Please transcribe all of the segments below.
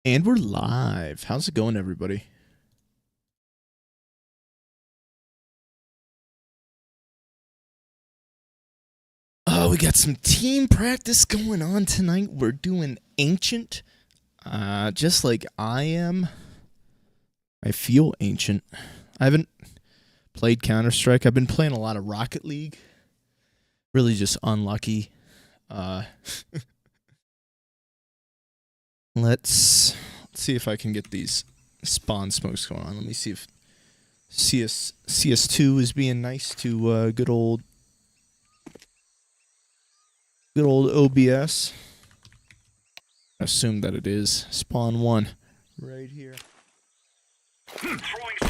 And we're live. How's it going, everybody? Oh, we got some team practice going on tonight. We're doing Ancient. Just like I am. I feel ancient. I haven't played Counter-Strike. I've been playing a lot of Rocket League. Really just unlucky. Let's see if I can get these spawn smokes going on. Let me see if CS2 is being nice to good old OBS. I assume that it is. Spawn 1 right here.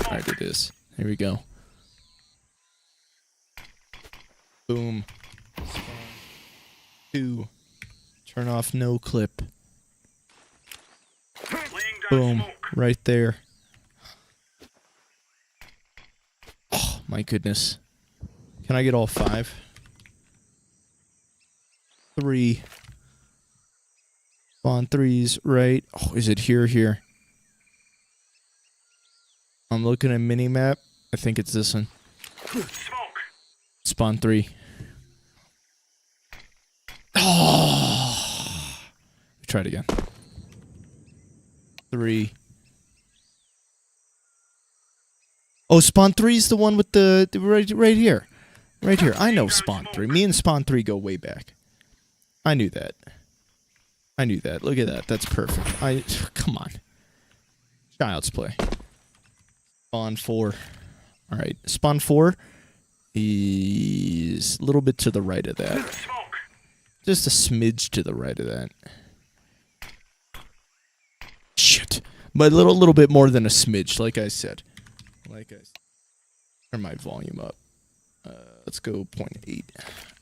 Alright, it is. Here we go. Boom. Spawn 2. Turn off no clip. Boom. Right there. Oh, my goodness. Can I get all 5? 3. Spawn 3's right. Oh, is it here? I'm looking at minimap. I think it's this one. Spawn 3. Oh! Try it again. 3. Oh, Spawn 3 is the one with the right here. Right here. I know Spawn 3. Me and Spawn 3 go way back. I knew that. Look at that. That's perfect. Come on. Child's play. Spawn 4. Alright. Spawn 4 is a little bit to the right of that. Just a smidge to the right of that. Shit. But a little bit more than a smidge, like I said. Turn my volume up. Let's go 0.8.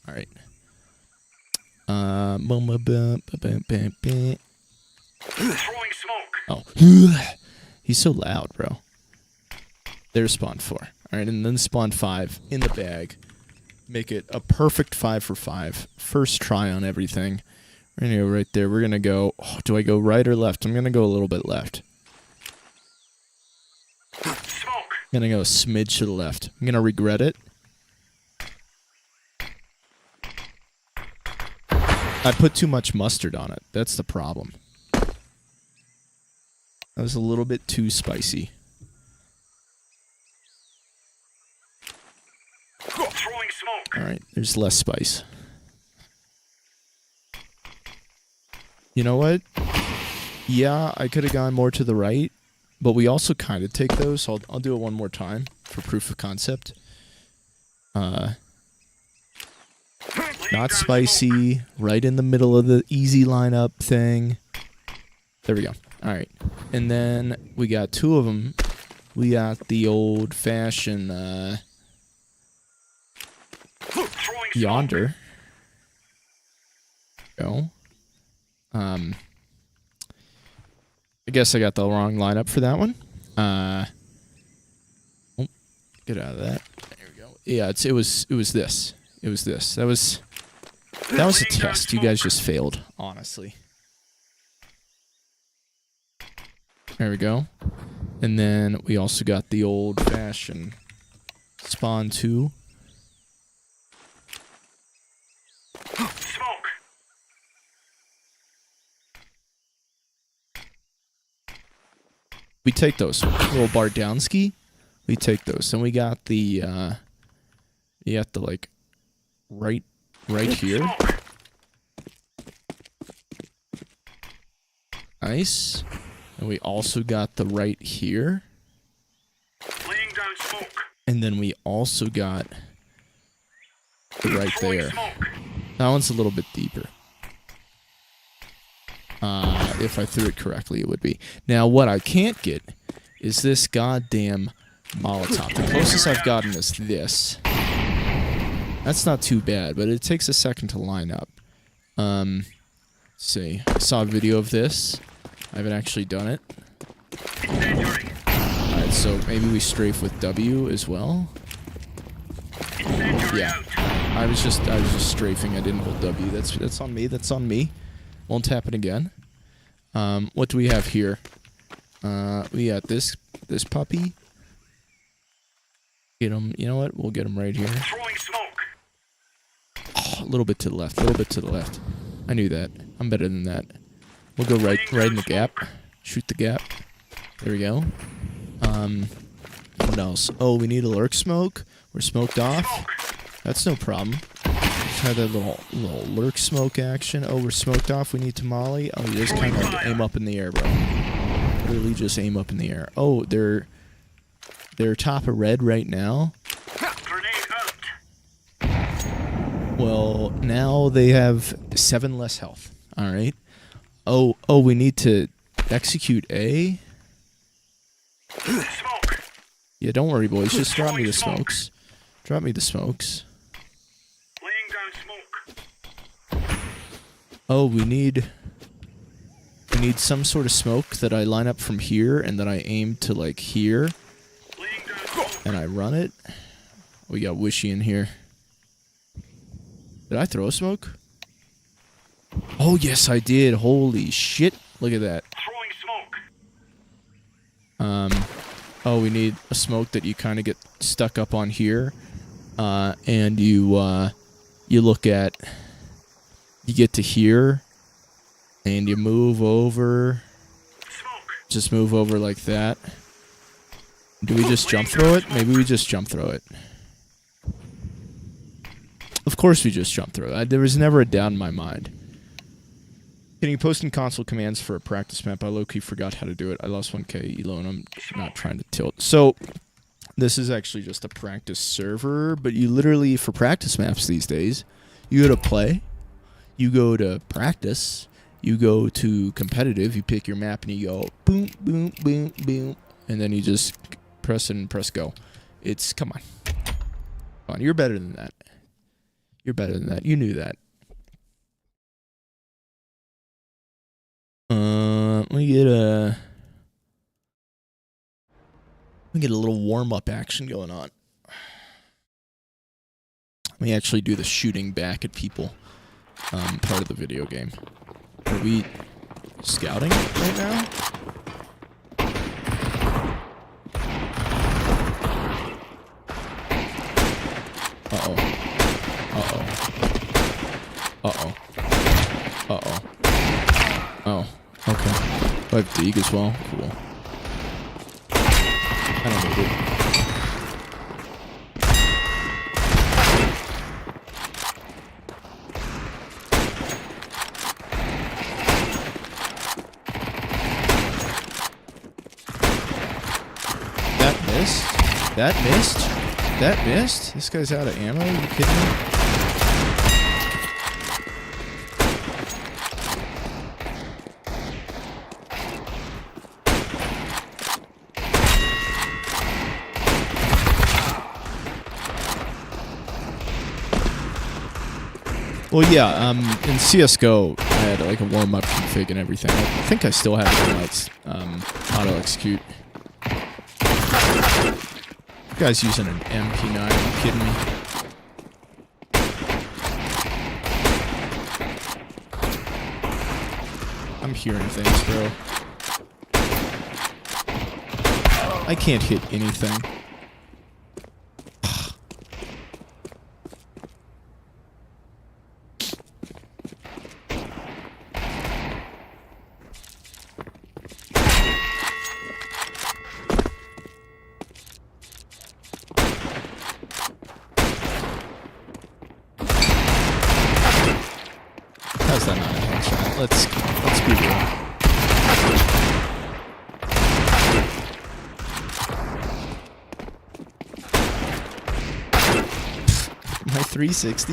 Alright. Oh. He's so loud, bro. There's Spawn 4. Alright, and then Spawn 5 in the bag. Make it a perfect 5 for 5. First try on everything. We're gonna go right there. We're gonna go... Oh, do I go right or left? I'm gonna go a little bit left. I'm gonna go a smidge to the left. I'm gonna regret it. I put too much mustard on it. That's the problem. That was a little bit too spicy. Alright, there's less spice. You know what? Yeah, I could have gone more to the right, but we also kind of take those, so I'll do it one more time for proof of concept. Not spicy, right in the middle of the easy lineup thing. There we go. Alright. And then we got 2 of them. We got the old-fashioned, yonder. Go. I guess I got the wrong lineup for that one. Oh, get out of that. There we go. Yeah, it was this. It was this. That was a test. You guys just failed, honestly. There we go. And then we also got the old-fashioned Spawn 2. We take those. Little Bardowski. We take those. And we got the, like, right here. Nice. And we also got the right here. And then we also got the right there. That one's a little bit deeper. If I threw it correctly, it would be. Now, what I can't get is this goddamn Molotov. The closest I've gotten is this. That's not too bad, but it takes a second to line up. Let's see. I saw a video of this. I haven't actually done it. Alright, so maybe we strafe with W as well. Yeah. I was just strafing. I didn't hold W. That's on me. Won't happen again. What do we have here? We got this puppy. Get him. You know what? We'll get him right here. Throwing smoke. Oh, a little bit to the left. A little bit to the left. I knew that. I'm better than that. We'll go right in the gap. Shoot the gap. There we go. What else? Oh, we need a lurk smoke. We're smoked off. That's no problem. Just had that little lurk smoke action. Oh, we're smoked off. We need tamale. Oh, you just kind of like aim up in the air, bro. Literally just aim up in the air. Oh, they're top of red right now. Grenade out. Well, now they have 7 less health. All right. Oh, we need to execute A. Smoke. Yeah, don't worry, boys. Just drop me the smokes. Drop me the smokes. Laying down smoke. Oh, we need some sort of smoke that I line up from here and that I aim to like here. Laying down smoke. And I run it. We got Wishy in here. Did I throw a smoke? Oh, yes, I did. Holy shit. Look at that. Throwing smoke. Oh, we need a smoke that you kind of get stuck up on here. And you look at... You get to here. And you move over. Smoke. Just move over like that. Do we just jump throw it? Maybe we just jump throw it. Of course we just jump throw it. There was never a doubt in my mind. Can you post in console commands for a practice map? I low-key forgot how to do it. I lost 1k elo and I'm not trying to tilt. So, this is actually just a practice server, but you literally, for practice maps these days, you go to play, you go to practice, you go to competitive, you pick your map and you go boom, boom, boom, boom, and then you just press it and press go. It's, come on. Come on, you're better than that. You're better than that. You knew that. Let me get a little warm-up action going on. Let me actually do the shooting back at people part of the video game. Are we scouting right now? Uh-oh. Uh-oh. Uh-oh. Uh-oh. Oh, okay. I have Deeg as well. Cool. I don't need it. That missed? That missed? That missed? This guy's out of ammo? Are you kidding me? Well, yeah, in CSGO, I had like a warm-up config and everything. I think I still have it on auto-execute. You guys using an MP9, are you kidding me? I'm hearing things, bro. I can't hit anything. How's that not a headshot? Let's be real. My 360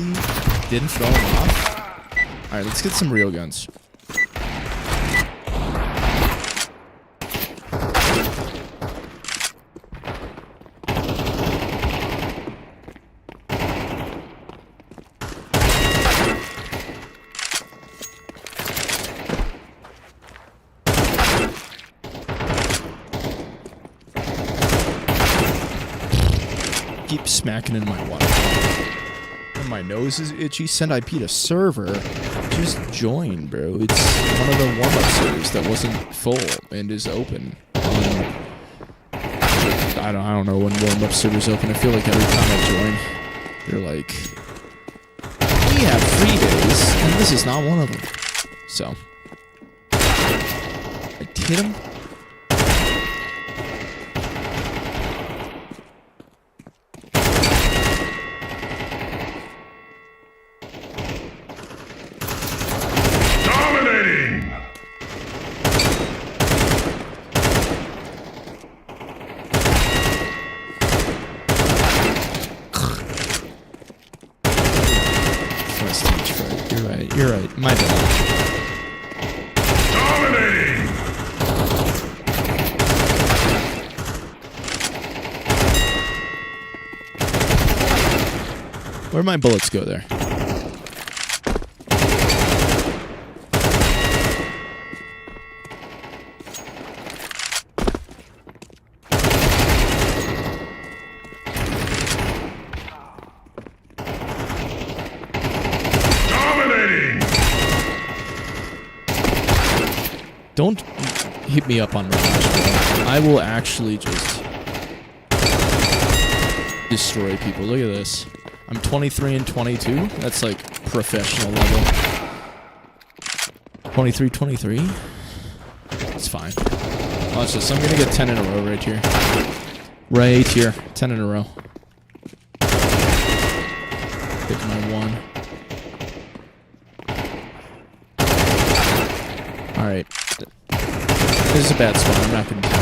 didn't throw him off. Alright, let's get some real guns. Keep smacking in my water. And my nose is itchy. Send IP to server. Just join, bro. It's one of the warm-up servers that wasn't full and is open. I don't know when warm-up servers open. I feel like every time I join, they're like, we have free days, and this is not one of them. So, I hit him. Dominating! You're right. My bad. Dominating! Where'd my bullets go there? Don't hit me up on Mirage, bro. I will actually just destroy people. Look at this. I'm 23 and 22. That's like professional level. 23. It's fine. Watch this. I'm gonna get 10 in a row right here. Right here. 10 in a row. Pick my one. Alright. This is a bad spot. I'm not going to do it.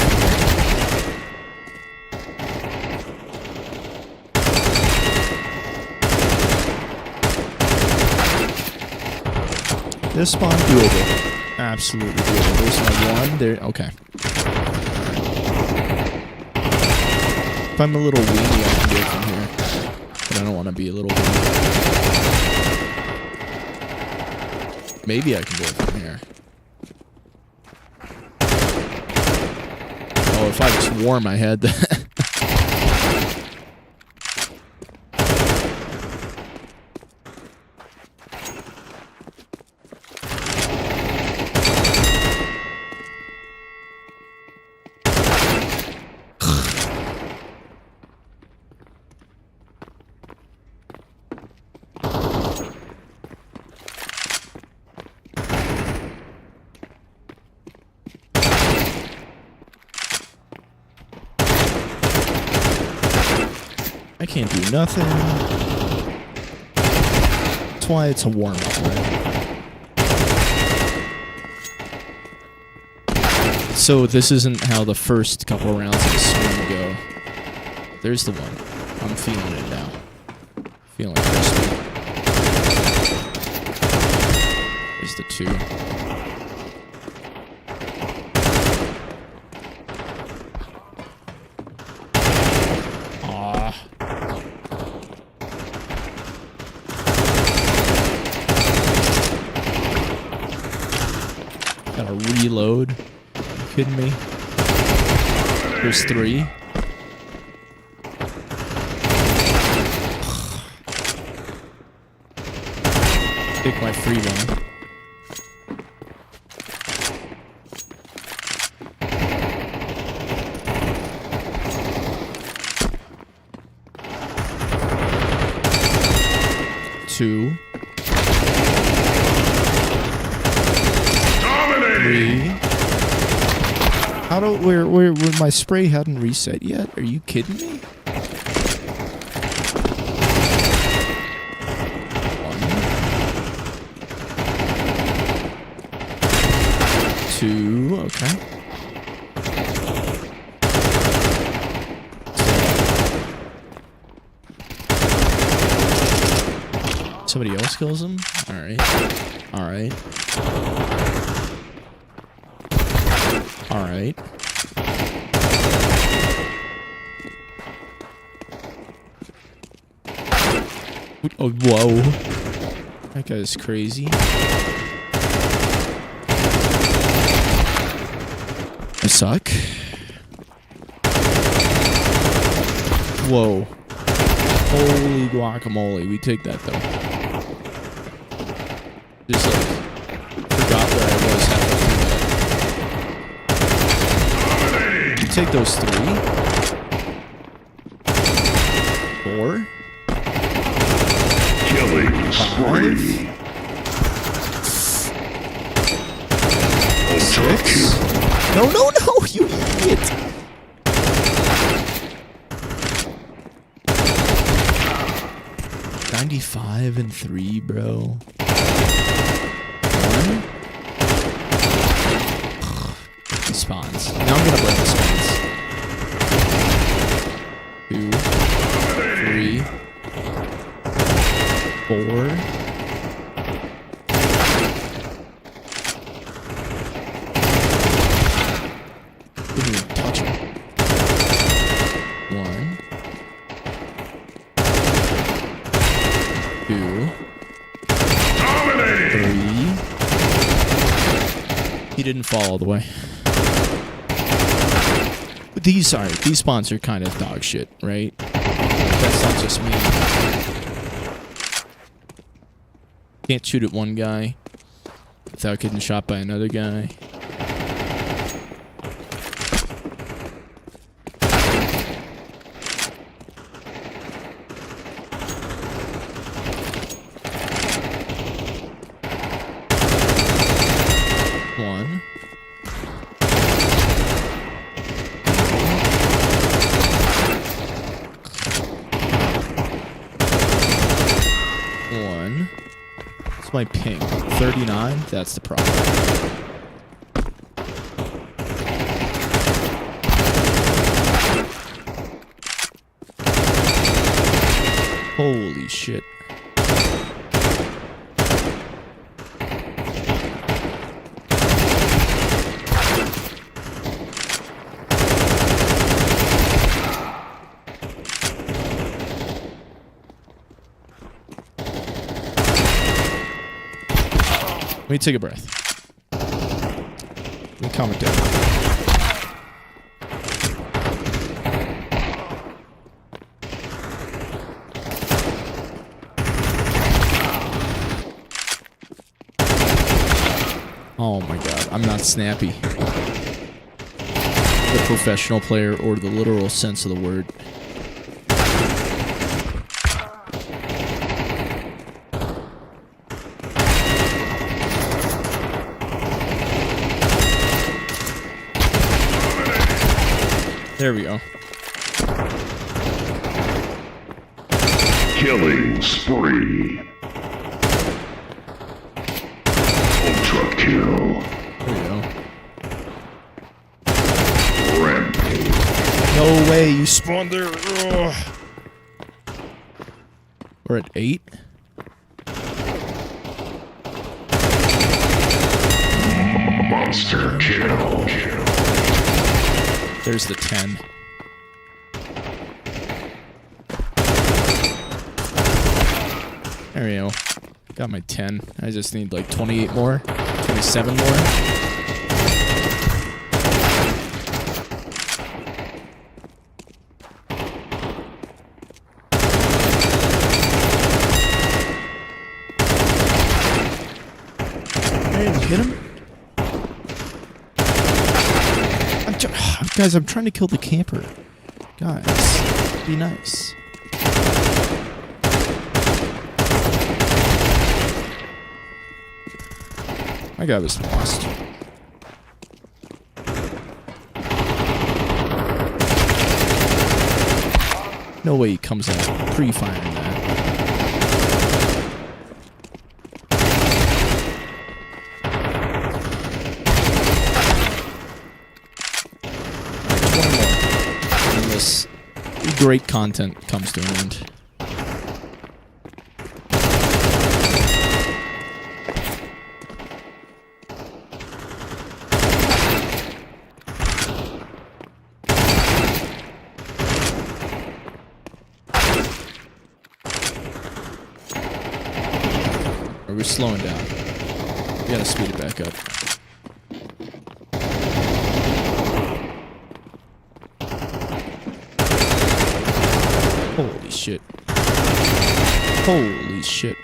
This spawn doable. Absolutely doable. There's my one. There. Okay. If I'm a little weedy, I can do it from here. But I don't want to be a little weedy. Maybe I can do it from here. Oh, if I was warm, I had that. I can't do nothing. That's why it's a warm-up, right? So this isn't how the first couple rounds of the swing go. There's the one. I'm feeling it now. Feeling crispy. There's the two. Gotta reload. Are you kidding me? There's three. Pick my free one. Two. Three. How do where my spray hadn't reset yet? Are you kidding me? One. Two. Okay. Somebody else kills him? Alright. Alright. Alright. Oh, whoa. That guy's crazy. I suck. Whoa. Holy guacamole. We take that, though. Just like forgot where I was halfway through that. You take those 3. 4. Killing 5. spree. Ultra 6. kill. No, you idiot. 95 and 3, bro. 1. He spawns. Now I'm gonna blame the spawns. 2. 3. 4. Didn't even touch him. 1. 2. Dominating. 3. He didn't fall all the way. But these spawns are kind of dog shit, right? That's not just me. Can't shoot at one guy without getting shot by another guy. One. One. What's my ping? 39? That's the problem. Holy shit. Let me take a breath. Let me calm it down. Oh my god, I'm not snappy. The professional player, or the literal sense of the word. There we go. Killing spree. Ultra kill. There we go. Rampage. No way, you spawned there. Ugh. We're at 8. Monster kill. There's the 10. There we go. Got my 10. I just need like 28 more. 27 more. Hey, hit him. Guys, I'm trying to kill the camper. Guys, be nice. My guy was lost. No way he comes out pre-firing that. Great content comes to an end. We're slowing down. We gotta speed it back up. Holy shit. Holy shit.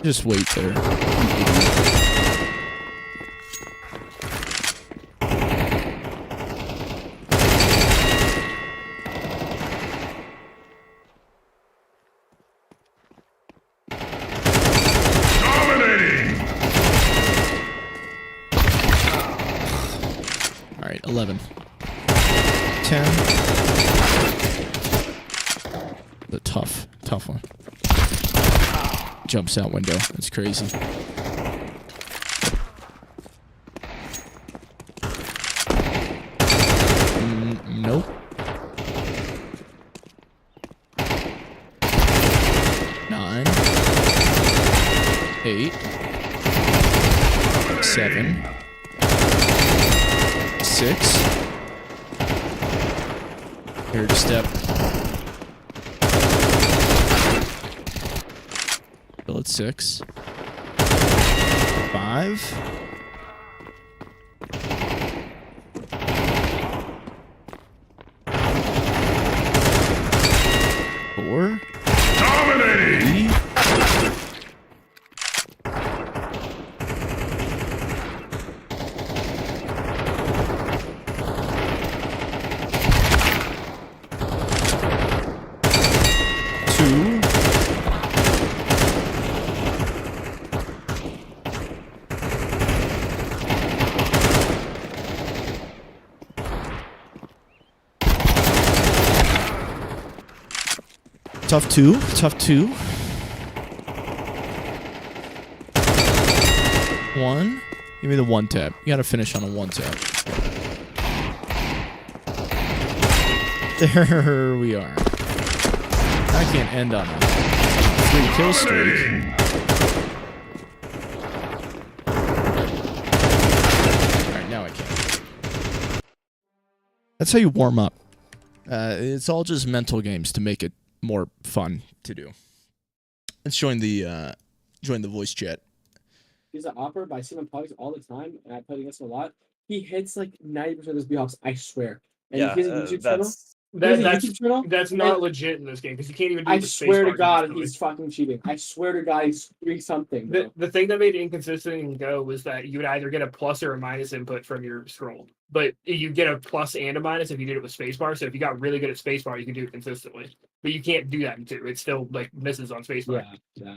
Just wait there. Dominating! Alright, 11. 10. The tough one. Jumps out window. That's crazy. Nope. Nine. 8. 7. 6. Third step. Still at 6. 5. 4. Dominating! 3. 2. 2. Tough 2. 1. Give me the 1 tap. You gotta finish on a 1 tap. There we are. I can't end on a 3 kill streak. Alright, now I can. That's how you warm up. It's all just mental games to make it more fun to do. Let's join the voice chat. He's an opera, but I see him in public all the time, and I play against him a lot. He hits like 90% of his beatbox, I swear. And Yeah, he has a YouTube channel. that's He has a That's YouTube channel. that's not And legit in this game because you can't even do I the space swear to bar God, consistently. he's fucking cheating. I swear to God, he's doing something. Bro. The thing that made it inconsistent in Go was that you would either get a plus or a minus input from your scroll, but you get a plus and a minus if you did it with spacebar. So if you got really good at spacebar, you can do it consistently. But you can't do that in 2. It still like misses on spacebar. Yeah.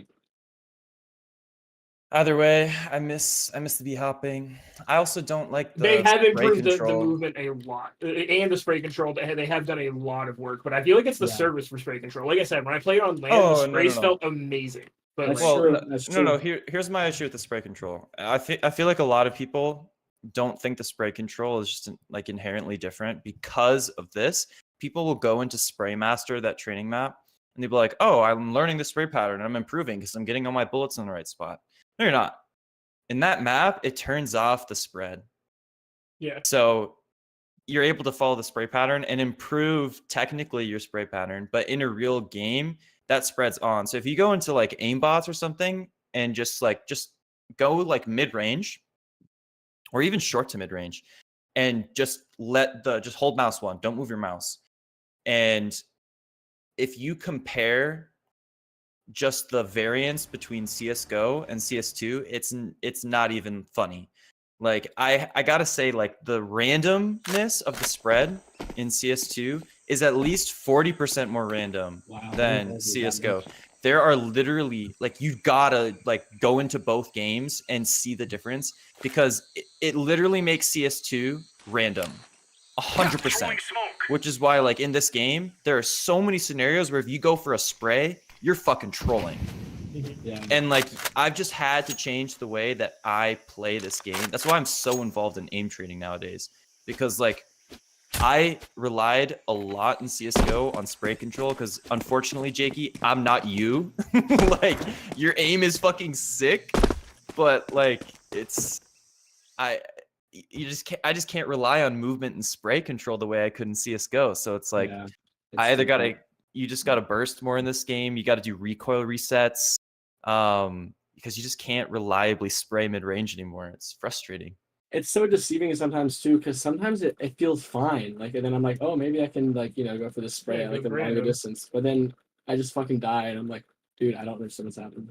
either way. I miss the bee hopping. I also don't like the They have spray improved the control. movement a lot, and the spray control. They have done a lot of work, but I feel like it's the Yeah. service for spray control. Like I said, when I played on land, Oh, the no, sprays no, no. felt amazing. But That's like, Well, true. no- That's No, true. no. Here's my issue with the spray control. I feel like a lot of people don't think the spray control is just like inherently different because of this. People will go into Spray Master, that training map, and they'll be like, "Oh, I'm learning the spray pattern. And I'm improving because I'm getting all my bullets in the right spot." No, you're not. In that map, it turns off the spread. yeah, So you're able to follow the spray pattern and improve technically your spray pattern, but in a real game, that spreads on. So if you go into like aimbots or something and just go like mid-range or even short to mid-range and just just hold mouse 1, don't move your mouse. And if you compare just the variance between CS:GO and CS2, it's not even funny. Like I gotta say, like the randomness of the spread in CS2 is at least 40% more random Wow. than CS:GO. There are literally like you gotta like go into both games and see the difference because it literally makes CS2 random, 100%. Throwing smoke. Which is why, like in this game, there are so many scenarios where if you go for a spray, you're fucking trolling. Yeah. And like I've just had to change the way that I play this game. That's why I'm so involved in aim training nowadays. Because like I relied a lot in CS:GO on spray control because unfortunately, Jakey, I'm not you. Like your aim is fucking sick, but like I just can't rely on movement and spray control the way I could in CS:GO. So it's like Yeah. It's I either different. you just gotta burst more in this game. You gotta do recoil resets. Because you just can't reliably spray mid range anymore. It's frustrating. It's so deceiving sometimes too, because sometimes it feels fine. Like, and then I'm like, oh, maybe I can like go for the spray Yeah, at like like a longer random. distance. But then I just fucking die, and I'm like, Dude, I don't understand what's happening.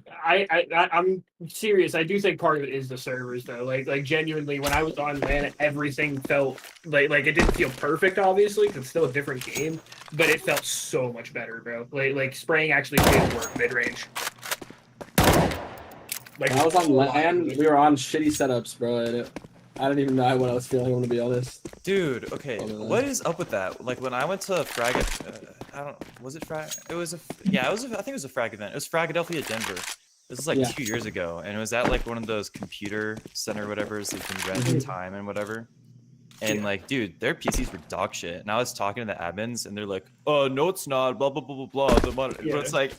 I'm serious. I do think part of it is the servers though. Like genuinely, when I was on LAN, everything felt like it didn't feel perfect, obviously, because it's still a different game, but it felt so much better, bro. Like spraying actually did work mid range. Like When I was on LAN, we were on shitty setups, bro. And I don't even know what I was feeling. I'm gonna be honest. Dude, okay, Oh, man. what is up with that? Like when I went to Frag, I don't, was it Frag? It was yeah, it was. I think it was a Frag event. It was Fragadelphia Denver. This was like Yeah. 2 years ago, and it was at like one of those computer center whatever, so you can rent time and whatever. And Yeah. like, dude, their PCs were dog shit. And I was talking to the admins, and they're like, "Oh, no, it's not." Blah blah blah blah blah. But it's like,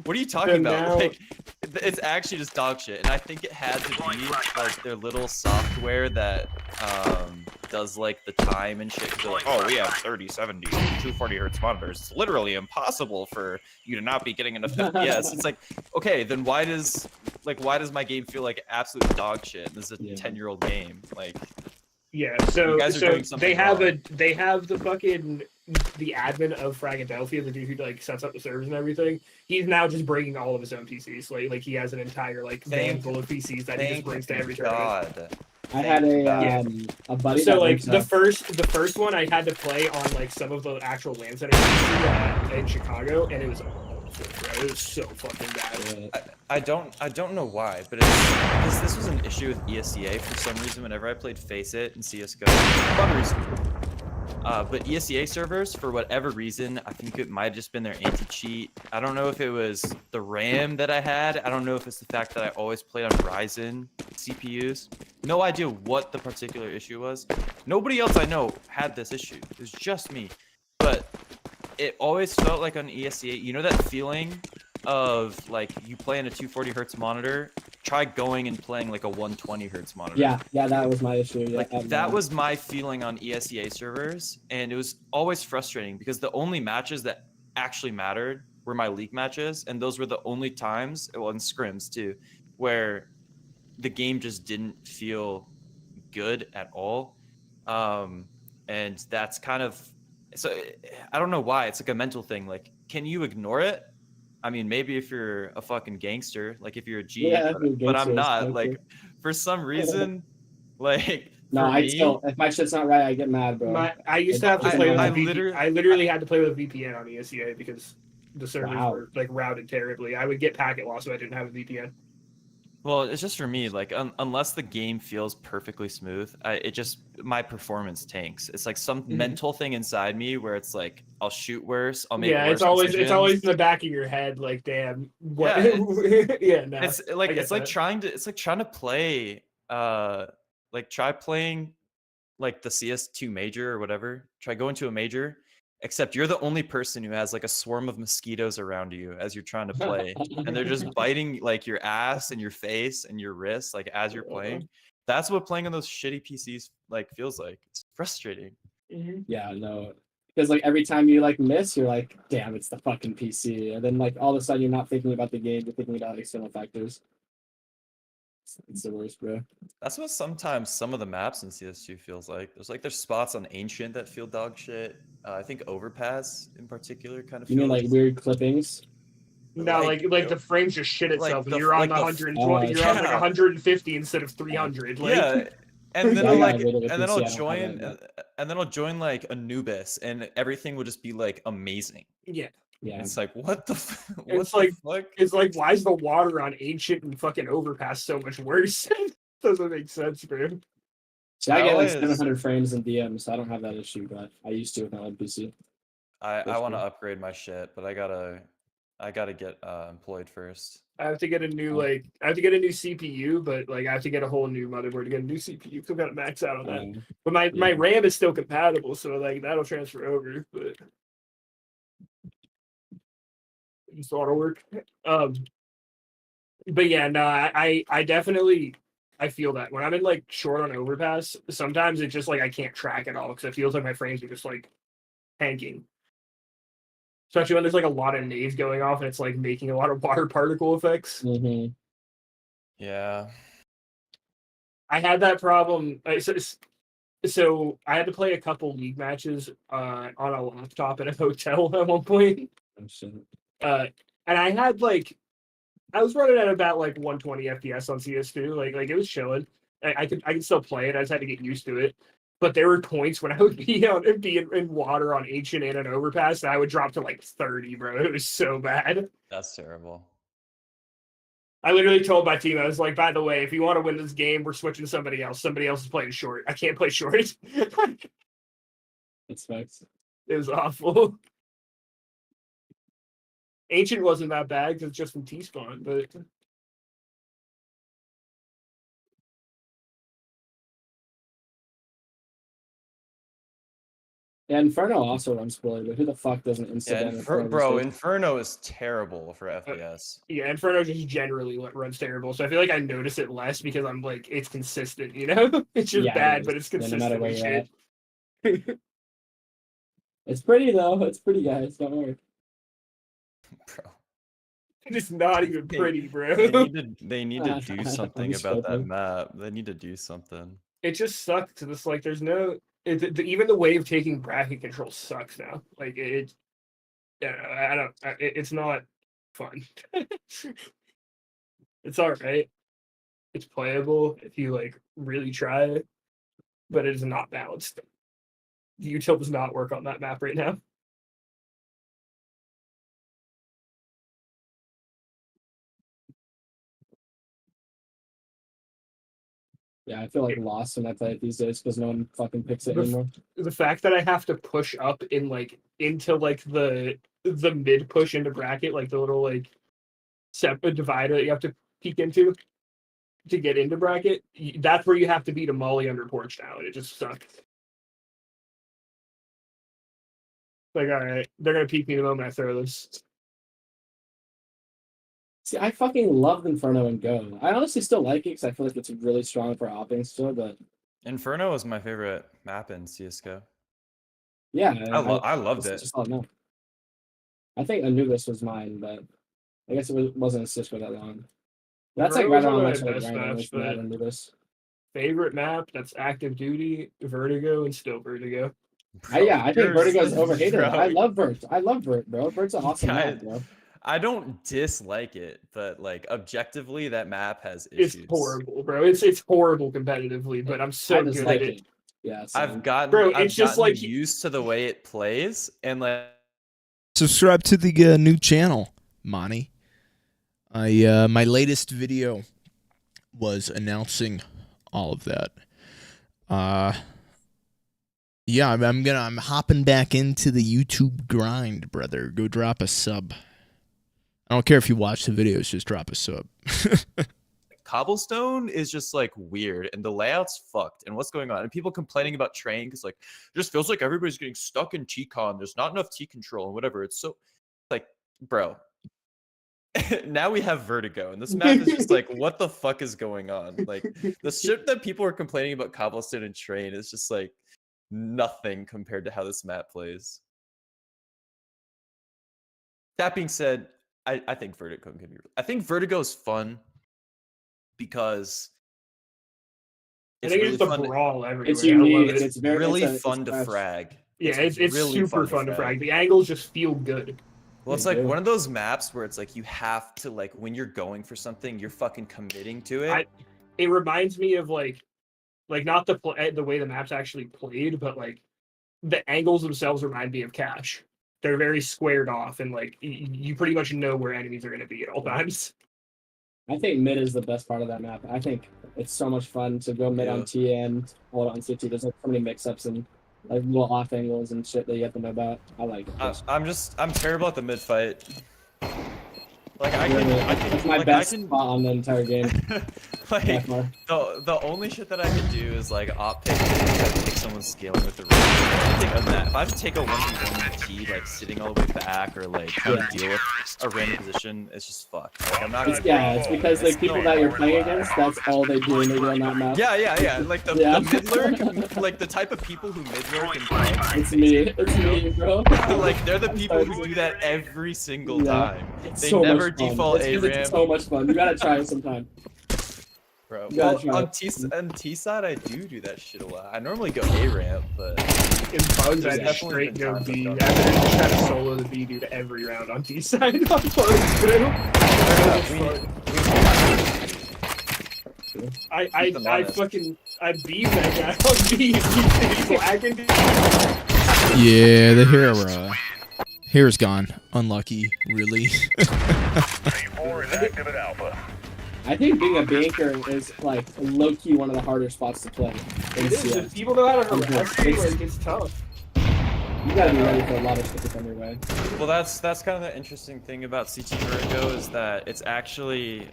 what are you talking So about? now- Like, it's actually just dog shit. And I think it had to be like their little software that does like the time and shit. 'Cause they're like, "Oh, we have 3070, 240 hertz monitors. It's literally impossible for you to not be getting enough FPS." It's like, okay, then why does my game feel like absolute dog shit? This is a Yeah. 10-year-old game. Like, Yeah, so You guys are so doing something they have wrong. they have the fucking the admin of Fragadelphia, the dude who like sets up the servers and everything. He's now just bringing all of his own PCs. Like he has an entire like van Thank- full of PCs that he just thank brings to every tournament. God. I had Yeah. a buddy. So that like lives, the first one I had to play on like some of the actual LAN centers in Chicago, and it was awful, bro. It was so fucking bad. I don't know why, but it's, this was an issue with ESEA for some reason. Whenever I played Face It and CS:GO, fun reason. But ESEA servers, for whatever reason, I think it might have just been their anti-cheat. I don't know if it was the RAM that I had. I don't know if it's the fact that I always played on Ryzen CPUs. No idea what the particular issue was. Nobody else I know had this issue. It was just me. But it always felt like on ESEA, you know that feeling of like you play in a 240 hertz monitor, try going and playing like a 120 hertz monitor. Yeah, that was my issue. Yeah, Like that was my feeling on ESEA servers, and it was always frustrating because the only matches that actually mattered were my league matches, and those were the only times, well, in scrims too, where the game just didn't feel good at all. And that's kind of so I don't know why. It's like a mental thing. Like, can you ignore it? I mean, maybe if you're a fucking gangster, like if you're a G, Yeah, if you're a but I'm gangster, not. it's Like, for some reason, like No, for I me, still if my shit's not right, I get mad, bro. I used to have to I- play with I a VPN. literally- I literally had to play with a VPN on ESEA because the servers Wow. were like routed terribly. I would get packet loss if I didn't have a VPN. well, it's just for me. Like, unless the game feels perfectly smooth, my performance tanks. It's like some Mhm. mental thing inside me where it's like I'll shoot worse. I'll make Yeah, worse it's always decisions. in the back of your head, like, damn, what? Yeah, Yeah, no. It's like I get it's like that. trying to play like try playing like the CS2 major or whatever. Try going to a major, except you're the only person who has like a swarm of mosquitoes around you as you're trying to play, and they're just biting like your ass and your face and your wrists like as you're playing. That's what playing on those shitty PCs like feels like. It's frustrating. Mhm. Yeah, no. Because like every time you like miss, you're like, damn, it's the fucking PC. And then like all of a sudden you're not thinking about the game, you're thinking about external factors. It's the worst, bro. That's what sometimes some of the maps in CS2 feels like. There's spots on Ancient that feel dog shit. I think Overpass in particular kind of You mean feels like weird clippings? No, like the frames just shit like itself. the- and you're on like the the- 120. You're on like yeah. 150 instead of 300. Like, yeah, and then Yeah, I'll I like, got rid of it and then PC, I I'll don't have join, that and then I'll join like Anubis, and everything will just be like amazing. yeah. Yeah. It's like what the, what It's the like- fuck? It's like, why is the water on Ancient and fucking Overpass so much worse? Doesn't make sense, bro. See, I get like always- 700 frames in DM, so I don't have that issue, but I used to with my old PC. I That's want to cool. upgrade my shit, but I gotta get employed first. I have to get a new I have to get a new CPU, but like I have to get a whole new motherboard to get a new CPU. Because I've got to max out on that. But my yeah. RAM is still compatible, so like that'll transfer over. But just auto work. But yeah, no, I definitely I feel that when I'm in like short on Overpass, sometimes it's just like I can't track at all because it feels like my frames are just like tanking. Especially when there's like a lot of nades going off and it's like making a lot of water particle effects. Mm-hmm. Yeah. I had that problem. So I had to play a couple league matches on a laptop in a hotel at one point. Oh, shit. And I had like I was running at about like 120 FPS on CS2. Like it was chilling. I could still play it. I just had to get used to it. But there were points when I would be in water on Ancient and an overpass, and I would drop to like 30, bro. It was so bad. That's terrible. I literally told my team, I was like, by the way, if you want to win this game, we're switching to somebody else. Somebody else is playing short. I can't play short. It's facts. It was awful. Ancient wasn't that bad because it's just from T-Spawn, but Yeah, Inferno also runs poorly, but who the fuck doesn't Yeah, incident? bro, Inferno is terrible for FPS. yeah, Inferno just generally runs terrible. So I feel like I notice it less because I'm like, it's consistent, you know? It's just Yeah, bad, it but is. it's Yeah, no consistent matter where as you're shit. It's pretty though. It's pretty, guys. Don't worry. Bro. It's not even pretty, bro. They need to do something I'm about that joking. map. They need to do something. It just sucks. It's like there's no even the way of taking bracket control sucks now. Like it, yeah, I don't. It's not fun. It's all right. It's playable if you like really try it, but it is not balanced. The util does not work on that map right now. Yeah, I feel like lost when I play it these days because no one fucking picks it The f- anymore. The fact that I have to push up in like into like the mid push into bracket, like the little like separate divider that you have to peek into to get into bracket, that's where you have to beat a molly under porch now, and it just sucks. Like, all right, they're gonna peek me the moment I throw this. See, I fucking love Inferno and Go. I honestly still like it because I feel like it's really strong for opping still, but Inferno was my favorite map in CSGO. yeah, I loved it's it. just not enough. I think Anubis was mine, but I guess wasn't a Cisco that long. That's like right Inferno around was my one of my best grinding maps, with that but- Anubis. Favorite map, that's active duty, Vertigo, and still Vertigo. Yeah, I think You're- Vertigo's overhated. bro, I love Vert. I love Vert, bro. Vert's an awesome Guys, map, bro. I don't dislike it, but like objectively, that map has It's issues. horrible, bro. It's horrible competitively, but I'm so I good dislike at it. it. Yeah, I've gotten, Bro, I've it's just gotten like- used to the way it plays, and like Subscribe to the new channel, Monty. My latest video was announcing all of that. Yeah, I'm hopping back into the YouTube grind, brother. Go drop a sub. I don't care if you watch the videos, just drop a sub. Cobblestone is just like weird, and the layout's fucked. And what's going on? And people complaining about train because like it just feels like everybody's getting stuck in T-Con. There's not enough T control and whatever. It's so like, bro. Now we have Vertigo, and this map is just like, what the fuck is going on? Like the shit that people are complaining about Cobblestone and Train is just like nothing compared to how this map plays. That being said, I think Vertigo can be. I think Vertigo is fun because I it's think really it's the fun. brawl everywhere. It's I love unique. it. It's very really it's fun to fresh. frag. Yeah, it's really super fun to frag. frag. The angles just feel good. Well, it's They like do. one of those maps where it's like you have to like when you're going for something, you're fucking committing to it. It reminds me of like not the way the map's actually played, but like the angles themselves remind me of Cash. They're very squared off, and like you pretty much know where enemies are going to be at all times. I think mid is the best part of that map. I think it's so much fun to go mid Yeah. on T and hold on CT. There's like so many mix-ups and like little off angles and shit that you have to know about. I like it. I'm terrible at the mid fight. Like I Really, can it's my like, best I can, spot on the entire game. by like far. the only shit that I can do is like op pick and take someone scaling with the range. Anything other than that, if I have to take a 1v1 T like sitting all the way back or like trying to deal with a random position, it's just fucked. Like I'm not gonna It's because like people that you're playing against, that's all they do when they go on that map. Yeah. Like the Yeah. mid lurk, like the type of people who mid lurk and play. It's me, bro. Like they're the people who do that every single Yeah. time. It's They so never much fun. default It's ARAM. so much fun. You gotta try it sometime. Bro, Gotcha. well, on T side, I do that shit a lot. I normally go A ramp, but In bugs, There's I just definitely straight been go times B. I've I've done been just trying to solo the B dude every round on T side on bugs too. Keep them honest. I beat that guy on B. He's lagging. Yeah, the hero. Here's gone. Unlucky, really. C4 is active at Alpha. I think being a banker is like low key one of the harder spots to play in It is. CS. If people know how to harass you, It's- like, it's tough. You gotta be ready for a lot of shit to come your way. well, that's kind of the interesting thing about CT Vertigo is that it's actually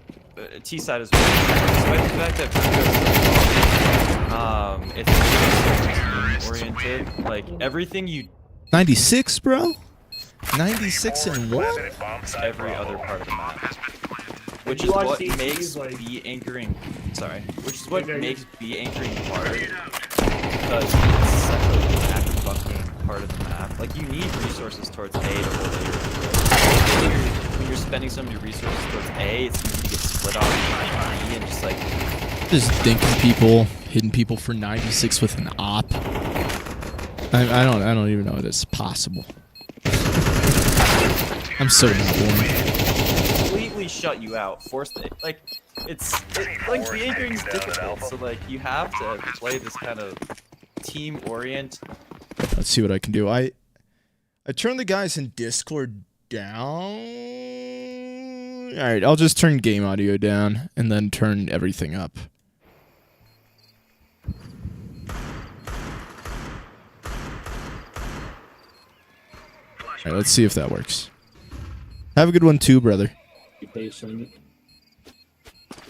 T side as well. Despite the fact that Vertigo it's team oriented. Like everything you 96, bro. 96 and what? Planted at bomb site every Bravo. other part of the map. Which you is watch what CTs, makes like- B anchoring. Sorry, which is what Okay. makes B anchoring hard because it's such a back fucking part of the map. Like you need resources towards A to hold A. When you're spending some of your resources towards A, it's easy to get split off behind B and just like Just dinking people, hitting people for 96 with an op. I don't even know if it's possible. I'm so not warm. completely shut you out. Force the like like B anchoring is difficult. So like you have to play this kind of team orient. Let's see what I can do. I turned the guys in Discord down. All right, I'll just turn game audio down and then turn everything up. All right, let's see if that works. Have a good one too, brother. Be patient.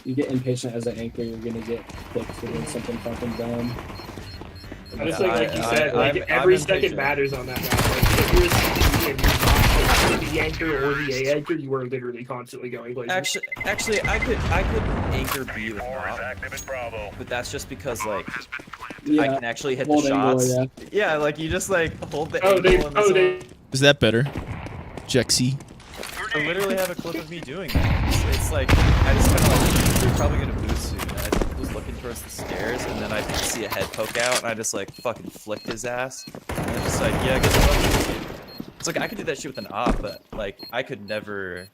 You get impatient as an anchor, you're gonna get clicked for doing something fucking dumb. I just Yeah, like you I- said, I'm- like I'm every impatient. second matters on that map. Like if you're a CT and you're not the anchor or the A anchor, you are literally constantly going places. Actually, I could anchor B with C4 is Mop, active at Bravo. but that's just because like I Yeah. can actually hit the Hold angle, shots. yeah. Yeah, like you just like hold the Oh, angle they, and oh, this they, Is that better? Jexy? I literally have a clip of me doing that. It's like I just kind of like you're probably gonna boost soon. And I was looking towards the stairs, and then I could see a head poke out, and I just like fucking flicked his ass. And I'm just like, yeah, good luck. It's like I could do that shit with an op, but like I could never.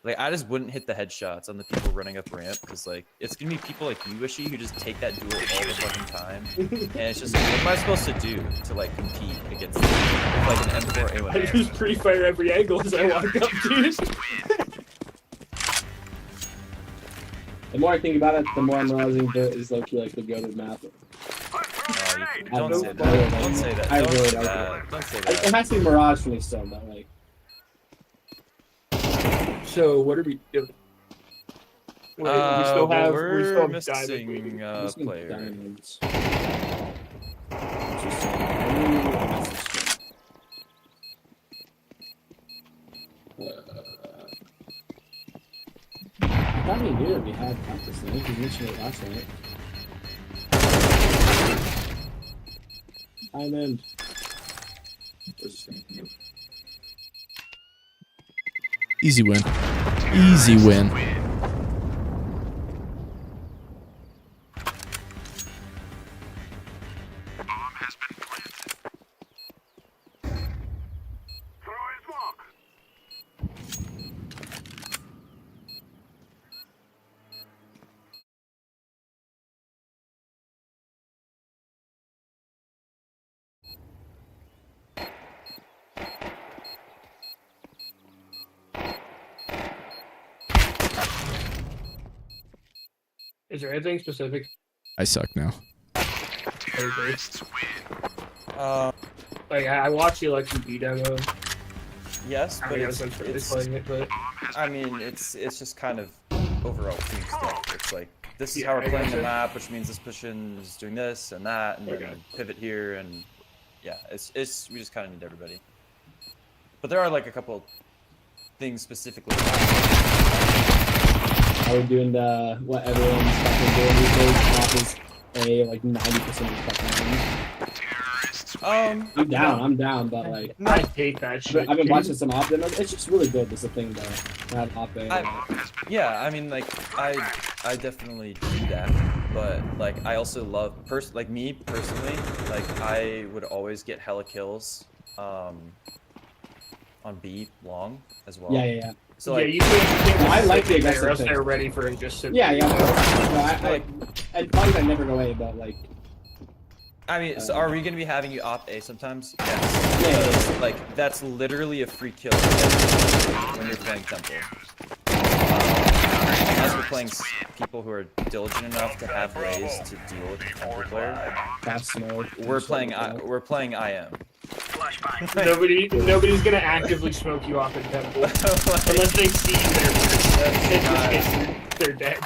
Like I just wouldn't hit the headshots on the people running up ramp because like it's gonna be people like you, Wishy, who just take that duel all the fucking time, and it's just like, what am I supposed to do to like compete against like an M4 A1? I just pre-fire every angle as I walk up, dude. The more I think about it, the more I'm realizing that is low-key like the go-to map. Don't I say that. don't- Don't say that. I Don't really say don't. that. Don't say It that. has to be Mirage for me still, but like, So what are we doing? Wait, we Well, still have we're Diamond. missing a just need player. diamonds. Interesting. Ooh, that's interesting. I thought he knew that we had practice night. He mentioned it last night. Diamond. Interesting. Easy win. Easy win. Throwing smoke. Is there anything specific? I suck now. Uh, Like I watched the Election B demo. yes, I but mean, I it's, was really it's playing it, but I mean, it's just kind of overall team stuff. It's like this is Yeah, how we're I playing the gotcha. map, which means this position is doing this and that, and Okay. then pivot here, and yeah, it's we just kind of need everybody. But there are like a couple things specifically. Are we doing the what everyone's fucking doing these days? Top is A, like 90% of the fucking room. I'm down, but like, I hate that shit. I've been dude. watching some op demos. It's just really good. That's the thing, though. To have op A. Yeah, I mean, like I I definitely do that, but like I also love like me personally, like I would always get hella kills on B long as well. Yeah. So like you can't I just like sit the there, aggressive or else pick. they're ready for it just sit Yeah, there, yeah. you know? No, I and probably I never go A, but like I mean, so are we gonna be having you op A sometimes? Yes. Yeah, yeah, Because, like that's literally a free kill when you're playing Temple. Unless we're playing people who are diligent enough to have ways to deal with the Temple player. fast smoke. We're playing IM. Nobody's gonna actively smoke you off in Temple unless they see they're dead.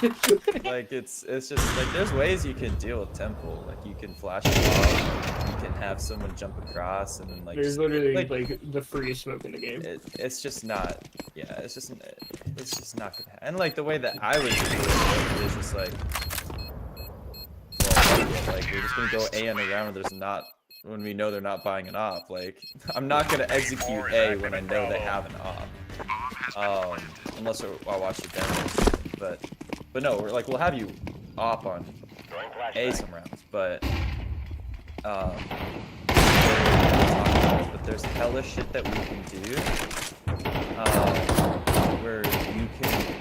Like it's just like there's ways you can deal with Temple. Like you can flash it off, you can have someone jump across, and then like There's just, literally like the freest smoke in the game. it's just not. Yeah, it's just not gonna happen. And like the way that I would do it is just like, well, fuck it, like we're just gonna go A on the round. There's not when we know they're not buying an op. Like I'm not gonna execute A when I know they have an op. Unless I watch the demos. But no, we'll have you op on A some rounds, but there's hella shit that we can do where you can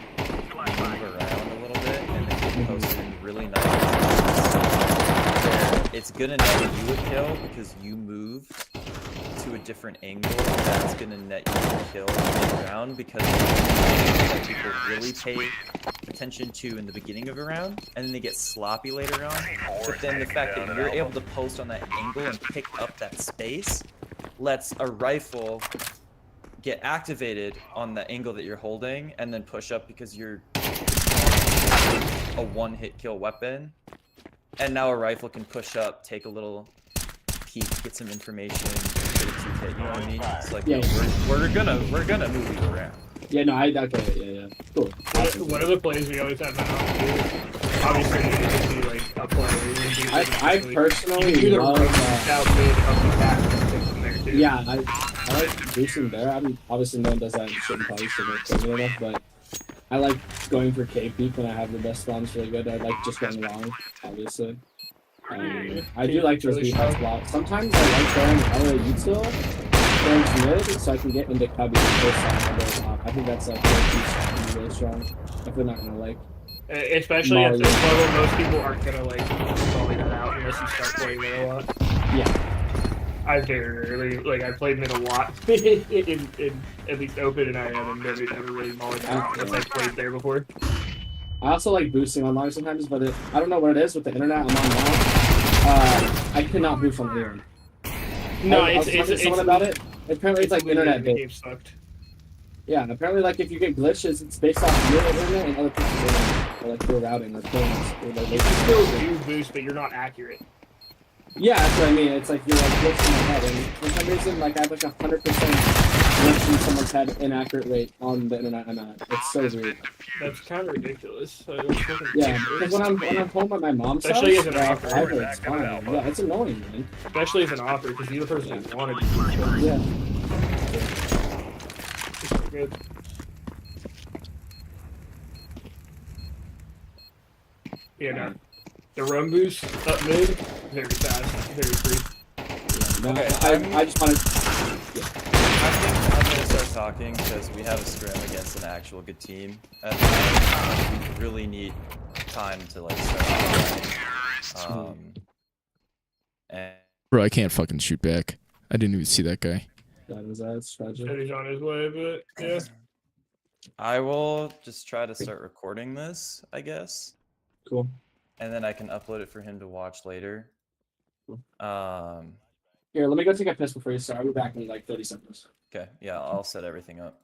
move around a little bit and then get posted in really nice where it's gonna net you a kill because you moved to a different angle. That's gonna net you a kill mid-round because that people really pay attention to in the beginning of a round, and then they get sloppy later on. But then the fact that you're able to post on that angle and pick up that space lets a rifle get activated on the angle that you're holding and then push up because you're a one-hit kill weapon. And now a rifle can push up, take a little peek, get some information, get a 2K, you know what I mean? It's like, Yeah. we're gonna move you around. Yeah, no, I okay, yeah. Cool. One of the plays we always have now is obviously it would be like a play. I You personally can either love rotate out mid, up and back, and take from there too. yeah, I like boosting there. I mean, obviously no one does that in shit and probably shouldn't have enough, but I like going for K peak when I have the best spawns really good. I like just going long, obviously. I do like those Really defense strong. blocks. Sometimes I like going LA util, going to mid, so I can get into cubby first time I go top. I think that's like really strong. If they're not gonna like. Especially at Molly. this level, most people aren't gonna like volley that out unless you start playing mid a lot. Yeah. I very rarely like I played mid a lot in at least open, and I haven't never really volleyed out unless I played there before. I also like boosting online sometimes, but I don't know what it is with the internet I'm on now. I cannot boost on anyone. No, I was talking to someone about it. Apparently, it's like internet the based. game sucked. Yeah, and apparently, like if you get glitches, it's based off your internet and other people's internet, or like your routing or things. Or like, You can still do boost, but you're not accurate. yeah, that's what I mean. It's like you're like glitching my head, and for some reason, like I have like 100% glitching someone's head inaccurate rate on the internet I'm at. It's so weird. That's kind of ridiculous. I don't fucking Yeah, see it. because when I'm home at my mom's Especially house, as an offer. private, it's fine. Yeah, it's annoying, man. Especially as an offer, because you're the person who wanted to do it. Yeah. It's not good. Yeah, no. The run boost up mid, very fast, very free. No, Okay, I just wanted. I think I'm gonna start talking because we have a scrim against an actual good team. At the moment. We really need time to like start playing. And Bro, I can't fucking shoot back. I didn't even see that guy. That's tragic. Said he's on his way, but yeah. I will just try to start recording this, I guess, Cool. and then I can upload it for him to watch later. Here, let me go take a piss before you start. I'll be back in like 30 seconds. Okay, yeah, I'll set everything up.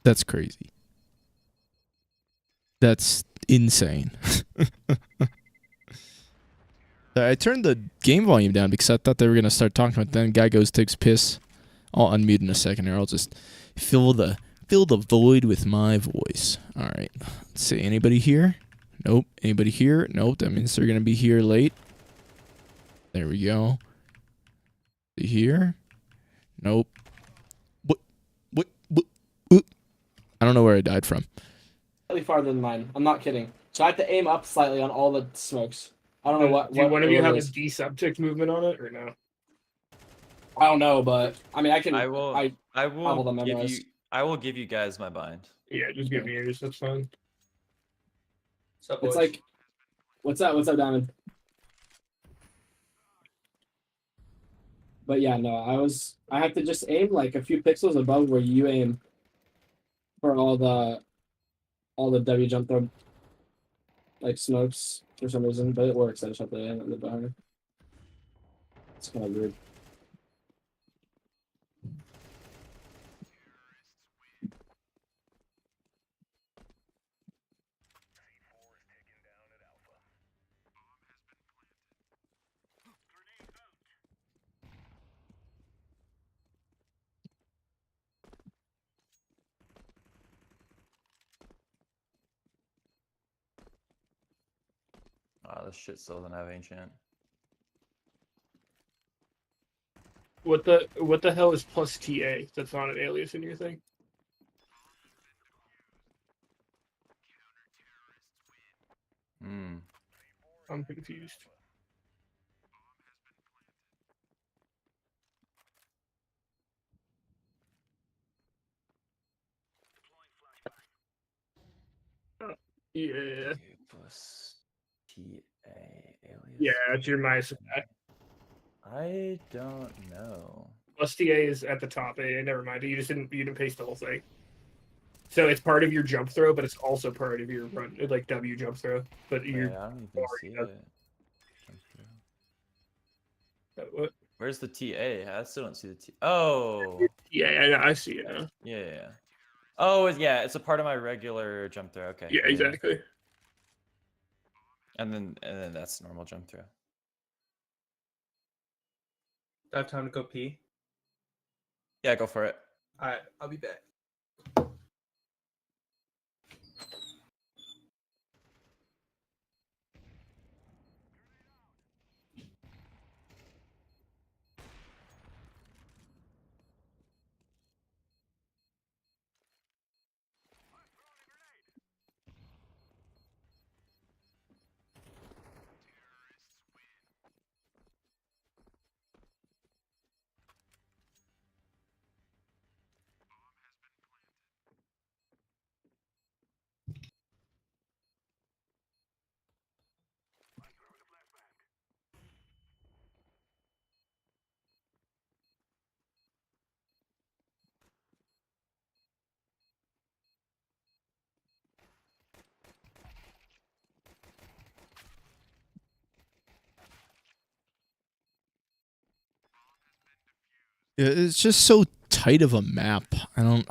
That's crazy. That's insane. I turned the game volume down because I thought they were gonna start talking about it. Then guy goes, takes piss. I'll unmute in a second here. I'll just fill the void with my voice. All right. Let's see. Anybody here? Nope. Anybody here? Nope. That means they're gonna be here late. There we go. Here? Nope. What? I don't know where I died from. Slightly farther than mine. I'm not kidding. So I have to aim up slightly on all the smokes. I don't know what. Do one of you what have it a is. D subject movement on it or no? I don't know, but I mean, I can. I will. I have will them give you. memorized. I will give you guys my bind. Yeah, just give me yours. That's fine. It's like, what's up? What's up, Diamond? But yeah, no, I have to just aim like a few pixels above where you aim for all the W jump throw like smokes for some reason, but it works. I just have to aim at the behind. It's kind of weird. This shit still doesn't have ancient. What the hell is plus TA? That's not an alias in your thing. Hmm. I'm confused. Yeah. Plus TA alias. Yeah, it's your minus attack. I don't know. Plus TA is at the top. Never mind. You didn't paste the whole thing. So it's part of your jump throw, but it's also part of your run, like W jump throw. But Yeah, you're I don't even see it. what? Where's the TA? I still don't see the T. Oh. Yeah, I see it now. Yeah. Oh, yeah. It's a part of my regular jump throw. Okay. Yeah, exactly. And then that's normal jump throw. I have time to go pee. Yeah, go for it. All right, I'll be back. Yeah, it's just so tight of a map. I don't.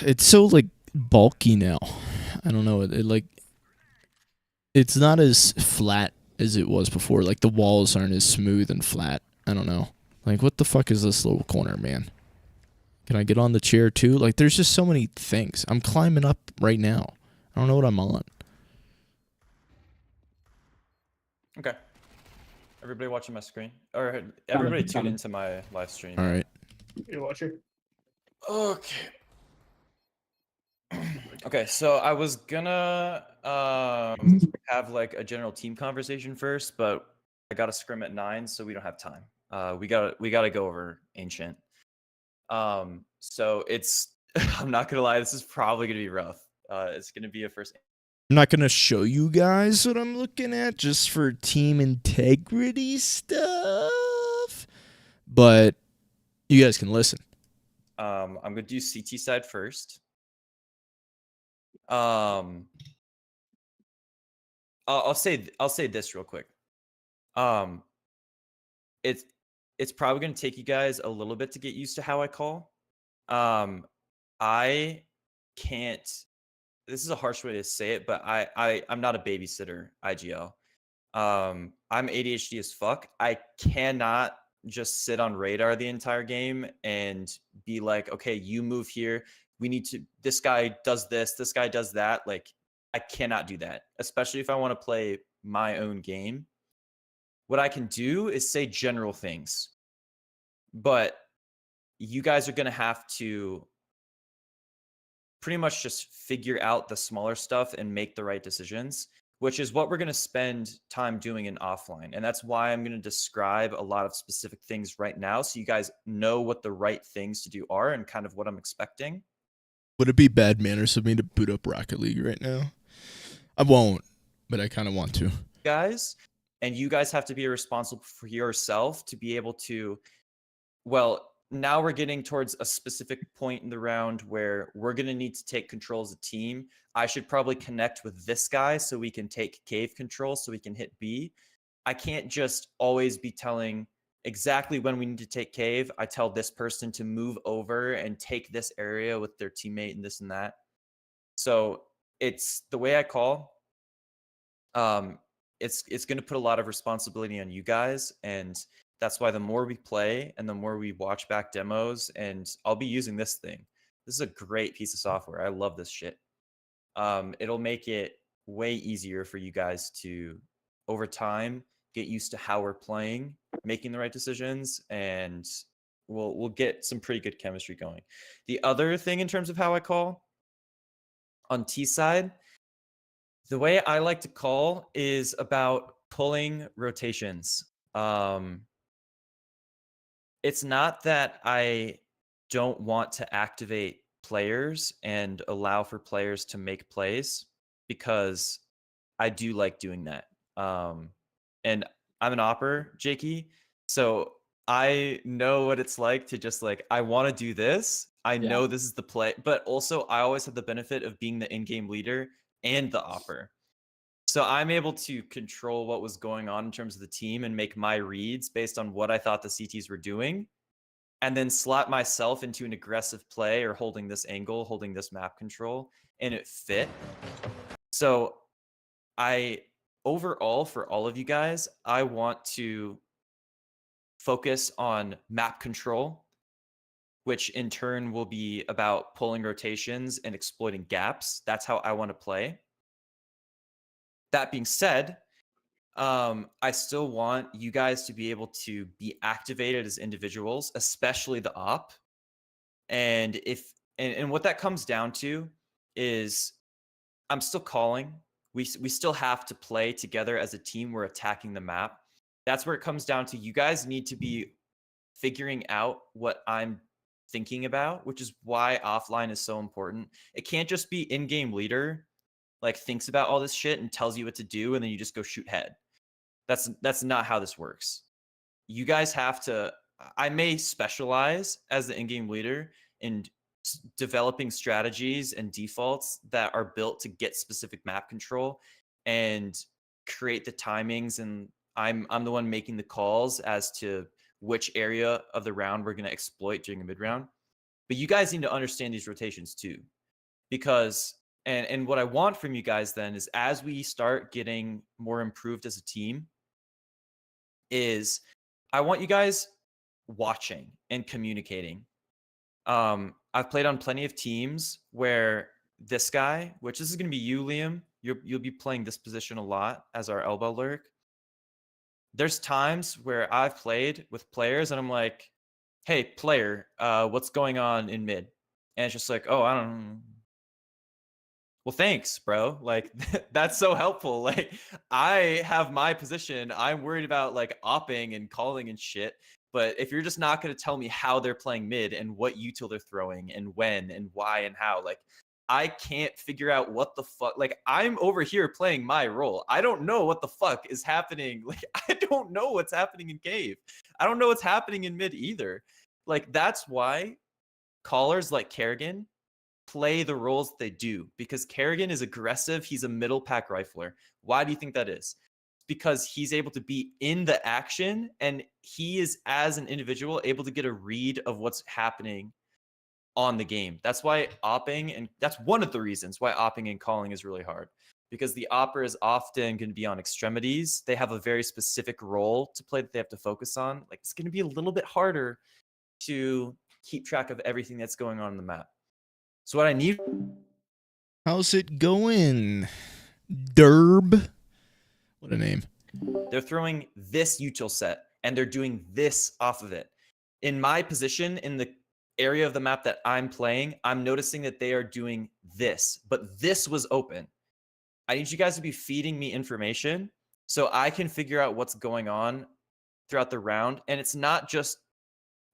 It's so like bulky now. I don't know. It like. It's not as flat as it was before. Like the walls aren't as smooth and flat. I don't know. Like what the fuck is this little corner, man? Can I get on the chair too? Like there's just so many things. I'm climbing up right now. I don't know what I'm on. Okay. Everybody watching my screen, or everybody tune coming. into my live stream. All right. You're watching. Okay. Okay, so I was gonna have like a general team conversation first, but I got a scrim at 9, so we don't have time. We gotta go over ancient. So it's I'm not gonna lie, this is probably gonna be rough. It's gonna be a first. I'm not going to show you guys what I'm looking at just for team integrity stuff, but you guys can listen. I'm gonna do CT side first. I'll say this real quick. It's probably gonna take you guys a little bit to get used to how I call. I can't. This is a harsh way to say it, but I'm not a babysitter. IGL. I'm ADHD as fuck. I cannot just sit on radar the entire game and be like, okay, you move here. We need to. This guy does this. This guy does that. Like, I cannot do that, especially if I want to play my own game. What I can do is say general things, but you guys are going to have to pretty much just figure out the smaller stuff and make the right decisions, which is what we're going to spend time doing in offline. And that's why I'm going to describe a lot of specific things right now so you guys know what the right things to do are and kind of what I'm expecting. Would it be bad manners of me to boot up Rocket League right now? I won't, but I kind of want to. Guys, and you guys have to be responsible for yourself to be able to, well, now we're getting towards a specific point in the round where we're going to need to take control as a team. I should probably connect with this guy so we can take cave control so we can hit B. I can't just always be telling exactly when we need to take cave. I tell this person to move over and take this area with their teammate and this and that. So it's the way I call. It's going to put a lot of responsibility on you guys, and that's why the more we play and the more we watch back demos, and I'll be using this thing. This is a great piece of software. I love this shit. It'll make it way easier for you guys to, over time, get used to how we're playing, making the right decisions, and we'll get some pretty good chemistry going. The other thing in terms of how I call, on T side, the way I like to call is about pulling rotations. It's not that I don't want to activate players and allow for players to make plays, because I do like doing that. And I'm an opper, Jakey, so I know what it's like to just like, I want to do this. I know this is the play, but also I always have the benefit of being the in-game leader and the opper. So I'm able to control what was going on in terms of the team and make my reads based on what I thought the CTs were doing, and then slot myself into an aggressive play or holding this angle, holding this map control, and it fit. So overall, for all of you guys, I want to focus on map control, which in turn will be about pulling rotations and exploiting gaps. That's how I want to play. That being said, I still want you guys to be able to be activated as individuals, especially the op. And and what that comes down to is I'm still calling. We still have to play together as a team. We're attacking the map. That's where it comes down to. You guys need to be figuring out what I'm thinking about, which is why offline is so important. It can't just be in-game leader like thinks about all this shit and tells you what to do, and then you just go shoot head. That's not how this works. You guys have to. I may specialize as the in-game leader in developing strategies and defaults that are built to get specific map control and create the timings, and I'm the one making the calls as to which area of the round we're going to exploit during the mid round. But you guys need to understand these rotations too, because and what I want from you guys then is, as we start getting more improved as a team, is I want you guys watching and communicating. I've played on plenty of teams where this guy, which this is going to be you, Liam, you'll be playing this position a lot as our elbow lurk. There's times where I've played with players and I'm like, hey, player, what's going on in mid? And it's just like, oh, I don't know. Well, thanks, bro. Like, that's so helpful. Like, I have my position. I'm worried about like opping and calling and shit. But if you're just not going to tell me how they're playing mid and what util they're throwing and when and why and how, like, I can't figure out what the fuck. Like, I'm over here playing my role. I don't know what the fuck is happening. Like, I don't know what's happening in cave. I don't know what's happening in mid either. Like, that's why callers like Kerrigan play the roles they do, because Kerrigan is aggressive. He's a middle pack rifler. Why do you think that is? Because he's able to be in the action, and he is, as an individual, able to get a read of what's happening on the game. That's why opping, and that's one of the reasons why opping and calling is really hard, because the opper is often going to be on extremities. They have a very specific role to play that they have to focus on. Like, it's going to be a little bit harder to keep track of everything that's going on in the map. So what I need, How's it going? Derb. What a name. they're throwing this util set and they're doing this off of it. In my position in the area of the map that I'm playing, I'm noticing that they are doing this, but this was open. I need you guys to be feeding me information so I can figure out what's going on throughout the round. And it's not just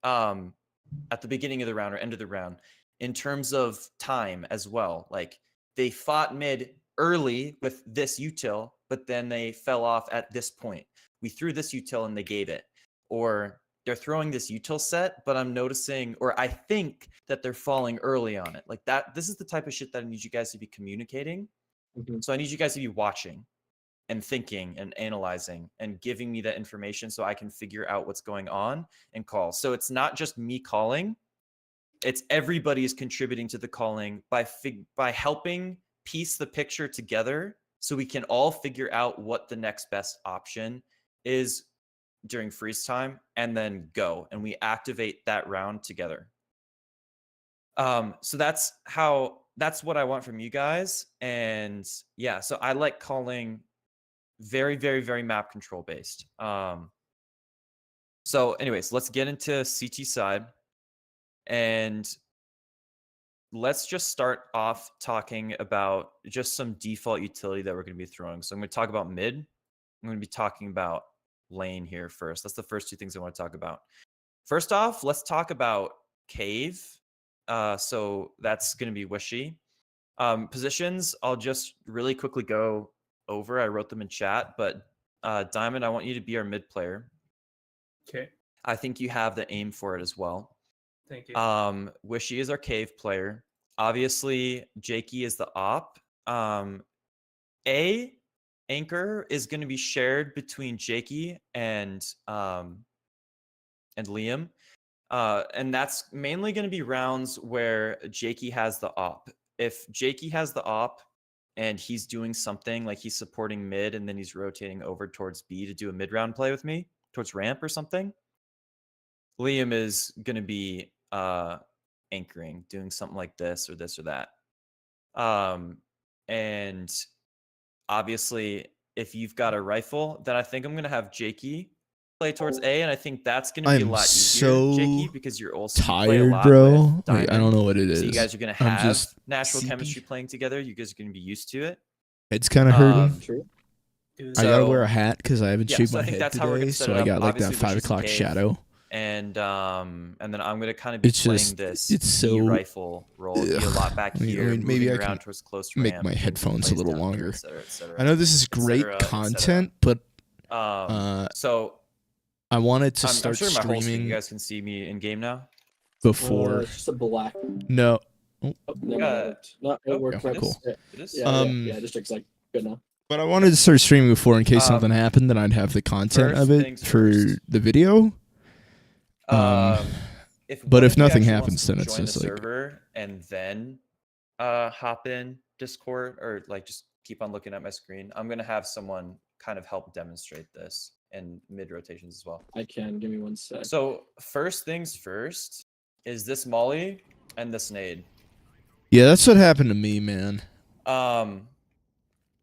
at the beginning of the round or end of the round, in terms of time as well. Like, they fought mid early with this util, but then they fell off at this point. We threw this util and they gave it. Or they're throwing this util set, but I'm noticing, or I think that they're falling early on it. Like that, this is the type of shit that I need you guys to be communicating. So I need you guys to be watching and thinking and analyzing and giving me that information so I can figure out what's going on and call. So it's not just me calling, it's everybody is contributing to the calling by helping piece the picture together so we can all figure out what the next best option is during freeze time, and then go and we activate that round together. So that's what I want from you guys. And yeah, so I like calling very, very, very map control based. So anyways, let's get into CT side, and let's just start off talking about just some default utility that we're going to be throwing. So I'm going to talk about mid. I'm going to be talking about lane here first. That's the first two things I want to talk about. First off, let's talk about cave. So that's going to be Wishy. Positions, I'll just really quickly go over. I wrote them in chat, but Diamond, I want you to be our mid player. Okay. I think you have the aim for it as well. Thank you. Wishy is our cave player. Obviously, Jakey is the op. Anchor is going to be shared between Jakey and Liam. And that's mainly going to be rounds where Jakey has the op. If Jakey has the op and he's doing something like he's supporting mid and then he's rotating over towards B to do a mid round play with me towards ramp or something, Liam is going to be anchoring, doing something like this or that. And obviously, if you've got a rifle, then I think I'm going to have Jakey play towards A, and I think that's going to be a lot easier, so Jakey, because you're also play a tired, lot bro. with Like, I don't know what it is. So you guys are going to I'm have just natural sleepy. chemistry playing together. You guys are going to be used to it. It's kind of hurting. True. Dude, I gotta so- wear a hat because I haven't Yeah, shaved so I my think head that's how we're today, gonna set so it I up. got like that Obviously, 5 Wishy's the o'clock cave. shadow. And then I'm going to kind of be It's playing just- this it's B so- rifle role. It'll be a lot back I mean- here. I mean, maybe moving I around can towards close make ramp, my moving headphones a plays little down here, longer. et cetera, et cetera. I know this is great cetera, et cetera. content, but So I wanted to I'm start sure my whole screen, streaming you guys can see me in game now. before. It's just a black. No, Oh, no, Uh, it worked. No, it oh, worked. okay, right. cool. Yeah, It is. yeah, Um, just looks like good now. but I wanted to start streaming before in case something Um, happened, then I'd have the content first of it things for first. the video. If but one if of you nothing actually happens, wants to then it's join just the like- server and then hop in Discord, or like just keep on looking at my screen, I'm gonna have someone kind of help demonstrate this in mid rotations as well. I can. Give me 1 sec. So first things first is this molly and this nade. Yeah, that's what happened to me, man.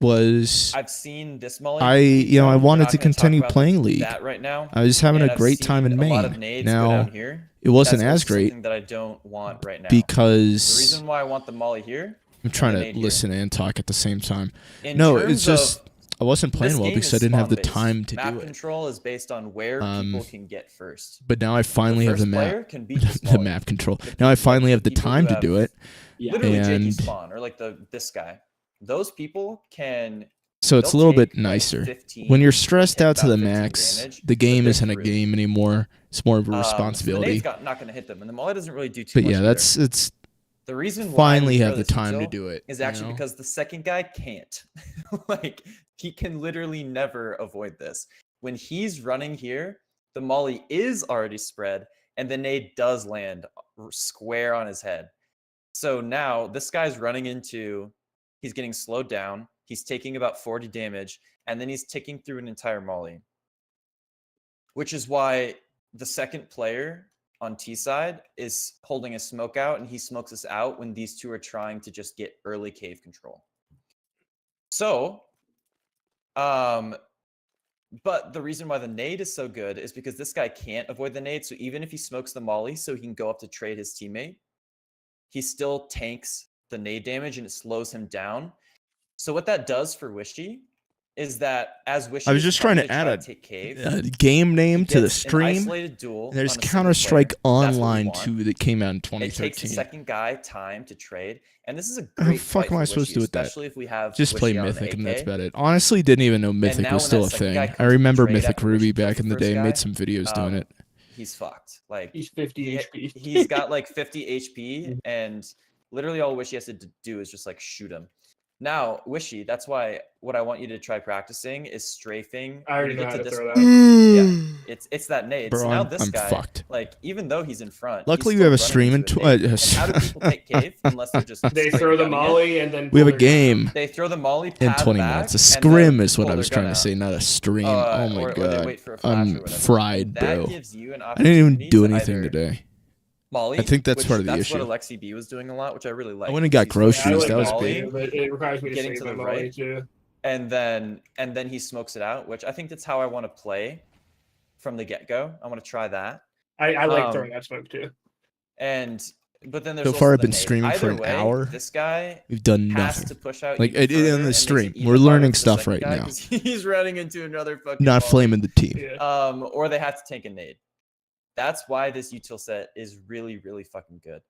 Was I've seen this molly. I, be you know, I thrown. We're wanted not to gonna talk continue about playing League. that right now. I was having And a I've great time seen in a lot of main. nades go Now, down here. it wasn't That's as also great something that I don't want right now. The because reason why I want the molly here. I'm trying the to nade here. listen and talk at the same time. In No, terms it's just of- I wasn't playing this well game because is I didn't have the spawn-based. time to Map do it. control is based on where people can get first. But now I finally have the first player map, can beat this the molly. map control. The Now I people- finally have the people who time to have do it. Yeah. Literally Jakey And- spawn, or like this guy. Those people can. So it's a they'll little bit take, like, nicer. 15, When you're they'll stressed take out to about the 15 max, damage, the but game they're isn't a through. game anymore. It's more of a So the responsibility. nade's not going to hit them, and the molly doesn't really do too But much. yeah, either. that's it's the reason why finally we throw have the this time to util do it. is you actually know? because the second guy can't. Like, he can literally never avoid this. When he's running here, the molly is already spread, and the nade does land square on his head. So now this guy's running into, he's getting slowed down. He's taking about 40 damage, and then he's ticking through an entire molly. Which is why the second player on T side is holding a smoke out, and he smokes us out when these two are trying to just get early cave control. So, but the reason why the nade is so good is because this guy can't avoid the nade. So even if he smokes the molly so he can go up to trade his teammate, he still tanks the nade damage and it slows him down. So what that does for Wishy is that as Wishy I was is just trying coming to add a take cave, game name he to the gets an stream. isolated duel There's on a single Counter-Strike player. That's what we Online want. 2 that came out in It takes the 2013. second guy time to trade, and this is a What great the fuck fight am I for supposed to Wishy, do with that? especially if we have Just play Wishy on an Mythic and that's AK. about it. Honestly, didn't even know Mythic now was when still that a second thing. guy I comes to remember trade Mythic after Ruby Wishy back kills in the the first day, guy, made some videos doing it. He's fucked. Like He's 50 he, HP. he's got like 50 HP, and literally all Wishy has to do is just like shoot him. Now, Wishy, that's why what I want you to try practicing is strafing. I already when you know how get to this throw point. that. Yeah, it's that nade. Bro, so now I'm this guy, fucked. like even though he's in front, Luckily, he's we have a still stream running in into a nade. tw- And how do people take cave unless they're just They straight throw the gunning it? molly and then We have a pull their gun game They throw the molly in pad 20 back, minutes. A and scrim then is what pull I their was gun trying to out. say, not a stream. Oh my or they god. wait for a flash or I'm whatever. fried, That bro. gives you an I didn't even opportunity do to anything either today. Molly, I think that's which part of the that's issue. what Alexi B was doing a lot, which I really like. I went and got He's groceries. I focusing like That on was molly, big. but it requires me to Getting save to my the molly right. too. and then he smokes it out, which I think that's how I want to play from the get-go. I want to try that. I like Um, throwing that smoke too. But then there's So far, also I've the been nade. streaming for Either an way, hour. This guy We've done has nothing. to push out Like, even it- in further the and makes it stream, even we're harder learning for the stuff second right guy now. 'cause He's running into another fucking Not molly. flaming the team. Yeah. Or they have to tank a nade. That's why this util set is really, really fucking good.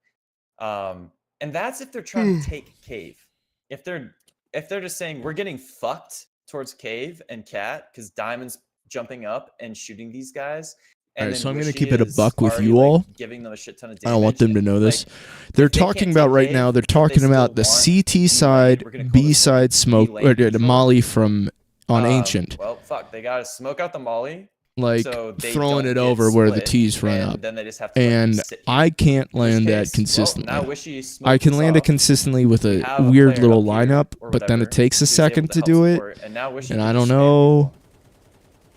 And that's if they're trying to take cave. If they're just saying we're getting fucked towards cave and cat because Diamond's jumping up and shooting these guys. And Alright, then so I'm gonna Wishy keep it a is buck with already, you like, all. giving them a shit ton of damage. I don't want them to know this. Like, They're if they can't talking take about right cave, now. They're but they talking still about the want CT nade, side, we're gonna call B this side smoke, lane or the control. Molly from on Ancient, Well, fuck, they gotta smoke out the molly. like So they throwing don't it get over where the split, T's run and up, then they just have to let them and sit here. I can't In which land that case, consistently. Well, now Wishy I smoked can this land it off. consistently with We a have a weird player little up here lineup, or but then whatever it takes a who's able second to help do it, support, and now Wishy and can I just don't spam know. people.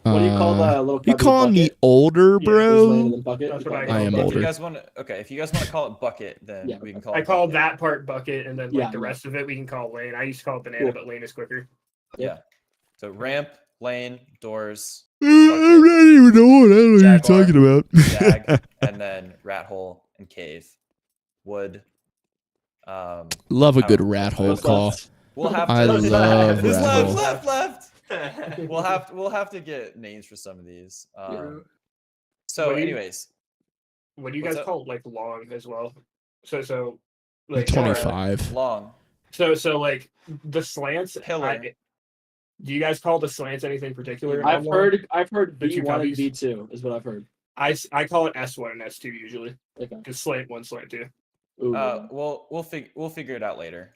What do you call the little You cubby calling me bucket? older, Yeah, Just laying in bro? the bucket? That's You what I call it I am bucket? If you older. guys want to, if you guys want to call it bucket, then Yeah, we can call I it. call bucket. that part bucket, and then like Yeah, the yeah. rest of it we can call lane. I used to call it banana, Cool. but lane is quicker. Yeah. So ramp, lane, doors, I don't even know what you're Jaguar, talking about. jag, and then rat hole and cave, wood. Love a good However, rat hole What's call. left? We'll have to. I love Who's rat left, hole. left. We'll have to get names for some of these. So, What do you- anyways, What do you What's guys up? call like long as well? So like 25. long. So like the slants. Pillar. Do you guys call the slants anything particular? I've heard The two V1 and cubbies? V2 is what I've heard. I call it S1 and S2 usually. Okay. Just slant one, slant two. Ooh, We'll figure it out later.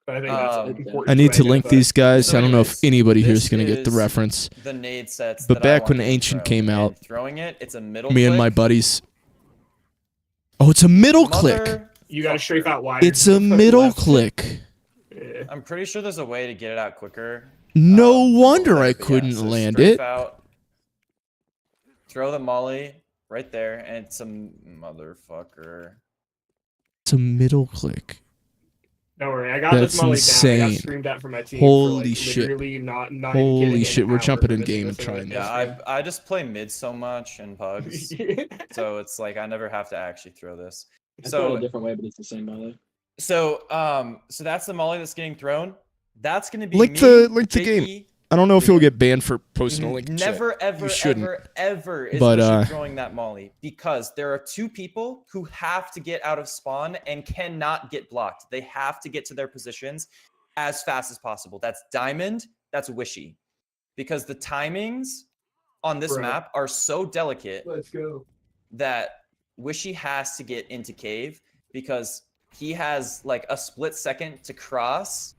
But I think that's Um, important. I need to link identify. these guys. So I don't know if anyways, anybody here this is gonna get the is reference. The nade sets. But that I back when want to Ancient throw, came and out, throwing it, it's a middle. Me and my click. buddies. Oh, it's a middle click. Mother You got to strafe fucker. out wide. It's a middle Left. click. Yeah. I'm pretty sure there's a way to get it out quicker. No from wonder the I left, but yeah, couldn't so land strafe it. Out, throw the molly right there, and it's a motherfucker. It's a middle click. Don't worry, I got That's this molly down. I insane. got screamed at from my team. Holy for, like, shit. literally not even Holy kidding, shit, an we're hour jumping in for missing game this and thing trying like this. Yeah, I just play mid so much in pugs, this. so it's like I never have to actually throw this. I throw it So a different way, but it's the same by the way. so that's the molly that's getting thrown. That's gonna be Link me, the game. Biggie. I don't know if you'll get banned for posting a link. in chat. Never, ever, shouldn't. ever is But, Wishy throwing that molly because there are two people who have to get out of spawn and cannot get blocked. They have to get to their positions as fast as possible. That's Diamond, that's Wishy. Because the timings on this Bro. map are so delicate Let's go. that Wishy has to get into cave because he has like a split second to cross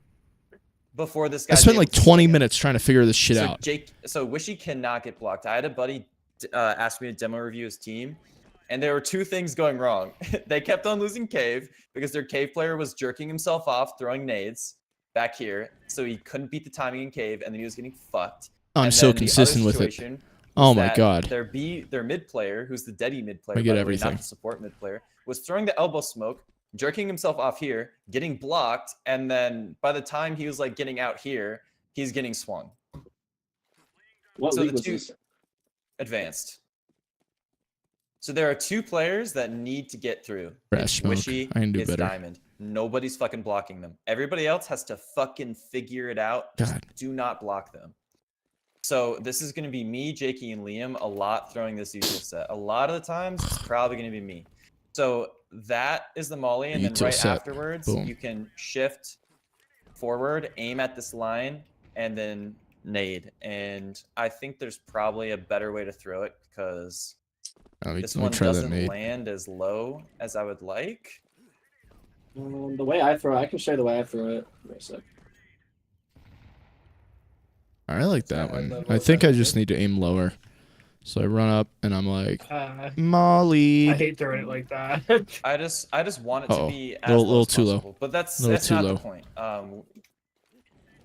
before this guy. I spent like 20 minutes trying to figure this shit out. So Wishy cannot get blocked. I had a buddy ask me to demo review his team. And there were two things going wrong. They kept on losing cave because their cave player was jerking himself off, throwing nades back here, so he couldn't beat the timing in cave, and then he was getting fucked. I'm And so then the other consistent with it. situation Oh was my that god. Their mid player, who's the Deddy mid player, I by get the way, everything. not the support mid player, was throwing the elbow smoke, jerking himself off here, getting blocked, and then by the time he was like getting out here, he's getting swung. What So league the was two- this? Advanced. So there are two players that need to get through. Trash It's smoke. Wishy, I can do it's better. Diamond. Nobody's fucking blocking them. Everybody else has to fucking figure it out. Just God. do not block them. So this is going to be me, Jakey, and Liam a lot throwing this usual set. A lot of the times, it's probably going to be me. So that is the molly, and then Util right set. afterwards, Boom. you can shift forward, aim at this line, and then nade. And I think there's probably a better way to throw it because Let this me one try that doesn't nade. land as low as I would like. The way I throw, I can show you the way I throw it. Wait a sec. I like that not one. level I think I effective. just need to aim lower. So I run up and I'm like, I Molly. hate throwing it like that. I just want it to Uh-oh. be as Little- low little as too low. possible, but that's Little too not low. the point.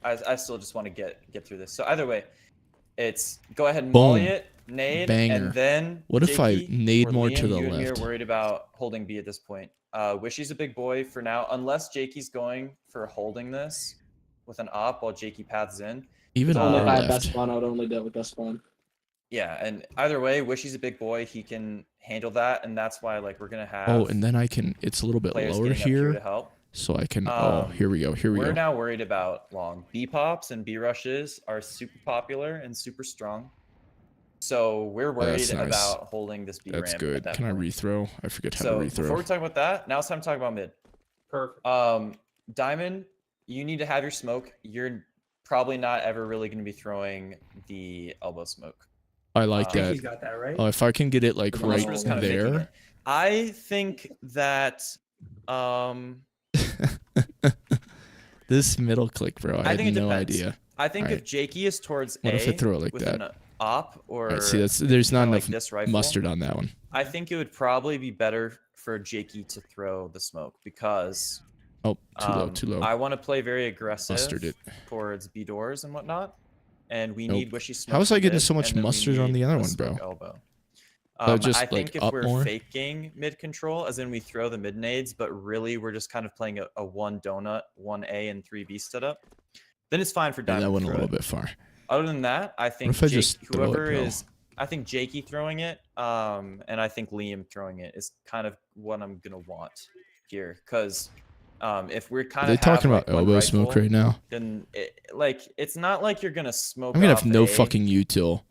I still just want to get through this. So either way, it's go ahead and molly Boom. it, nade, Banger. and then What if I Jakey nade or more to Liam, the you and me left? are worried about holding B at this point. Wishy's a big boy for now, unless Jakey's going for holding this with an op while Jakey paths in. Even Uh, Only lower if I had best left. spawn, I would only deal with best spawn. Yeah, and either way, Wishy's a big boy. He can handle that, and that's why like we're gonna have Oh, and then I can, it's a little bit players lower getting up here to here. help. So I can, oh, Um, here we go. Here we We're go. now worried about long. B pops and B rushes are super popular and super strong. So we're worried that's nice. about holding this B That's ramp. good. At that Can I point. rethrow? I forget how So to before rethrow. we talk about that, now it's time to talk about mid. Perfect. Diamond, you need to have your smoke. You're probably not ever really going to be throwing the elbow smoke. I like that. Jakey's got that, right? Oh, if I can get it like The right monster Monster's kinda faking there. it. I think that This middle click, bro. I, I think had it no depends. idea. I think Alright. if Jakey is towards What A if I throw it like with that? an op or Alright, see, there's not kinda enough like this rifle, mustard on that one. I think it would probably be better for Jakey to throw the smoke because Oh, too low, too low. I want to play very aggressive Mustard it. towards B doors and whatnot, and we Nope. need wishy smoke. How was I from getting mid, so much and then we mustard on need the other a one, smoke bro? Elbow. Just, I like, think if up we're more? faking mid control, as in we throw the mid nades, but really we're just kind of playing a one donut, 1A and 3B setup, then it's fine for Yeah, Diamond. that to went a throw little it. bit far. Other than that, I think if I just throw it, whoever bro? is, I think Jakey throwing it, and I think Liam throwing it is kind of what I'm gonna want here, because if we're Are kind they of talking about elbow smoke right now? then it's not like you're gonna smoke. I'm gonna have off no A fucking util.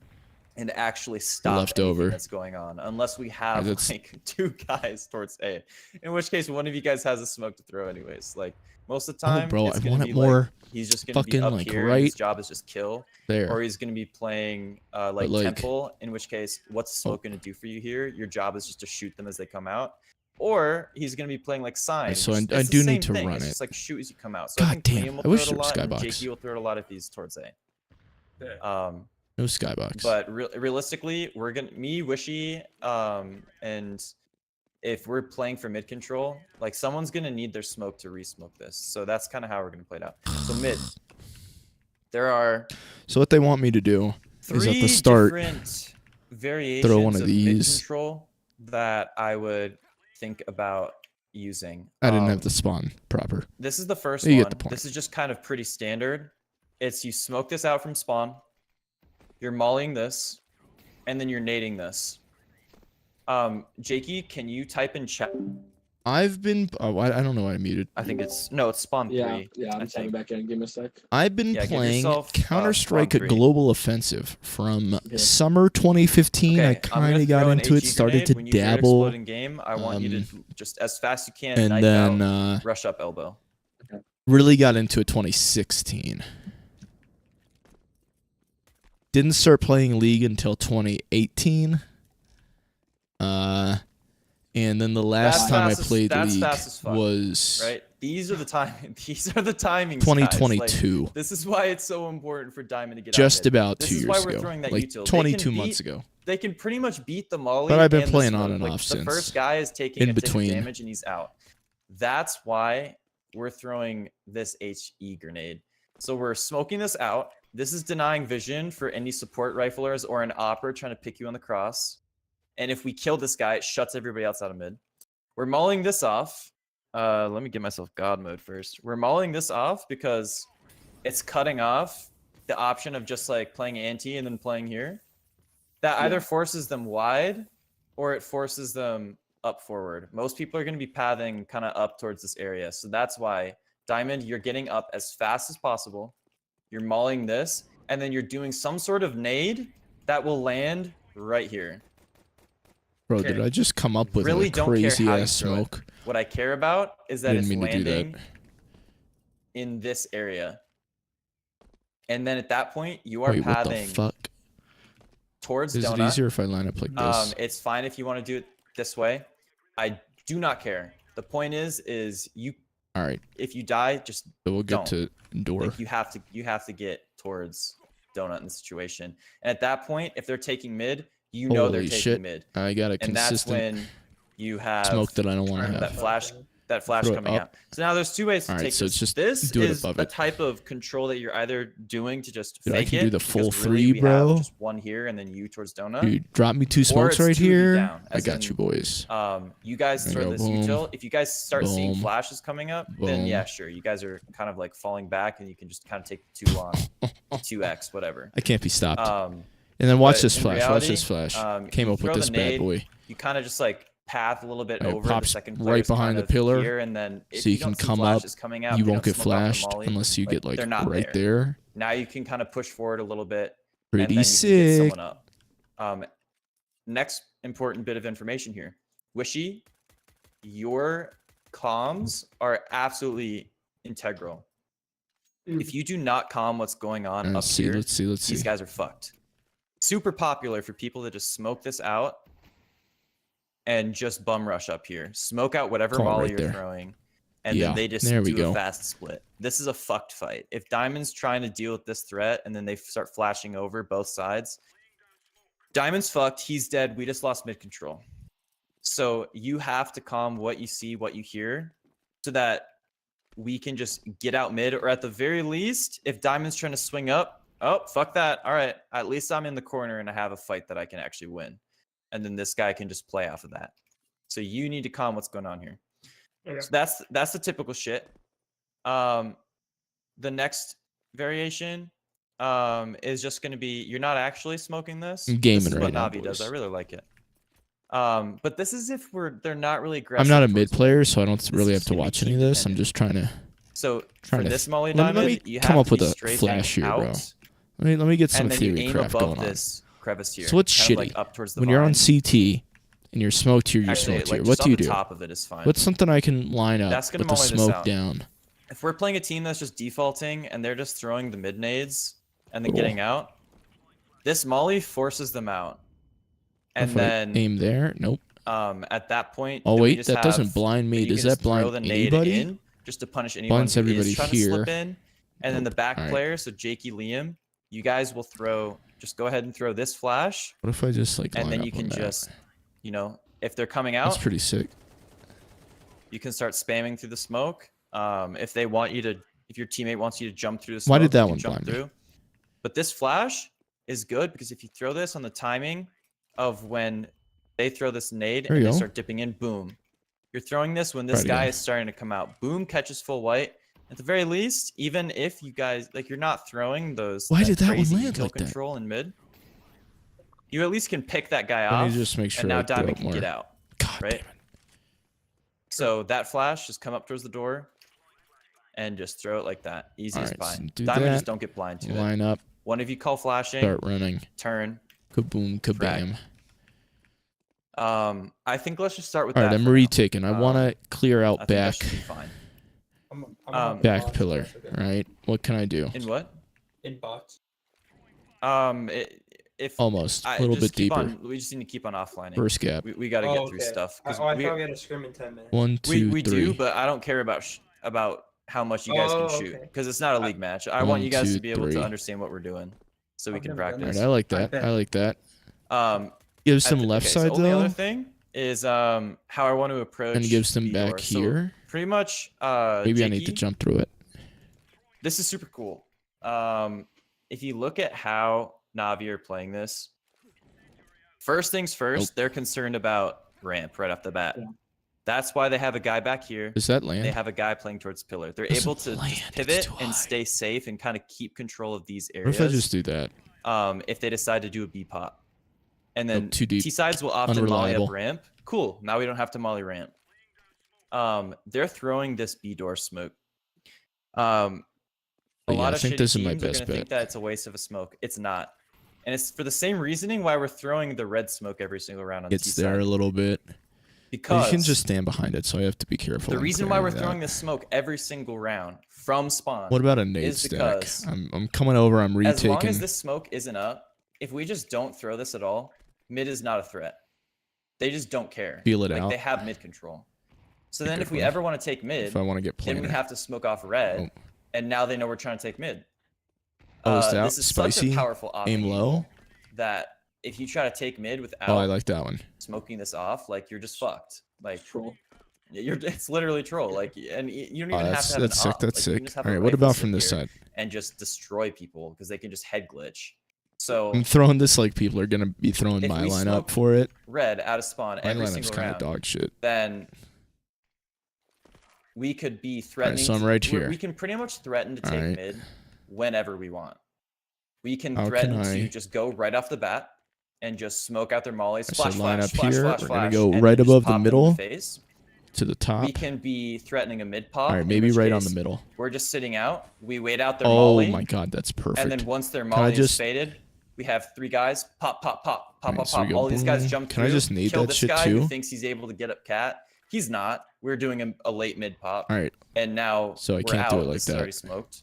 and actually stop left anything over. that's going on, unless we have that's- like two guys towards A, in which case one of you guys has a smoke to throw anyways. Like most of the time, Oh, bro, it's I gonna want be it more like, he's just gonna be fucking, up like, here. And his right job is just kill, there. or he's gonna be playing like like- temple. In which case, what's the Oh. smoke gonna do for you here? Your job is just to shoot them as they come out. Or he's gonna be playing like sign. so which I it's the do need same to thing, run it's it. just like shoot as you come out. So I God think damn, Liam will I throw wish it a there was lot, and skybox. Jakey will throw it a lot if he's towards A. Yeah. No skybox. But realistically, we're gonna Wishy, and if we're playing for mid control, like someone's gonna need their smoke to re-smoke this. So that's kind of how we're gonna play it out. So mid, there are So what they want me to do is at three the start, different variations one of mid these. control that I would think about using. I didn't have the spawn proper. This is the first You one. get the point. This is just kind of pretty standard. It's you smoke this out from spawn, you're mollying this, and then you're nading this. Jakey, can you type in chat? I've been. Oh, I don't know why I muted. I think it's spawn Yeah, 3. yeah, I'm I coming think. back in. Give me a sec. I've been Yeah, give playing yourself, Counter Strike: Spawn 3. Global Offensive from Okay. summer 2015. I Okay, I'm gonna kind of got throw an into it, HE started to grenade. When you hear dabble, exploding game, I want you to just as fast as you can and knife then out, rush up elbow. really got into it 2016. Didn't start playing League until 2018. And then the last That's time I fast as- played that's League fast as fuck, was Right? These are the time. These are the timings. guys. Like, 2022. this is why it's so important for Diamond to get Just out mid. about This 2 is years why we're ago. throwing that Like util. They 22 can months beat- ago. they can pretty much beat the molly. But I've been and the playing on smoke. and Like, off the since. first guy is taking In a tick of between. damage and he's out. That's why we're throwing this HE grenade. So we're smoking this out. This is denying vision for any support riflers or an opera trying to pick you on the cross. And if we kill this guy, it shuts everybody else out of mid. We're mauling this off. Let me get myself God mode first. We're mauling this off because it's cutting off the option of just like playing anti and then playing here. That either forces them wide or it forces them up forward. Most people are going to be pathing kind of up towards this area. So that's why Diamond, you're getting up as fast as possible. You're mauling this, and then you're doing some sort of nade that will land right here. Bro, did I just come up with Really a don't care crazy how you ass throw it. smoke? What I care about is that Didn't it's mean to do that. landing in this area. And then at that point, you are Wait, what the pathing fuck? towards Is it donut. easier if I line up like this? It's fine if you want to do it this way. I do not care. The point is you All right, if you die, just so we'll get don't. to door. like you have to get towards donut in the situation. And at that point, if they're taking mid, you know they're Holy taking shit. mid. I got a And that's consistent when you have smoke that I don't want to that have. flash Throw it coming up. out. So now there's two ways to Alright, take so this. it's just This do it is above the it. type of control that you're either doing to just Dude, I fake can it. do the because full really three, we bro. have just one here and then you towards donut. Dude, drop me two Or smokes it's right 2v here. down, I as got in, you, boys. You guys There throw you this go, boom, util. If you guys start seeing boom, flashes coming up, then boom. yeah, sure. You guys are kind of like falling back and you can just kind of take 2 on 2x, whatever. I can't be stopped. Um, And then watch but this in flash. Watch reality, this flash. Came you up with throw this the bad nade, boy. You kind of just like path a little bit It over the pops second right player's behind kind the of pillar, here, and then if so you don't can see come up, flashes coming out, You they won't don't get smoke out the flashed molly, unless you get like they're not right there. Now you can kind of push forward a little bit, Pretty and then you can get sick. someone up. Next important bit of information here. Wishy, your comms are absolutely integral. If you do not calm what's going on up Let's see. here, Let's see. Let's see. these guys are fucked. Super popular for people to just smoke this out and just bum rush up here. Smoke out whatever Call it molly right you're there. throwing, and Yeah, then they just there we do go. a fast split. This is a fucked fight. If Diamond's trying to deal with this threat and then they start flashing over both sides, Diamond's fucked. He's dead. We just lost mid control. So you have to calm what you see, what you hear, so that we can just get out mid, or at the very least, if Diamond's trying to swing up, oh, fuck that. All right. At least I'm in the corner and I have a fight that I can actually win. And then this guy can just play off of that. So you need to calm what's going on here. Okay. So that's the typical shit. The next variation is just going to be, you're not actually smoking this. I'm This gaming is right what now, Navi does. I boys. really like it. But this is if they're not really aggressive. I'm not a towards mid me. player, so I don't This really is have to gonna be watch any team of this. I'm dependent. just trying to. So Trying for to- this molly let me diamond, you come have up to with be a straight flash hang here, bro. out, Let me get some and then you theory aim craft above going on. this crevice here. So what's kind of shitty? like up towards the When you're on vine. CT and you're smoked here, you're Actually, smoked like here. just What do on you the do? top of it is fine. What's something I can line up That's gonna with the molly this smoke out. down? If we're playing a team that's just defaulting and they're just throwing the mid nades and then Cool. getting out, this molly forces them out. And If I then aim there, nope. at that point, Oh then we wait, just that doesn't have- blind me. you Does can that just throw blind the nade anybody? in just to punish anyone Blinds who everybody is trying to slip here. in. And then the back Alright. player, so Jakey Liam, you guys will just go ahead and throw this flash, What if I just like line and then up you can on that? just, if they're coming That's out, pretty sick. you can start spamming through the smoke. If they want you to, if your teammate wants you to jump through the smoke, Why did that you can one jump blind me? through. But this flash is good because if you throw this on the timing of when they throw this nade There and you they go. start dipping in, boom. You're throwing this when this Right guy again. is starting to come out. Boom, catches full white. At the very least, even if you guys you're not throwing those. Why did that one crazy land kill like that? control in mid. You at least can pick that guy Let off, me just make sure and now I throw Diamond it can more. get out. God right? damn it. So that flash, just come up towards the door, and just throw it like that. Easy as Alright, pie. so do Diamond, that. just don't get blind to it. Line up, One of you call flashing, start running. turn. Kaboom, kabam. I think let's just start with All right, that. I'm for now. retaking. I want to clear I out think that back should be fine. back pillar. Right? What can I do? In what? In bots. If Almost I a little just bit keep deeper. on, we just need to keep on offlining. First gap. We got to get through stuff I because thought we we had a scrim in 10 minutes. 1, 2, we 3. do, but I don't care about how much you guys Oh, can shoot okay. because it's not a league match. I 1, want you guys 2, to be able 3. to understand what we're doing so we I've can never done All practice. right, I like that. bet. I like that. Gives them left okay, so side only though, other thing is how I want to approach. and gives them B back door. So here. pretty much. Maybe I need to Jakey, jump through it. This is super cool. If you look at how Navi are playing this, first things first, they're concerned about ramp right off the bat. Yeah. That's why they have a guy back here. Does that land? They have a guy playing towards pillar. They're Doesn't able to land, just it's pivot too and high. stay safe and kind of keep control of these What areas. if I just do that? If they decide to do a B pop, and then too deep. T sides will often molly Unreliable. up ramp. Cool. Now we don't have to molly ramp. They're throwing this B door smoke. A But yeah, lot I of think shitty this is my teams are best gonna think bet. that it's a waste of a smoke. It's not, and it's for the same reasoning why we're throwing the red smoke every single round on It's T there a side. little bit. Because You can just stand behind it, so I have to be careful. the in reason why we're clearing that. throwing this smoke every single round from spawn. What about a nade is stack? because I'm coming over. I'm as long retaking. as this smoke isn't up, if we just don't throw this at all, mid is not a threat. They just don't care. Feel it like out. they have mid control. So then good if we one. ever want to take mid, If I want to get then we planar. have to smoke off red, Oh. and now they know we're trying to take mid. Oh, is that this is such spicy? a powerful Aim option low. that if you try to take mid without Oh, I like that one. smoking this off, like you're just fucked. Like Troll. it's literally troll. Like and you don't Oh, even have that's to have an that's sick. op. That's Like, you can sick. just have All a right, what rifle about sit from this here side? and just destroy people because they can just head glitch. So I'm throwing this like people are gonna be throwing If my we lineup smoke for it. red out of spawn My every lineup's single kind of round, dog shit. then we could be threatening. so I'm to- right we- here. We can pretty much threaten to take Alright. mid whenever we want. We can How threaten can to I- just go right off the bat and just smoke out their mollies. I Splash, said line flash, up flash, here. flash, We're gonna flash, go and then right just above the pop them in middle. face. To the top. We can be threatening a mid pop. All right, in maybe which right on case the middle. We're just sitting out. We wait out their Oh molly. my god, that's perfect. And then once their I molly is just- faded, we have three guys. Pop, pop, pop, pop, Alright, pop, so we pop. go All these guys boom. jump Can I through. just nade kill that this shit guy too? who thinks he's able to get up cat. He's not. We're doing a late mid pop. All right, And now So I we're can't out. do it like This is that. already smoked.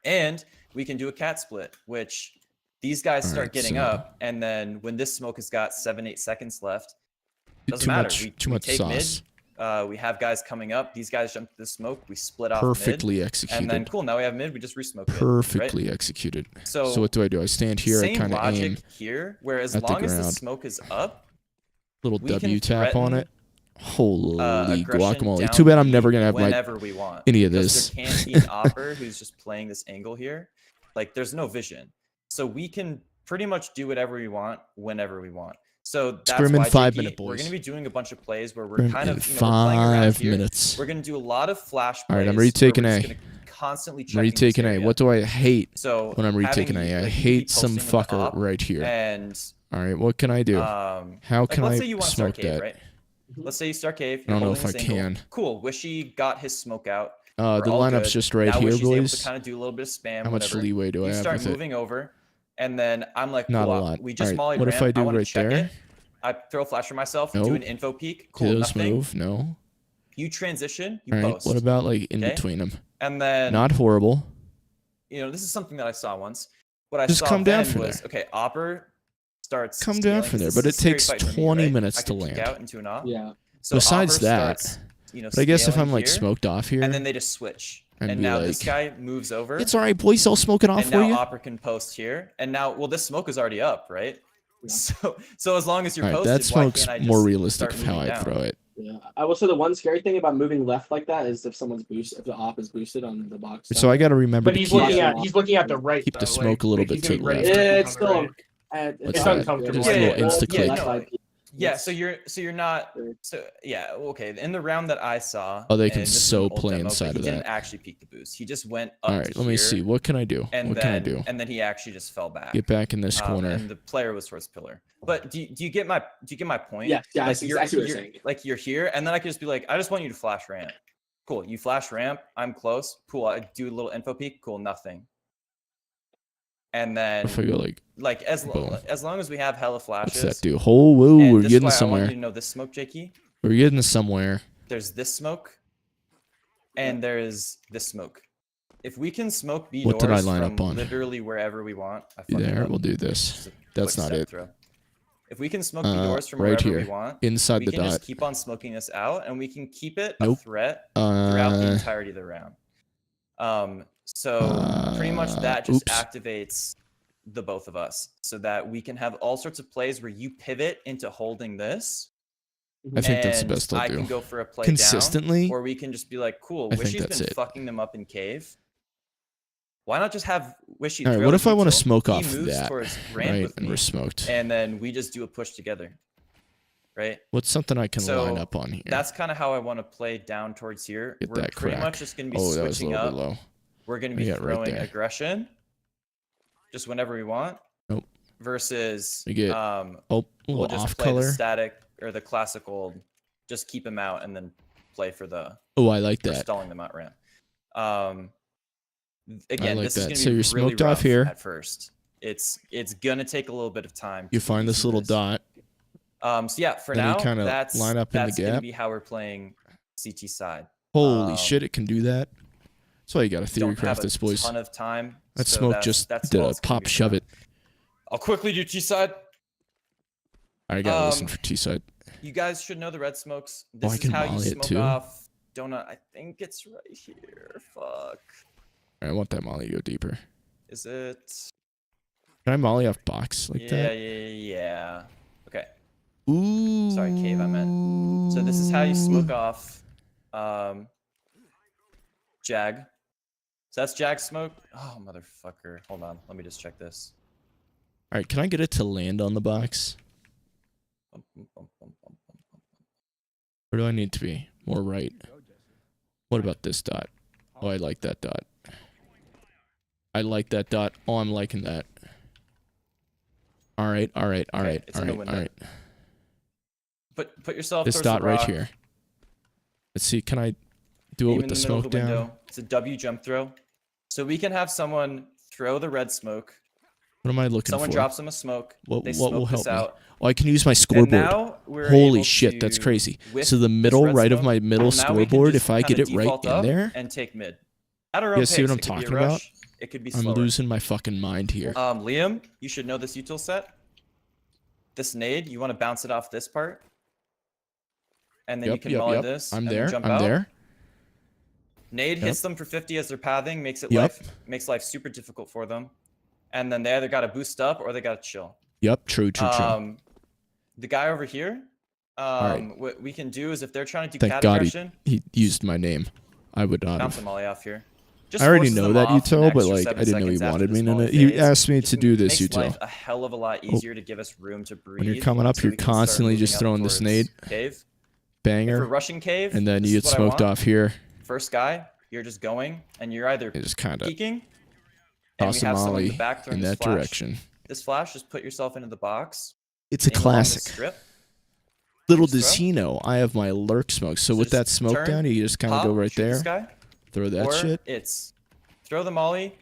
And we can do a cat split, which these guys start Alright, getting so- up, and then when this smoke has got 7-8 seconds left, doesn't too matter. much, too we much take sauce. mid. We have guys coming up. These guys jump to the smoke. We split off mid, Perfectly and executed. then cool. Now we have mid. We just resmoke it. Right? Perfectly executed. So, what do? I stand here. I same kind of logic aim. here, where as at the long as the ground. smoke is up, Little we can W tap on threaten, it. Holy aggression guacamole! down Too bad I'm B never gonna have whenever we want. any of because this. There can't be an opper who's just playing this angle here. Like there's no vision, so we can pretty much do whatever we want whenever we want. So that's Scrim in why 5 Jakey, minute, we're boys. going to be doing a bunch of plays where we're Scrim kind in of we're playing around 5 here. minutes. We're going to do a lot of flash plays. All right, I'm where retaking we're A. just gonna constantly I'm checking this retaking A. area. What do I hate So when I'm retaking having, A? I like, you hate be some posting with the fucker op, right here. And All right, what can I do? how can let's I say you want to start smoke cave, that? right? Let's say you start cave. I don't You're know holding if I this angle. can. Cool. Wishy got his smoke out. The We're all lineup's good. just right now here, Wishy's able boys. to kind of do a little bit of spam. How much whatever. leeway do I You have start with it? moving over, and then I'm like, Not cool, a lot. we just All right, mollied what if ramp. I do wanna right check there? It. I throw a flash for myself, do Nope. an info peek. Cool, Do those nothing. move? No. You transition, you All right, post. what about like in Okay? between them? And then, Not horrible. this is something that I saw once. What I Just saw come down then from was, there. okay, Opper starts Come down scaling, from 'cause there, this but is it a scary takes fight for me, 20 right? minutes I to could peek land. out into an op. Yeah. So Besides Opper that, starts, But I guess if scaling I'm like here, smoked off here, and then they just switch. I'd And be now this like, guy moves over. it's all right, boys. I'll smoke it off and for now you. Opera can post here. And now, well, this smoke is already up, right? Yeah. So as long as you're All right, posted, that why smoke's can't I more just realistic start of how moving I down? throw it. Yeah. I will say the one scary thing about moving left like that is if someone's if the op is boosted on the box. So I got to remember But to he's keep, looking at the right. keep the though, smoke a little bit he's to gonna the be left. ready Yeah, to it's come on the still. right. What's It's that? uncomfortable. Just a Yeah, little yeah, insta yeah, click. no. Yeah, so you're not okay. In the round that I saw, Oh, they can and this is so an old play demo, but inside he of didn't that. actually peek the boost. He just went up. All right, to let me here, see. What can I do? And What then, can I do? And then he actually just fell back. Get back in this corner. And the player was towards pillar. But do you get my point? Yeah, yeah, I Like see you're, exactly what you're you're- saying. like you're here, and then I could just be like, I just want you to flash ramp. Cool. You flash ramp. I'm close. Cool. I do a little info peek. Cool. Nothing. And then If I go like, as boom. long as we have hella flashes. what's that do? Oh, whoa, and we're this is getting why I want somewhere. you to know this smoke, Jakey. We're getting somewhere. There's this smoke, and there is this smoke. If we can smoke B What did doors I line from up on? literally wherever we want, I You fucking there? love We'll it. do Just this. a That's quick not step it. throw. If we can smoke B doors from Right wherever here. we want, Inside we the can just dot. keep on smoking this out, and we can keep it Nope. a threat throughout the Uh, entirety of the round. So pretty much that just oops. activates the both of us so that we can have all sorts of plays where you pivot into holding this. I think that's the and best I'll I do. can go for a play Consistently, down, or we can just be like, cool, I think Wishy's that's been it. fucking them up in cave. Why not just have Wishy All right, throw what if I want to neutral, smoke he off moves that, towards ramp right? with And me, we're smoked. and then we just do a push together, right? What's something I can So, line up on here? That's kind of how I want to play down towards here. Get We're that pretty crack. much just going to be Oh, that was a switching little up. bit low. We're going to be Yeah, right throwing there. aggression just whenever we want. Nope. Versus We get we'll a little just off play the color. static or the classical, just keep them out and then play for the Oh, I like for that. stalling them out ramp. Again, like this that. is So going you're to be really smoked off rough here. at first. It's gonna take a little bit of time. You to find get this through little dot. So yeah, for Then you now, kinda that's line up in the that's gonna gap. be how we're playing CT side. Holy shit, it can do that. That's why you got to theory Don't have craft a this, boys. ton of time. That so smoke that's- just that's did all a it's gonna pop be for shove now. it. I'll quickly do T side. I gotta listen Um, for T side. You guys should know the red smokes. This I is can how you molly it smoke too. off donut. I think it's right here. Fuck. I want that molly to go deeper. Is it? Can I molly off box like Yeah. that? Okay. Ooh. Sorry, cave, I meant. So this is how you smoke off Jag. So that's Jag smoke. Oh, motherfucker. Hold on. Let me just check this. All right, can I get it to land on the box? Bum, bum, bum, bum, bum, bum, bum. Where do I need to be? More right. What about this dot? Oh, I like that dot. I like that dot. Oh, I'm liking that. All right, all right, all Okay, right, it's all in the right, all window. right. Put yourself This towards dot the right rock, here. Let's see. Can I do it aim with in the the middle of smoke the down? window. It's a W jump throw. So we can have someone throw the red smoke. What am I looking Someone for? drops them a smoke. What They will smoke help this me? out. Oh, I can use my And scoreboard. now we're Holy able shit, that's to, crazy. with So the this middle red right of smoke, my middle now we can scoreboard, just if I get kinda it right default in up there, and take mid. At our own you guys see what pace. I'm It could be a talking about? rush, It could be I'm slower. losing my fucking mind here. Liam, you should know this util set. This nade, you want to bounce it off this part, and then you can molly this. I'm and then there. Jump I'm out. there. Nade Yep. hits them for 50 as they're pathing, makes Yep. life super difficult for them, and then they either got to boost up or they got to chill. Yep, true, true, true. The guy over here, right. what we can do is if they're trying to do Thank cat God aggression, he used my name. I would not bounce have. a molly off here. I already forces know them that off an util, but extra like 7 I didn't know he seconds after wanted this me in molly it. He phase. asked me to do this Makes util. life a hell of a lot easier to give us room to breathe. When you're coming up, so you're we can start constantly moving just up throwing this towards nade. Cave. If we're Banger, rushing cave, and then this you is get what I smoked want. off here. First guy, you're just going, and you're either It just kind of peeking, and toss we a have someone in molly the back throwing in this that flash. direction. This flash, just put yourself into the box. It's a aim along the classic. strip, Little just does throw. he know, I have my lurk smoke. So with just that smoke turn, down, you just kind of pop, go right shoot this there, guy, throw that or shit, it's throw the molly,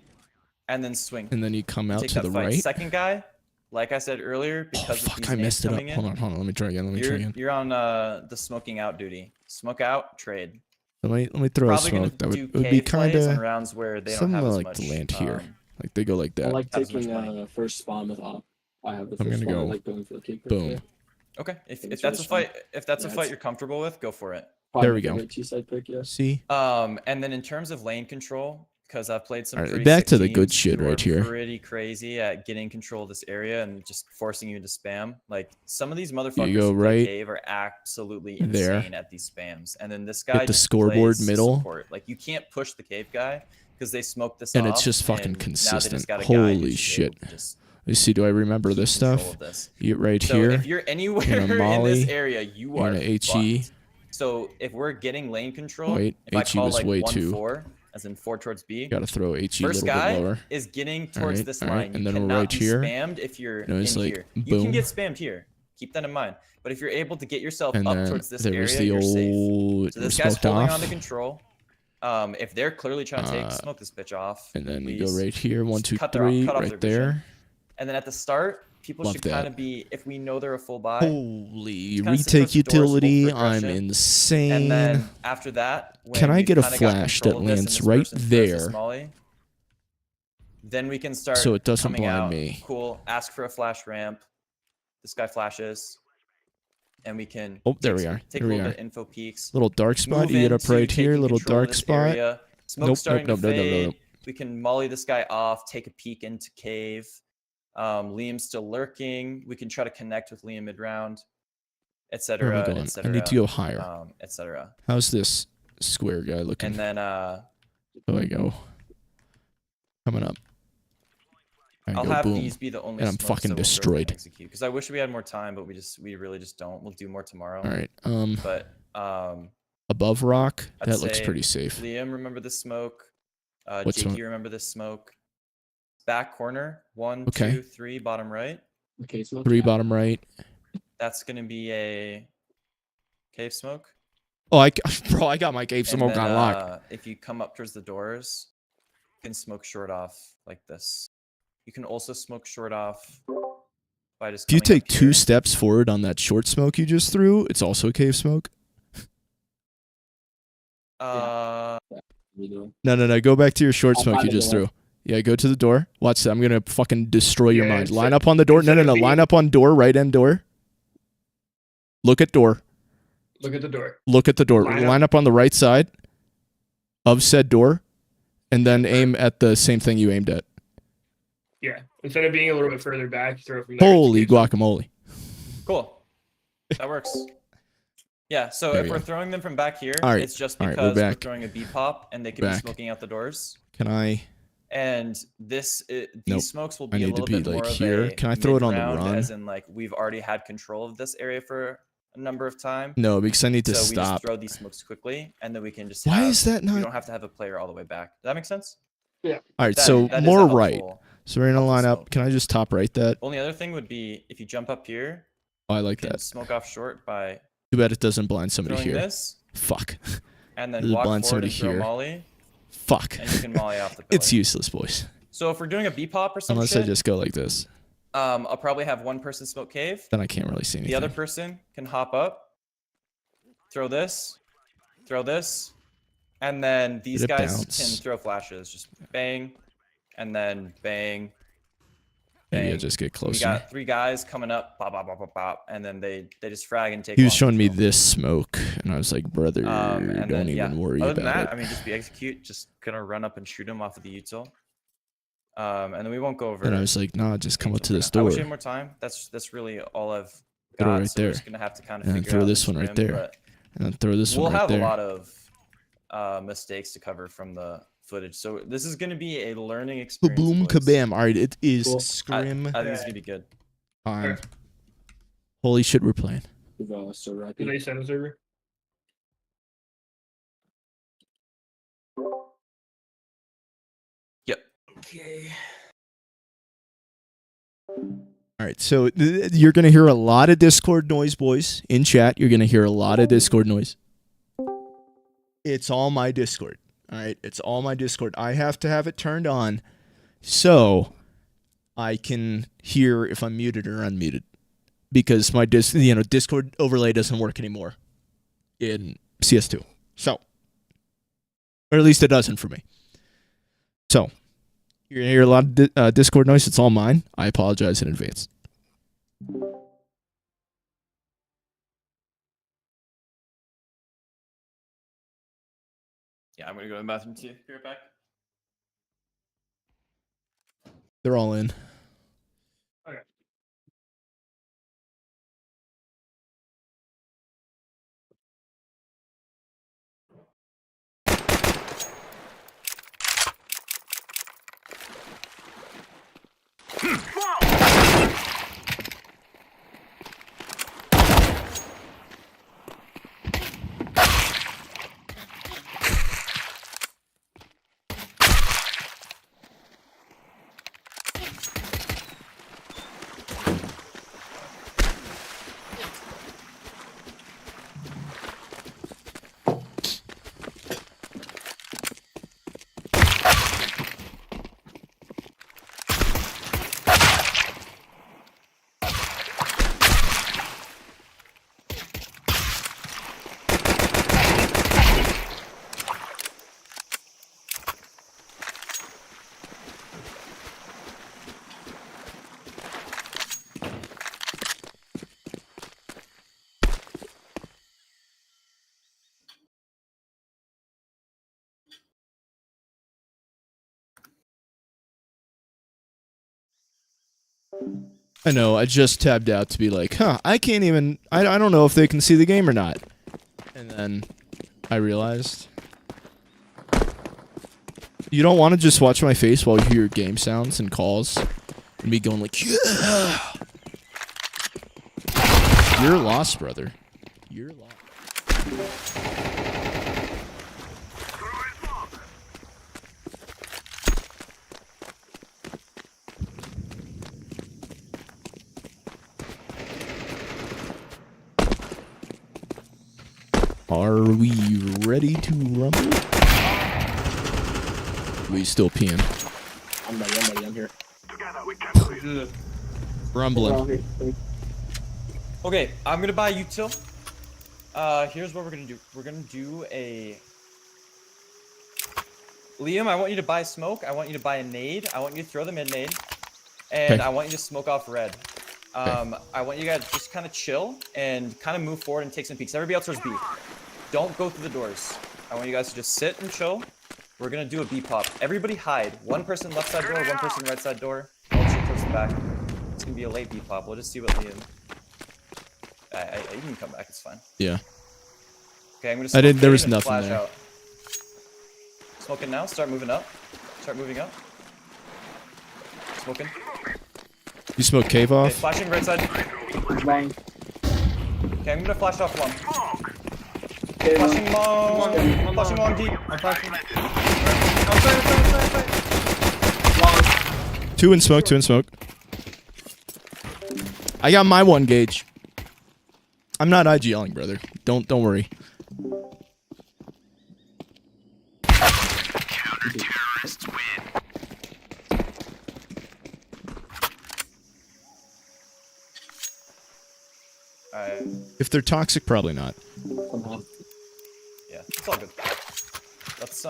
and then swing. and then you come out Take to that the fight. right. Second guy, like I said earlier, Oh because of fuck! these I nades messed it up. coming in, Hold on. Let me try again. you're on the smoking out duty. Smoke out, trade. Let me throw a Probably gonna smoke. That do would be cave kind plays and of rounds where they don't something have I as like much. to land here. Like they go like I that. like Have as much taking money. first spawn with op. I have the I'm first gonna spawn. I go like going for the keeper. boom. Okay, if It's that's a really fight, if that's a Yeah, fight it's- you're comfortable with, go for it. There we go. T-side pick, yes. See, And then in terms of lane control, because I've played some Alright, pretty back sick to the good teams shit who right are here. Pretty crazy at getting control of this area and just forcing you to spam. Like some of these motherfuckers go who play right cave are absolutely there. insane at these spams. And then this guy the just scoreboard plays middle. support. Like you can't push the cave guy because they smoke this And off, it's just fucking and now they consistent. just got a guy who's Holy just shit. able to just you see, do I remember keep this control stuff? of this. You get right So here. if you're anywhere in molly, this area, you you're are gonna HE. fucked. So if we're getting lane control, Wait, if I HE call was like way 1-4, as in 4 towards B, Got to throw HE a first little guy bit lower. is getting towards Alright, this alright, line. and You then we're cannot right be here. spammed if you're No, it's in like, here. You boom. can get spammed here. Keep that in mind. But if you're able to get yourself And up then towards this there area, was the you're safe. old So this guy's smoked holding off. on to control. If they're clearly trying to smoke this bitch off, And then we go please. right here. 1, 2, cut 3, off right their vision. there. And then at the start, people Love should that. kind of be, if we know they're a full buy, Holy kinda sit retake towards the doors, hold utility. for I'm aggression. insane. and then after that, Can when I we've get a kinda got flash control that of this and lands this right person throws this there? molly, then we can start So it doesn't coming blind out. me. Cool. Ask for a flash ramp. This guy flashes. And we can Oh, there take we some- are. Take Here a we little are. bit of info peeks. Little dark spot. Move You get up into right here. taking Little control of dark this spot. area. Smoke Nope, starting nope, to nope, nope, fade. nope. We can molly this guy off, take a peek into cave. Liam's still lurking. We can try to connect with Liam mid round, Where etc. am I going? I need to go higher. Etc. How's this square guy looking? And then There I go. Coming up. There I'll you go, have boom. these be the only. And I'm smokes fucking that we'll throw destroyed. and execute, because I wish we had more time, but we really just don't. We'll do more tomorrow. All right. But Above rock. I'd That looks say pretty safe. Liam, remember this smoke. What's Jakey, one? remember this smoke. Back corner, 1, Okay. 2, 3, bottom right. Okay, smoke. 3 bottom right. That's gonna be a cave smoke. Oh, bro, I got my cave And smoke then, on lock. If you come up towards the doors, you can smoke short off like this. You can also smoke short off by just. If you coming take up 2 here. steps forward on that short smoke you just threw, it's also cave smoke. You know? No. Go back to your short I'll smoke find you the just door. threw. Yeah, go to the door. Watch that. I'm going to fucking destroy your Yeah, mind. instead- Line up on the door. No. instead of Line being- up on door, right end door. Look at door. Look at the door. Look at the door. Line up. Line up on the right side of said door, and then aim at the same thing you aimed at. Yeah. Instead of being a little bit further back, throw it from there. Holy guacamole. Cool. That works. Yeah, so There if we we're go. throwing them from back here, All right. it's just All right, because we're we're back. throwing a B pop and they could Back. be smoking out the doors. Can I? And these Nope. smokes will I be a need to little be, bit more like, of here. a Can I throw it on the mid-round, run? As in, like, we've already had control of this area for a number of time. No, because I need to So we just stop. throw these smokes quickly, and then we can just. Why have- is that We not? don't have to have a player all the way back. Does that make sense? All right, That- so that is a more right. helpful- So we're going to helpful line up. smoke. Can I just top right that? Only other thing would be if you jump up here, Oh, I you like can that. smoke off short by Too bad it doesn't blind somebody throwing here. this, Fuck. and then Does it walk blind forward somebody and throw here? molly, Fuck. and you can molly off the pillar. It's useless, boys. So if we're doing a B pop or some Unless shit, I just go like this. I'll probably have one person smoke cave. Then I can't really see anything. The other person can hop up, throw this, and then these Did it guys bounce? can throw flashes. Just bang, and then bang. Maybe I bang. just get We closer. got 3 guys coming up, pop, pop, pop, pop, pop, and then they just frag and take. He was long showing me control. this smoke, and I was like, brother, And don't then, even yeah. worry Other than about that, it. I mean, just be execute, just gonna run up and shoot him off of the util. And then we won't go over. And I was like, nah, just come up to this I door. wish I had more time. That's really all I've Throw got. right so we're there. just gonna have to kind of And then figure throw out this one right scrim, there. but And then throw this we'll one right have there. a lot of mistakes to cover from the footage. So this is gonna be a learning experience. Boom, boys. kabam. All right, it is Cool. I scrim think this is gonna be good. time. Holy shit, we're playing. So right. Do they send a server? Yep. Okay. All right, so you're going to hear a lot of Discord noise, boys. In chat, you're going to hear a lot of Discord noise. It's all my Discord. All right, it's all my Discord. I have to have it turned on so I can hear if I'm muted or unmuted, because my Discord overlay doesn't work anymore in CS2. So, or at least it doesn't for me. So, you're going to hear a lot of Discord noise. It's all mine. I apologize in advance. Yeah, I'm gonna go to the bathroom too. Be right back. They're all in. I know, I just tabbed out to be like, huh, I can't even, I don't know if they can see the game or not. And then I realized. You don't want to just watch my face while you hear game sounds and calls and me going like, yeah! You're lost, brother. You're lost. Are we ready to rumble? We still peeing. I'm ready, I'm here. Together we can Rumbling. Okay, I'm gonna buy util. Here's what we're gonna do. We're gonna do a. Liam, I want you to buy smoke. I want you to buy a nade. I want you to throw the mid nade, and Okay. I want you to smoke off red. I want you guys to just kind of chill and kind of move forward and take some peeks. Everybody else towards B. Don't go through the doors. I want you guys to just sit and chill. We're gonna do a B pop. Everybody hide. One person left side door, one person right side door. I'll shoot towards the back. It's gonna be a late B pop. We'll just see what Liam. You can come back. It's fine. Yeah. Okay, I'm gonna. I didn't- there was and nothing flash there. Out. Smoking now. Start moving up. Start moving up. Smoking. You smoke cave Okay, off? flashing right side. Long. Okay, I'm gonna flash off long. Okay, long. Flashing long. Flashing long deep. I'm flashing. Two in smoke, two in smoke. I got my one gauge. I'm not IGLing, brother. Don't worry. Alright. If they're toxic, probably not. Somehow. Yeah, it's all good. Let's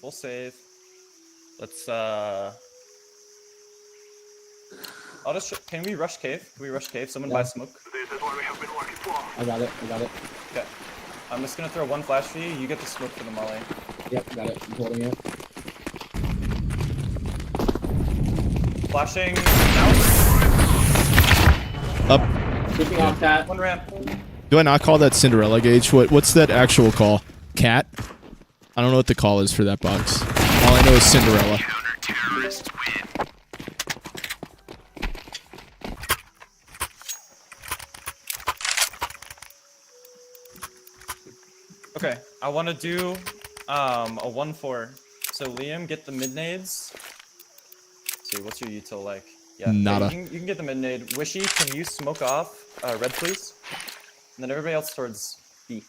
we'll save. Let's I'll just can we rush cave? Can we rush cave? Someone buy smoke. This is what we have been working for. I got it. Okay. I'm just gonna throw one flash for you. You get the smoke for the molly. Yep, got it. I'm holding it. Flashing now. Up. Keeping off that. One ramp. Do I not call that Cinderella gauge? What's that actual call? Cat? I don't know what the call is for that box. All I know is Cinderella. Okay, I want to do a 1-4. So Liam, get the mid nades. Let's see, what's your util like? Yeah, Nada. You can get the mid nade. Wishy, can you smoke off red, please? And then everybody else towards B.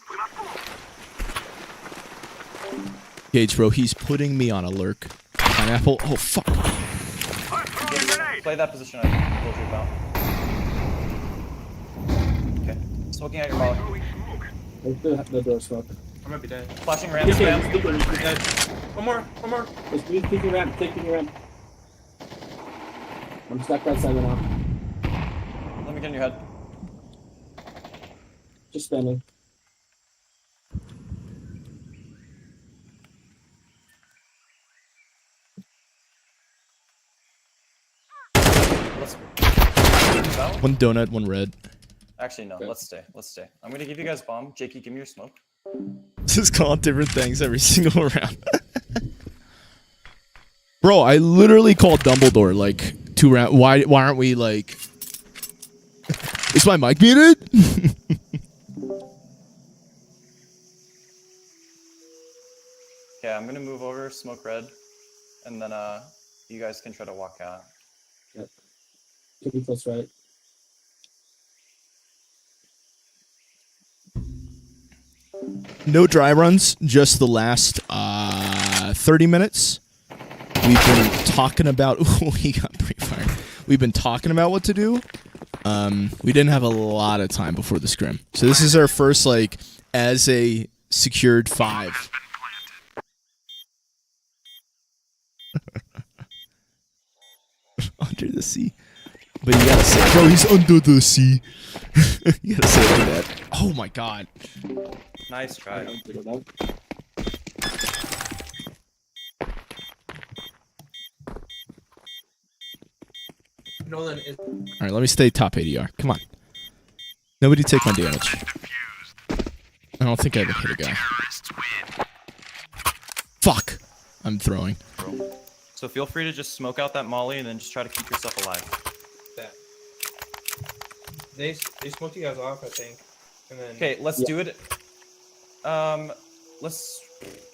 Gage, bro, he's putting me on a lurk. Pineapple. Oh, fuck. Play that position I told you about. Okay, smoking out your molly. Let's do the door smoke. I might be dead. Flashing ramp, He's spam. Dead. One more. Just peeking ramp, taking ramp. I'm stuck right side now. Let me get in your head. Just standing. Let's. One donut, one red. Actually, no. Let's stay. Let's stay. I'm gonna give you guys bomb. Jakey, give me your smoke. Just call different things every single round. Bro, I literally called Dumbledore like 2 rounds. Why aren't we like... Is my mic muted? Okay, I'm gonna move over, smoke red, and then you guys can try to walk out. Could be close right. No dry runs, just the last 30 minutes. We've been talking about... Ooh, he got pre-fired. We've been talking about what to do. We didn't have a lot of time before the scrim. So this is our first, like, as a secured 5. Under the sea. But you gotta say, bro, he's under the sea. You gotta say it like that. Oh my god. Nice try. Nolan is. All right, let me stay top ADR. Come on. Nobody take my damage. I don't think I ever hit a guy. Fuck. I'm throwing. So feel free to just smoke out that molly and then just try to keep yourself alive. That. They smoked you guys off, I think. And then. Okay, let's do it.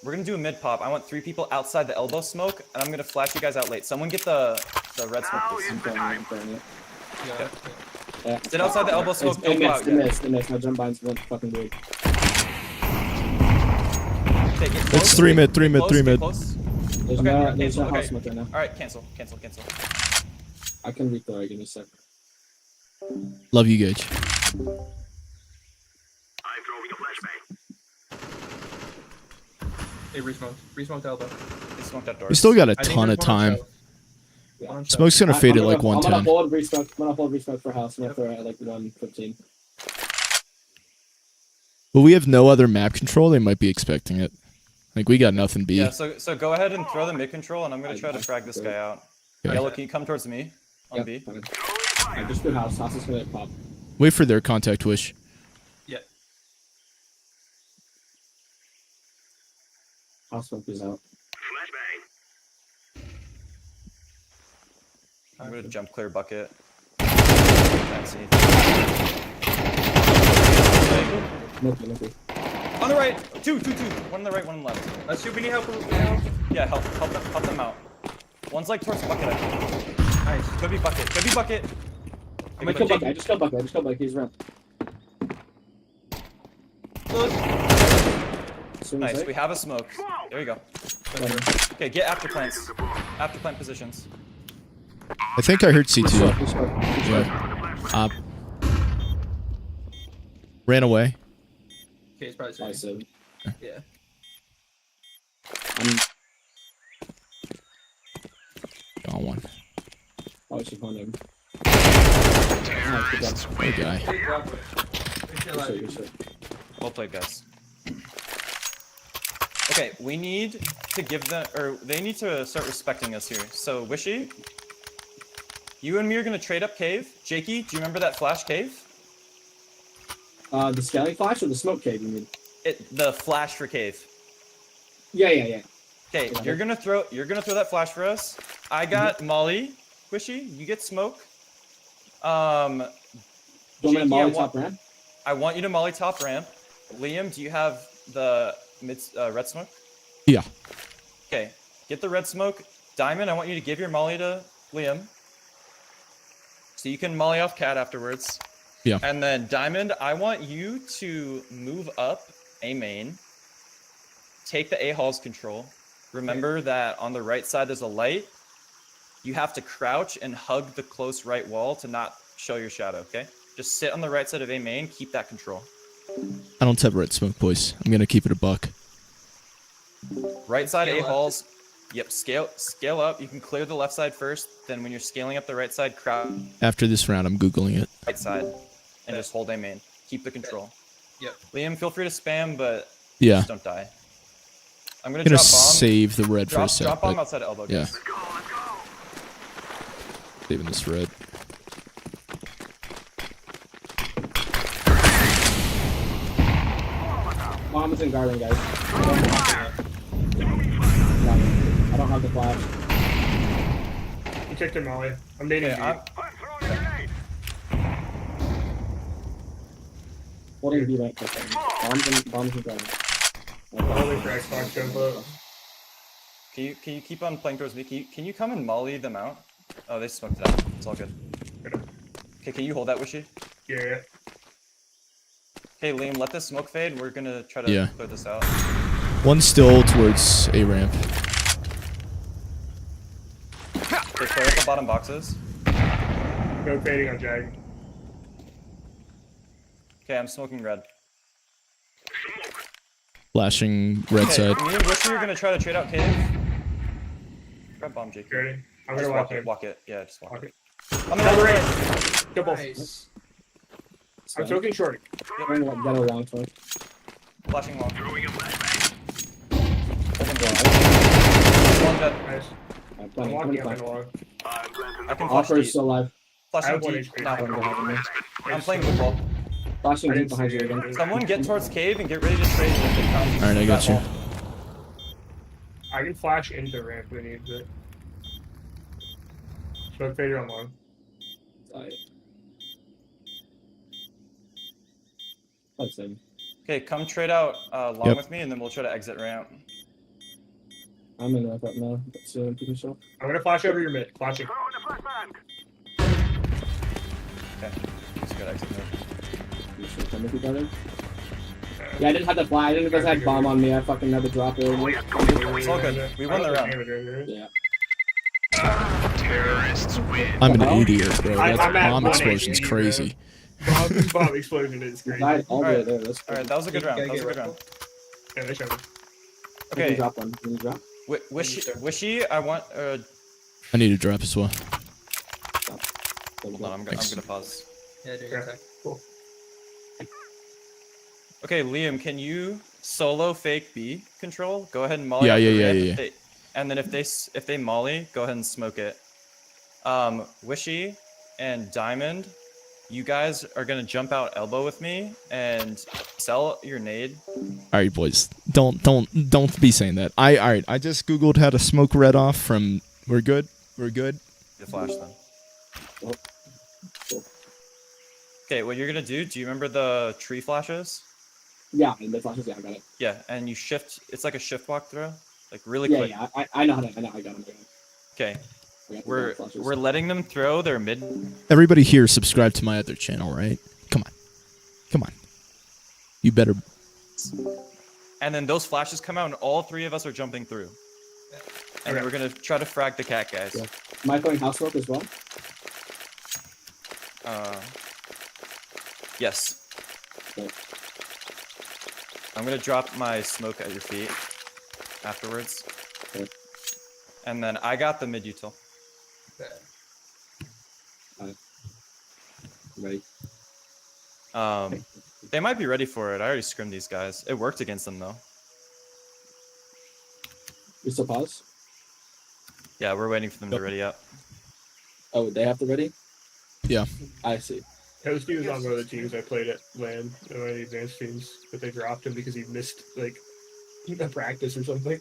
We're gonna do a mid pop. I want 3 people outside the elbow smoke, and I'm gonna flash you guys out late. Someone get the red smoke, please. I'm throwing it. Yeah. Yeah. Sit outside the elbow smoke. They Don't go out missed. yet. They missed. My jump binds went fucking weird. Okay, get It's close, 3 get mid, 3 mid, close, 3 get mid. close. There's Okay, no, yeah, there's no cancel, house okay. smoke right now. All right, cancel. I can rethrow it. Give me a sec. Love you, Gage. I'm throwing a flashbang. They resmoked elbow. They smoked that door. We still got a I think ton of there's one on time. show. Yeah. One on show. Smoke's gonna fade at like I'm gonna 110. hold resmoke. I'm gonna hold resmoke for house. I'm gonna throw it at like 115. But we have no other map control. They might be expecting it. Like we got nothing B. Yeah, so go ahead and throw the mid control, and I'm gonna try to frag this guy out. Okay. Yellow, can you come towards me on Yep, B? fine. I just do house. House is gonna pop. Wait for their contact wish. Yeah. House smoke is out. Flashbang. I'm gonna jump clear bucket. Can't see anything. Nothing. On the right, two. One on the right, one on the left. Let's see if we need help now. Yeah, help them out. One's like towards bucket. I think. Nice. Could be bucket. I killed bucket. I just killed bucket. He's ramp. Close. Nice. We have a smoke. There you go. Okay, get after plants. After plant positions. I think I heard C2. Yeah. Ran away. Okay, it's probably I safe. said. Yeah. I'm Got one. probably should phone him. Good guy. Good shit. Well played, guys. Okay, we need to give them, or they need to start respecting us here. So, Wishy, you and me are gonna trade up cave. Jakey, do you remember that flash cave? The scaling flash or the smoke cave? You mean? The flash for cave. Yeah. Okay, Yeah. you're gonna throw that flash for us. I got Molly. Wishy, you get smoke. Do you want me to Jakey, molly top ramp? I want you to molly top ramp. Liam, do you have the red smoke? Yeah. Okay, get the red smoke. Diamond, I want you to give your molly to Liam. So you can molly off Cat afterwards. Yeah. And then Diamond, I want you to move up A main. Take the A halls control. Remember that on the right side there's a light. You have to crouch and hug the close right wall to not show your shadow, okay? Just sit on the right side of A main, keep that control. I don't have red smoke, boys. I'm gonna keep it a buck. Right side Scale A up. halls. Yep, scale up. You can clear the left side first. Then when you're scaling up the right side, crouch After this round, I'm googling it. right side and just hold A main. Keep the control. Yep. Liam, feel free to spam, but Yeah. just don't die. I'm gonna I'm gonna drop bomb. save the red for a Drop sec, bomb but outside of elbow. yeah. Guys. Saving this red. Bomb is in garden, guys. I don't have the flash. You kicked him, Molly. I'm nading Okay, you. I'm, I'm throwing a grenade. Holding B right click. Bombs in garden. Holding for Xbox jump. can you keep on playing towards me? Can you come and molly them out? Oh, they smoked it out. It's all good. Okay, can you hold that, Wishy? Yeah. Hey, Liam, let this smoke fade. We're gonna try to Yeah. clear this out. One still towards A ramp. Okay, clear up the bottom boxes. No fading on Jag. Okay, I'm smoking red. Flashing red Okay, side. me and Wishy are gonna try to trade out cave. Grab bomb, Jake. Ready? I'm Just gonna walk in. walk it. Yeah, just walk Walk it. it. I'm gonna Double right. range. Double. Nice. I'm smoking short. Got a long smoke. Flashing long. Throwing a flashbang. Holding door. One dead. Nice. I'm I'm playing. walking up 25. in the long. I'm planting I the can bomb. flash Offer is deep. still alive. Flashing have one deep. HP. No, I don't know how to move. I'm playing football. Flashing I deep didn't behind see you it. again. Someone get towards cave and get ready to trade if it comes. All right, I got that you. wall. I can flash into ramp when he needs it. Smoke fader on long. Alright. That's him. Okay, come trade out long Yep. with me, and then we'll try to exit ramp. I'm in ramp up now. That's pretty sure. I'm gonna flash over your mid. Flashing. Throw in the flashbang. Okay, just gotta exit there. You should come with you, brother. Yeah, I didn't have the fly. I didn't because I had bomb on me. I fucking had to drop it. It's all good. We won the round. Yeah. Terrorists win. I'm an Well, idiot, bro. I'm That at bomb 1 explosion's HP, crazy. Bomb explosion is crazy. Died all the way Alright. there. That's All right, that was a good round. Gotta That was a get good round. rifle. Yeah, they showed me. You can Okay, drop one. Can you drop? Wishy, I want. I need to drop as well. Hold on, I'm Thanks. gonna pause. Yeah, dude, Okay. attack. Cool. Okay, Liam, can you solo fake B control? Go ahead and molly. Yeah, out the yeah, ramp. yeah. If they- And then if they molly, go ahead and smoke it. Wishy and Diamond, you guys are gonna jump out elbow with me and sell your nade. All right, boys. Don't be saying that. All right. I just googled how to smoke red off from. We're good. We're good. The flash then. Oh. Cool. Okay, what you're gonna do? Do you remember the tree flashes? Yeah, and the flashes. Yeah, I got it. Yeah, and you shift. It's like a shift walk throw, like really Yeah, quick. yeah. I know how to. I know. I got him. Okay, I got the we're flashes. we're letting them throw their mid. Everybody here, subscribe to my other channel, right? Come on. You better. And then those flashes come out, and all three of us are jumping through. And Okay. we're gonna try to frag the cat guys. Yeah. Am I throwing house smoke as well? Yes. Okay. I'm gonna drop my smoke at your feet afterwards. Okay. And then I got the mid util. Ready? They might be ready for it. I already scrimmed these guys. It worked against them though. We still pause? Yeah, we're waiting for them to ready up. Oh, they have to ready? Yeah. I see. Toasty was on one of the teams I played at LAN, one of the advanced teams, but they dropped him because he missed like a practice or something.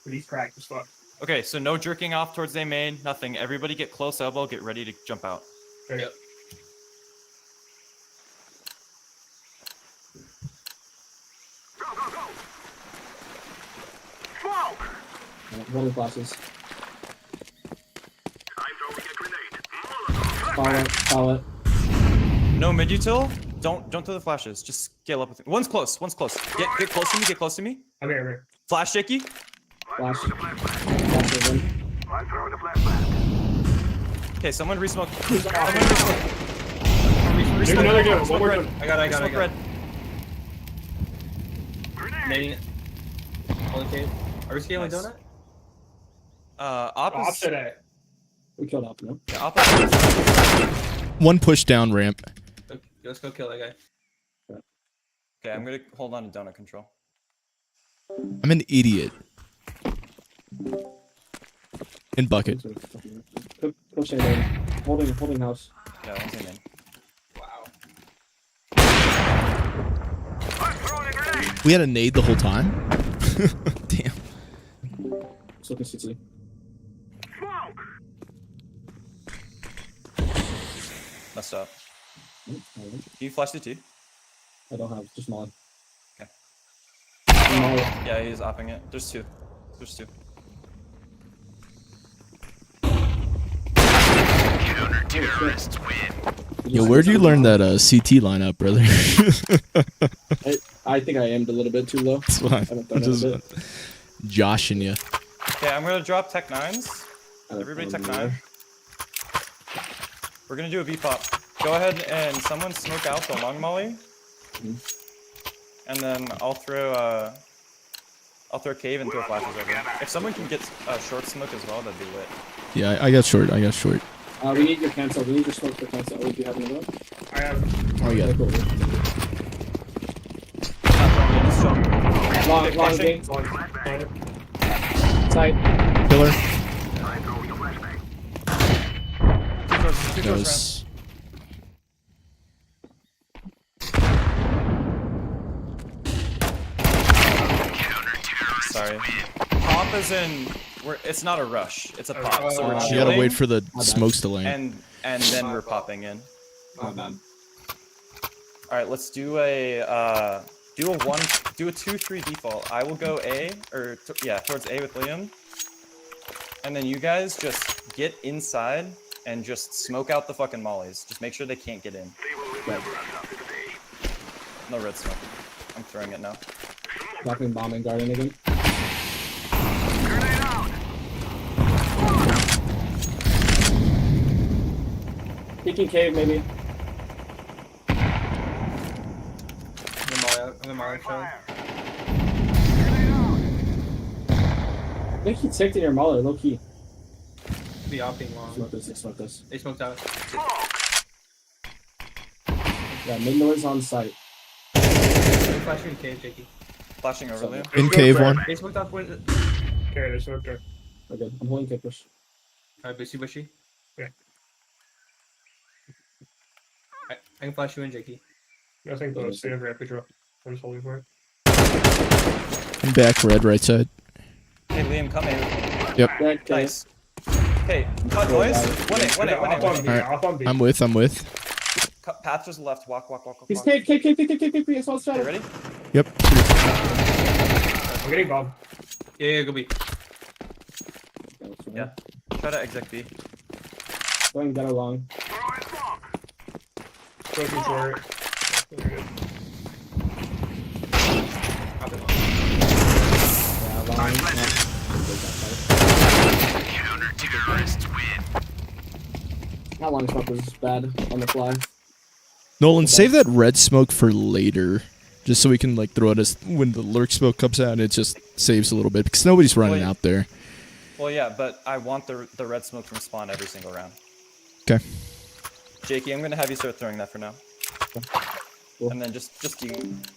But he's practice fuck. Okay, so no jerking off towards A main, nothing. Everybody get close elbow, get ready to jump out. Okay. Yep. Go, go, go. Smoke. Running flashes. I'm throwing a grenade. Molotov. Follow it. Follow it. No mid util. Don't throw the flashes. Just scale up with it. One's close. One's close. Get close to me. Get close to me. I'm here. Flash shaky. Flash. The flashbang. Flash it in. I'm throwing the flashbang. Okay, someone resmoke. There's Resmoke another red. dude. Resmoke One more red. dude. I got it. Resmoke red. Grenade. Nading it. Only cave. Are we scaling Nice. donut? Opposite. Opposite A. We killed up, no? Yeah, opposite. One push down ramp. Okay, let's go kill that guy. Okay, I'm gonna hold on to donut control. I'm an idiot. In bucket. Pushing in. Holding house. Yeah, one's in. Wow. I'm throwing a grenade. We had a nade the whole time. Damn. Let's look at CT. Smoke. Messed up. Oh, alright. Can you flash the T? I don't have just Molly. Okay. Molly. Yeah, he's opping it. There's two. There's two. Counter-terrorists win. Yo, where'd you learn that CT lineup, brother? I think I aimed a little bit too low. That's fine. haven't done I'm it a just joshing you. Okay, I'm gonna drop tech nines. I don't Everybody know tech either. 9. We're gonna do a V pop. Go ahead and someone smoke out the long molly. Mhm. And then I'll throw cave and throw flashes over. If someone can get short smoke as well, that'd be lit. Yeah, I got short. We need your cancel. We need your smoke for cancel. Oh, do you have another one? I have. Oh, yeah. Okay, cool. Long flashing. game. One. Tight. Killer. I'm throwing a flashbang. That doors was. Sorry. Pop is in. It's not a rush. It's a pop. So we're You You chilling. gotta wait for the bad. smokes to land. and then we're popping in. My bad. All right, let's do a do a 2-3 default. I will go A towards A with Liam, and then you guys just get inside and just smoke out the fucking mollies. Just make sure they can't get in. No red smoke. I'm throwing it now. Dropping bomb in garden again. Peeking cave maybe. In the Molly show. I think he ticked in your mauler, low key. Be opping long. Smoke this, smoke this. They smoked out. Yeah, mid doors on site. They're flashing in cave, Jakey. Flashing over Liam. In cave one. They smoked out with. Okay, there's no door. We're good. I'm holding kick push. Alright, bushy. Yeah. I can flash you in, Jakey. Nothing close. They have rapid draw. I'm just holding for it. I'm back red, right side. Hey Liam, come in. That Nice. Okay, cut boys. 1-8. Off on B. Alright. Off on B. I'm with. Cut path to the left. Walk. He's cave. I saw his Okay, shadow. ready? Yep. I'm getting bombed. Yeah, go B. Yeah. Try to exec B. Going better long. Go too short. Very good. Up and long. Yeah, long. Counter-terrorists win. That long smoke was bad on the fly. Nolan, save that red smoke for later. Just so we can like throw it as when the lurk smoke comes out, it just saves a little bit because nobody's running Wait. out there. Well, yeah, but I want the red smoke from spawn every single round. Okay. Jakey, I'm gonna have you start throwing that for now. Cool. And then just you.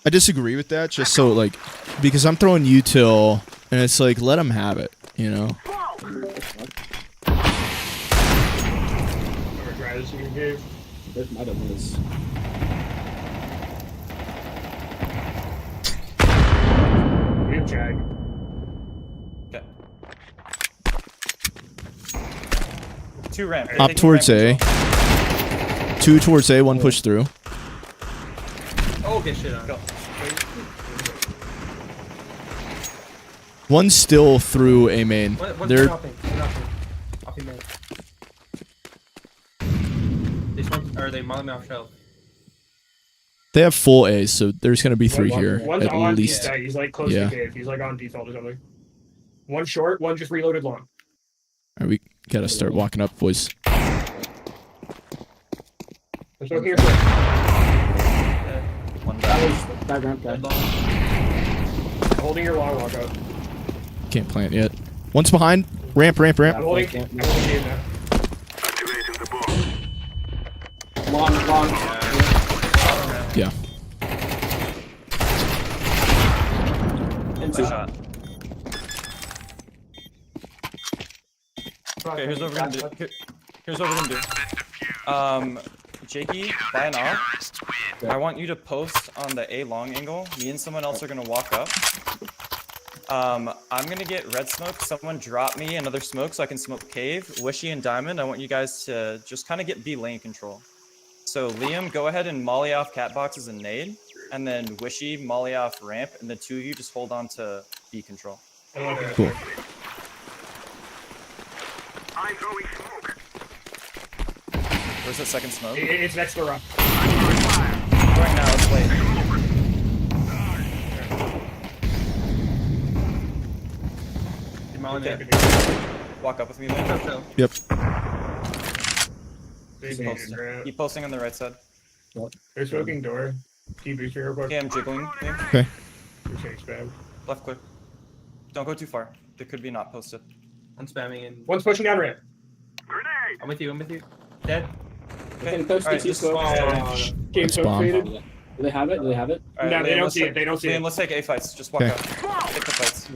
I disagree with that. Just so like, because I'm throwing util, and it's like let them have it. You know. I'm gonna try this in your cave. It might have missed. We have Jag. Okay. 2 ramp. Up Taking towards ramp A. control. 2 towards A. 1 push through. Oh, okay, shit on. Go. 1 still through A main. What's They're dropping? Opping man. They smoked, or they molly me off shelf. they have full A, so there's gonna be 3 here One's at on least. Yeah, he's like close Yeah. to cave. He's like on default or something. One short, one just reloaded long. All right, we gotta start walking up, boys. There's no here for One That down. was that ramp guy. Red long. holding your long walk out. Can't plant yet. One's behind. Ramp. I'm holding. Yeah. I'm holding you now. Activating the bomb. Long. Yeah. Into. Nice shot. Okay, here's what we're gonna do. Here's what we're gonna do. Jakey, by an off, I want you to post on the A long angle. Me and someone else are gonna walk up. I'm gonna get red smoke. Someone drop me another smoke so I can smoke cave. Wishy and Diamond, I want you guys to just kind of get B lane control. So Liam, go ahead and molly off cat boxes and nade, and then Wishy molly off ramp, and the 2 of you just hold on to B control. I love that. Cool. I'm throwing smoke. Where's that second smoke? It's next to rock. Right now, it's late. They molly me Okay. off Walk up with me, Liam. shelf. Yep. Keep posting on the right side. They're smoking door. Keep booster real quick. Okay, I'm jiggling. Liam. Okay. Your shake's bad. Left click. Don't go too far. They could be not posted. I'm spamming and One's pushing down ramp. Grenade. I'm with you. Dead. Okay. Can post Alright, the just- smoke. Game That's so bomb. created. Do they have it? No, they Liam, don't see it, they don't see it. Liam, let's take A fights. Just walk Okay. up. Take the fights.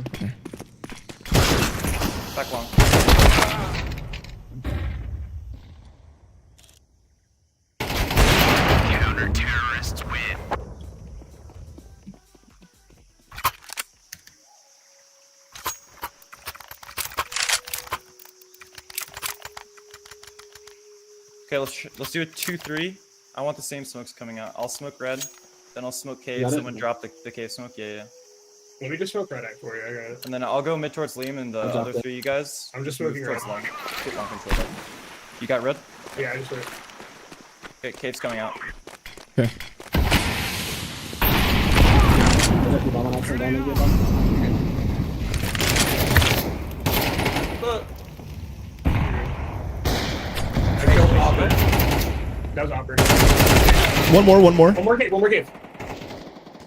Back long. Counter-terrorists win. Okay, let's do a 2-3. I want the same smokes coming out. I'll smoke red, then I'll smoke cave. Got it. Someone drop the cave smoke. Yeah. Let me just smoke red eye for you. I got it. And then I'll go mid towards Liam and the I dropped other it. three you guys. I'm just move smoking towards red. long. Get long control. Button. You got red? Yeah, I just went. Okay, cave's coming out. Okay. There's a bomb on outside down, maybe a bomb. I think only opera. That was opera. One more. One more cave. One more cave.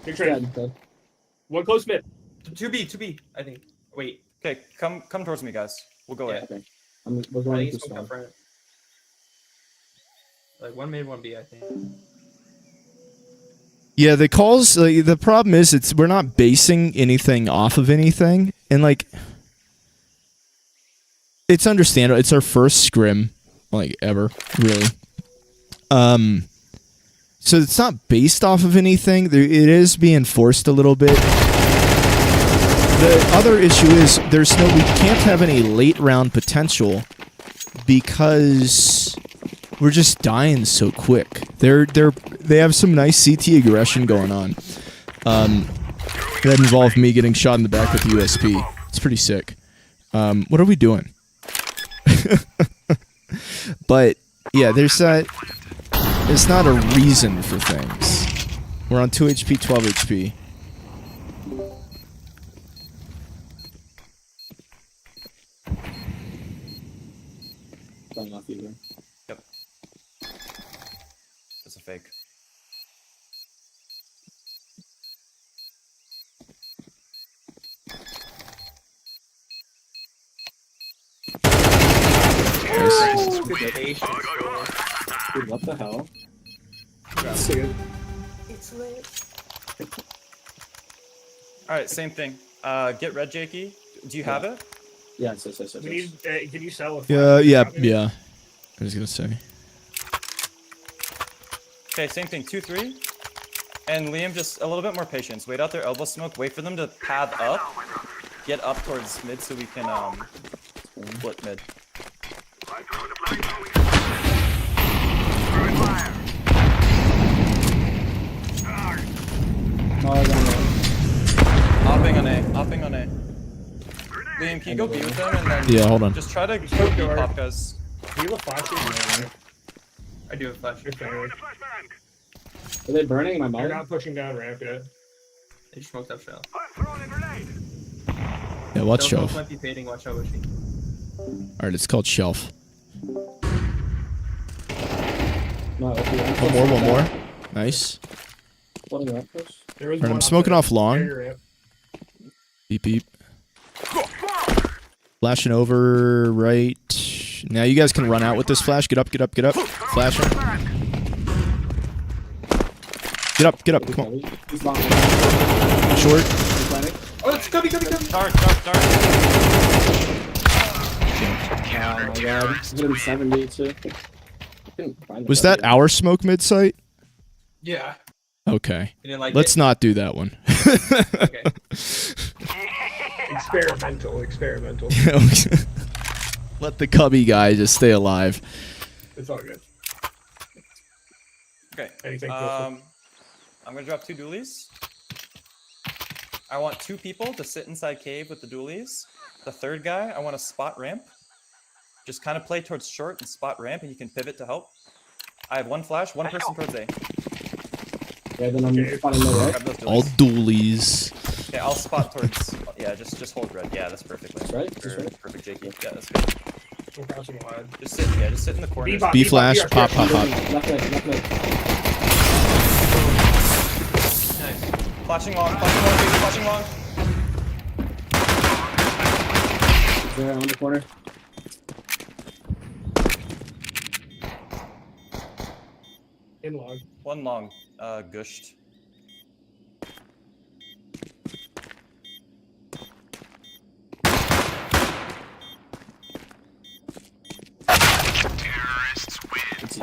Big trade. Dead, dead. One close mid. 2B, I think. Wait. Okay, come towards me, guys. We'll go Yeah. in. Okay. We're I going think to it's smoked up spawn. front. Like one mid, one B, I think. Yeah, the calls. The problem is, we're not basing anything off of anything, and like, it's understandable. It's our first scrim, like ever, really. So it's not based off of anything. It is being forced a little bit. The other issue is we can't have any late round potential because we're just dying so quick. They have some nice CT aggression going on. That involved me getting shot in the back with the USP. It's pretty sick. What are we doing? But yeah, there's not a reason for things. We're on 2 HP, 12 HP. Playing off either. It's a fake. Good patience, bro. Dude, what the hell? That's good. All right, same thing. Get red, Jakey. Do you have it? Yes. We need, can you sell a Yeah. I was gonna say. Okay, same thing. 2-3. And Liam, just a little bit more patience. Wait out their elbow smoke. Wait for them to path up. Get up towards mid so we can split mid. I throw the flamethrower. Throwing fire. No, I don't know. Hopping on A. Liam, can you go B with them and then Yeah, hold on. just try to Smoke go B door. pop, guys. Do you have a flash? I do have flash. You're fine. Are they burning my They're mouth? not pushing down ramp yet. They just smoked up shell. I'm throwing a grenade. Yeah, watch They'll shelf. might be fading. Watch out, Wishy. Alright, it's called shelf. No, okay. One more. Nice. What are push? There was Alright, one I'm up smoking there. off long. Carrier ramp. Beep beep. Flashing over right. Now you guys can run out with this flash. Get up. Flashing. Get up. Come on. He's long. Short. He's planning. Oh, it's Cubby. Dark. Oh my god. He's gonna be 70 too. Couldn't find Was the that W. our smoke mid site? Yeah. Okay. You didn't like Let's it? not do that one. Okay. Experimental. Let the cubby guy just stay alive. It's all good. Okay. Anything I'm gonna drop 2 dualies. I want 2 people to sit inside cave with the dualies. The third guy, I want to spot ramp. Just kind of play towards short and spot ramp, and you can pivot to help. I have 1 flash, 1 person towards A. Yeah, then I'm Okay. spotting the right. Grab those All dualies. dualies. Okay, I'll spot towards. Yeah, just hold red. Yeah, that's perfect. That's right, that's Or right. Perfect, Jakey. Yeah, that's good. We're crossing the line. Just sit in the corner. B-bot, B B-bot, flash. B-bot, Pop. Left leg. Nice. Flashing long, Jakey, flashing long. He's there on the corner. In log. 1 long, gushed. Terrorists win. Let's see.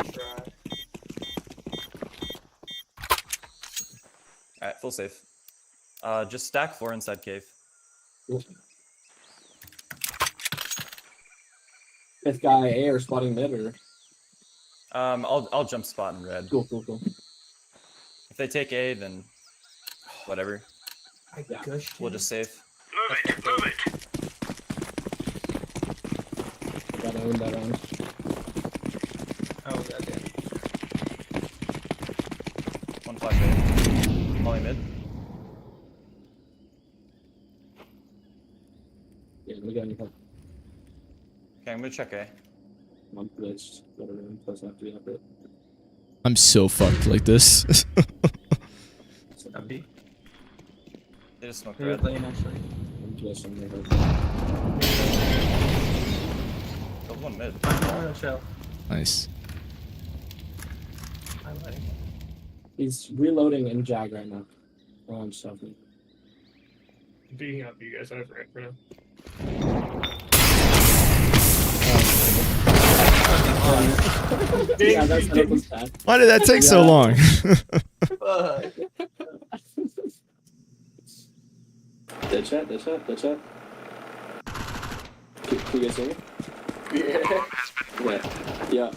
full safe. Just stack 4 inside cave. Fifth guy A or spotting mid or I'll jump spot in red. cool. If they take A, then whatever. I Yeah. gushed We'll him. just save. Move it, move it. Gotta own that round. Oh, goddamn. One flash A. Molly mid. Yeah, we got any help. Okay, I'm gonna check A. I'm glitched. Whatever. I'm supposed to have to be up it. I'm so fucked like this. So Not B. They just smoke Maybe red. lane actually. I'm glitched on the hood. Killed one mid. Oh, shell. Nice. I'm letting. He's reloading in Jag right now. Oh, I'm stuffing. Beating up you guys over it for now. Yeah, that's that was bad. Why did that take so Yeah. long? Fuck. Dead shot. Can you guys hear me? Yeah.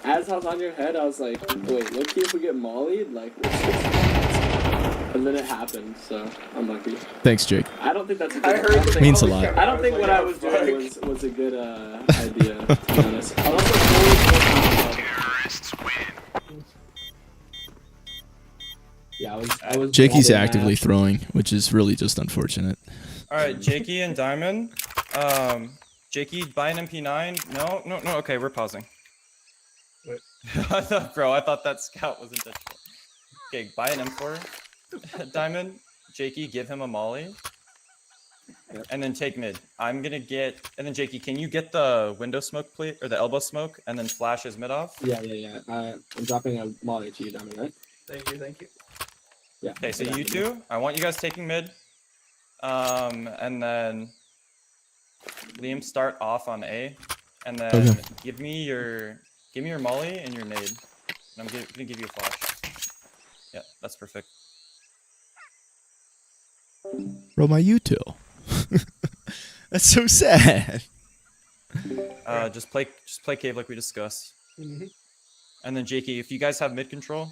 As I was on your head, I was like, wait, look, if we get mollied, like, what's this? And then it happened, so I'm lucky. Thanks, Jake. I don't think that's a good I heard the Means a volley lot. coming. I don't think was what like, I oh, was fuck. doing was a good idea, to be honest. I was also Terrorists win. yeah, I was Jakey's grabbing actively that. throwing, which is really just unfortunate. All right, Jakey and Diamond. Jakey, buy an MP9. No. Okay, we're pausing. What? I thought that scout was intentional. Okay, buy an M4. Diamond, Jakey, give him a molly. Yep. And then take mid. I'm gonna get, and then Jakey, can you get the window smoke, please, or the elbow smoke, and then flash his mid off? Yeah. I'm dropping a molly to you, Diamond, right? Thank you. Yeah. Okay, so yeah. you two, I want you guys taking mid. And then Liam start off on A, and then Okay. give me your molly and your nade. And I'm gonna give you a flash. Yeah, that's perfect. Bro, my util. That's so sad. Just play cave like we discussed. Mhm. And then Jakey, if you guys have mid control,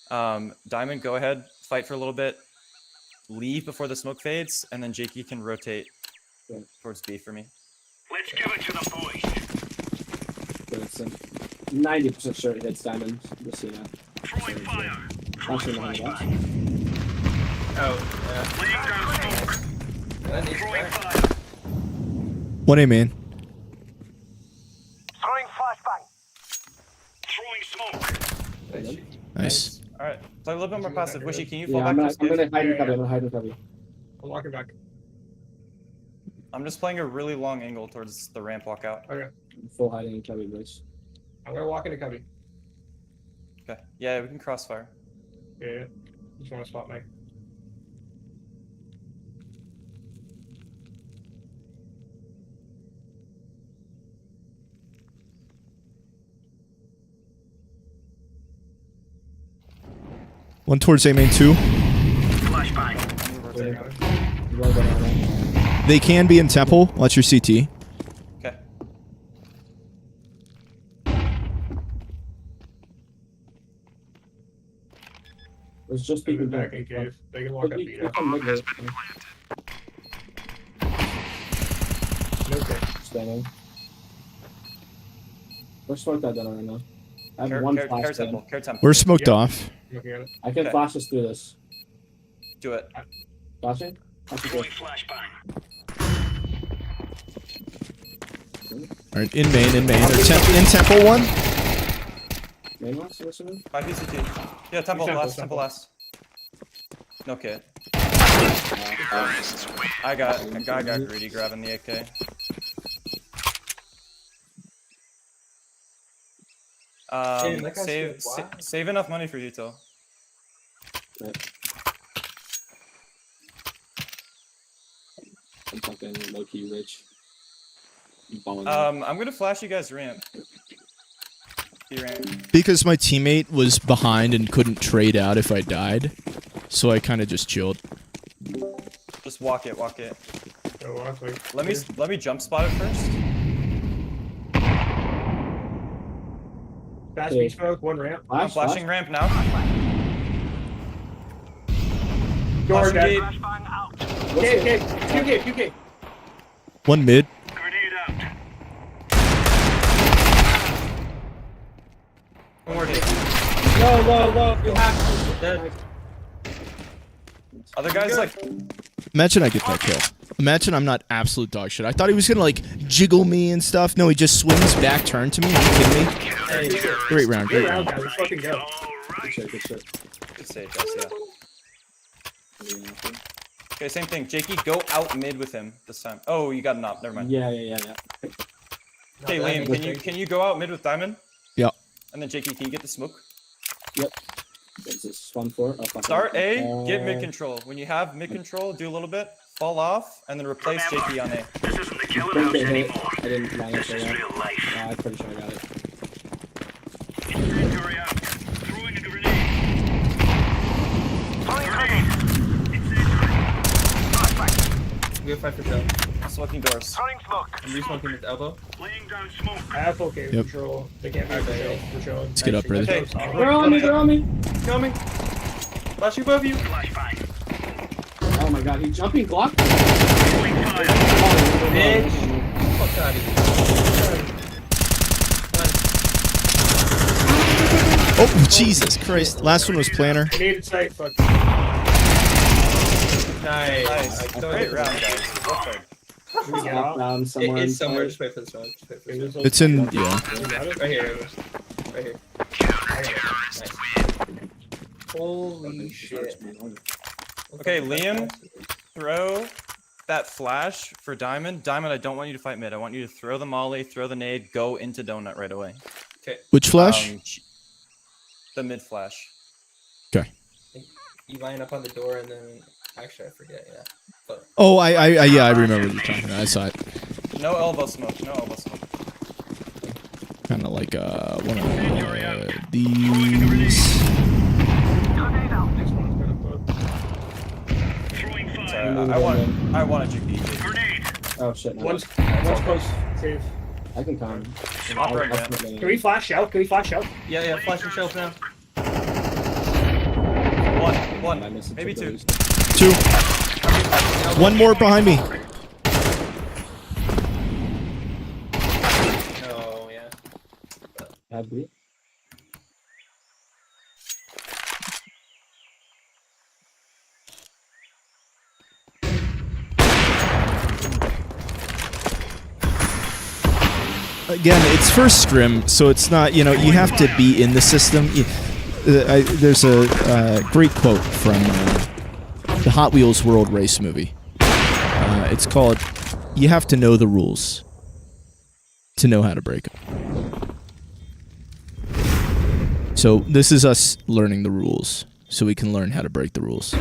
Diamond, go ahead, fight for a little bit, leave before the smoke fades, and then Jakey can rotate Yeah. towards B for me. Let's give it to the boys. But it's 90% sure it hits Diamond. We'll see now. Throwing fire. Actually, Throwing no, flashbang. Oh, Laying down smoke. that needs Throwing back. fire. 1A main. Throwing flashbang. Throwing smoke. Nice. All right, play a little bit more passive. Wishy, can you fall Yeah, back I'm to gonna skip? hide in Yeah, cover. yeah. I'm gonna hide in cover. I'm walking back. I'm just playing a really long angle towards the ramp walkout. Okay. I'm full hiding in cover, boys. I'm gonna walk into cubby. Okay. Yeah, we can crossfire. Yeah. Just want to spot Mike. One towards A main 2. Flashbang. I'm gonna rotate. Okay. You wanna go down there? They can be in temple. Watch your CT. Okay. Let's just They be move back in cave. They can walk up B now. Okay. Standing. We're smoked that down right now. I have Care one care flash. temple. Care temple. We're smoked Yeah. off. I'm looking at it. I can Okay. flash us through this. Do it. Flashing? Flashing Throwing through. flashbang. All right, in main. They're in temple 1. Main last, what's it? 5 PCT. Yeah, temple Temple, last. Temple temple. last. No kit. Terrorists win. I got greedy grabbing the AK. Damn, that guy's Save good. Wow. save enough money for util. I'm fucking low-key rich. I'm balling I'm gonna flash you guys ramp. B ramp. Because my teammate was behind and couldn't trade out if I died. so I kind of just chilled. Just walk it, walk it. So, like, Let me jump spot it first. fast Okay. speed smoke, one ramp. I'm Flash, flashing ramp now. Door Flashing dead. gate. Flashbang out. QK. One mid. Grenade out. One more hit. No, you have to. Dead. Other guys like Imagine I get that kill. Imagine I'm not absolute dog shit. I thought he was gonna like jiggle me and stuff. No, he just swings back, turn to me. Are you kidding me? Hey, Great round, Good great round, round. guys. Let's fucking go. Good shit, good shit. good save, guys, yeah. Okay, same thing. Jakey, go out mid with him this time. Oh, you got an op. Never mind. Yeah. Okay, Not Liam, bad. can you go out mid with Diamond? Yeah. And then Jakey, can you get the smoke? This is 1-4. Oh, fuck. Start A, get mid control. When you have mid control, do a little bit, fall off, and then replace Jakey on A. This isn't the killing Don't house get hit. anymore. I didn't line up This for is that. real life. I'm pretty sure I got it. Incendiary out. Throwing a grenade. Grenade. Incendiary. Flashbang. We have 5 for shell. Smoking doors. Throwing smoke. I'm resmoking with elbow. Laying down smoke. I have full cave Yep. control. They can't be Okay. for chilling. Let's get up, brother. Okay. They're on me. Coming. Flashing above you. Flashbang. Oh my god, he's jumping Glock. Throwing fire. Bitch. Fuck out of here. Oh Jesus Christ! Last one was planner. Grenade sight. Fuck. Nice. Nice. Great round, guys. Well played. We get out. Down somewhere. It's somewhere. inside. Just wait for the smoke. Just wait for the Fingers smoke. on- It's in yeah. You got it? Right here. Right here. Nice. Holy shit. Okay, Liam, throw that flash for Diamond. Diamond, I don't want you to fight mid. I want you to throw the molly, throw the nade, go into donut right away. Which flash? The mid flash. You line up on the door and then actually I forget, yeah. But Oh, yeah, I remember what you're talking about. I saw it. No elbow smoke. No elbow smoke. Kind of like one of these. Grenade out. Next one's gonna put. Throwing fire. Sorry, I want a GP. Grenade. Oh shit. No. One's close. Save. I can come. Hop right, man. Can we flash out? yeah, flashing shelf now. One. I missed it Maybe to two. those. Two. One more behind me. No, yeah. Had B. Again, it's first scrim, so it's not, you know, you have to be in the system. There's a great quote from the Hot Wheels World Race movie. It's called, "You have to know the rules to know how to break them." So this is us learning the rules, so we can learn how to break the rules.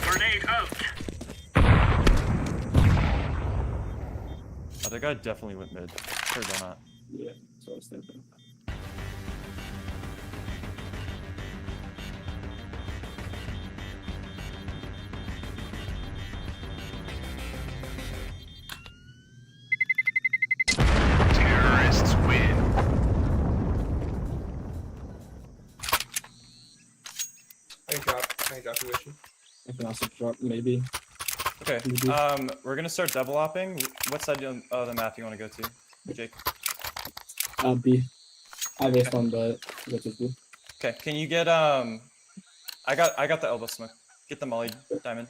Grenade out. Other guy definitely went mid. Or donut. Yeah, that's what I was thinking. Terrorists win. I drop you issue. I can also drop maybe. Okay. Mhm. We're gonna start double opping. What side of the map you want to go to, Jake? B. I based on the which is B. Okay. Can you get I got the elbow smoke. Get the molly, Diamond.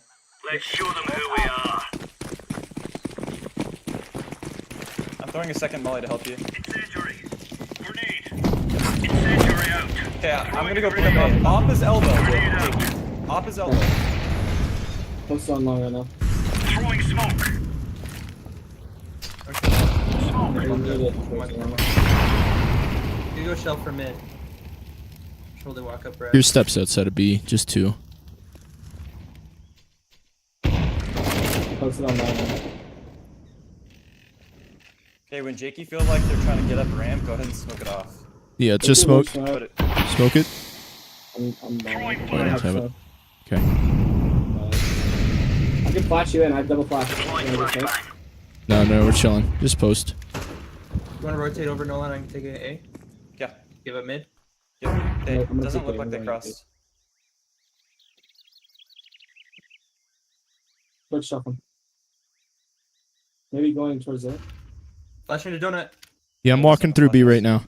Let's show them who we are. I'm throwing a second molly to help you. Incendiary. Grenade. Incendiary out. Okay, I'm gonna go pick up off his elbow. Grenade out. Off his elbow. Post on long right now. Throwing smoke. I don't need it. Post on long. You go shell for mid. Control they walk up right. Here's steps outside of B, just two. Post it on long right now. Okay, when Jakey feels like they're trying to get up ramp, go ahead and smoke it off. Yeah, just smoke, Put it. smoke it. I'm Throwing I flash. have it. so. Okay. I can flash you in. I have double flash. Deploying You wanna go flashbang. No, we're chilling. Just post. You want to rotate over Nolan? I can take it A. Yeah. Give it mid. Yep. They, I'm gonna doesn't keep look it, like I'm they going crossed. Quick shuffle. Maybe going towards it. Flash into donut. Yeah, I'm walking through B right now.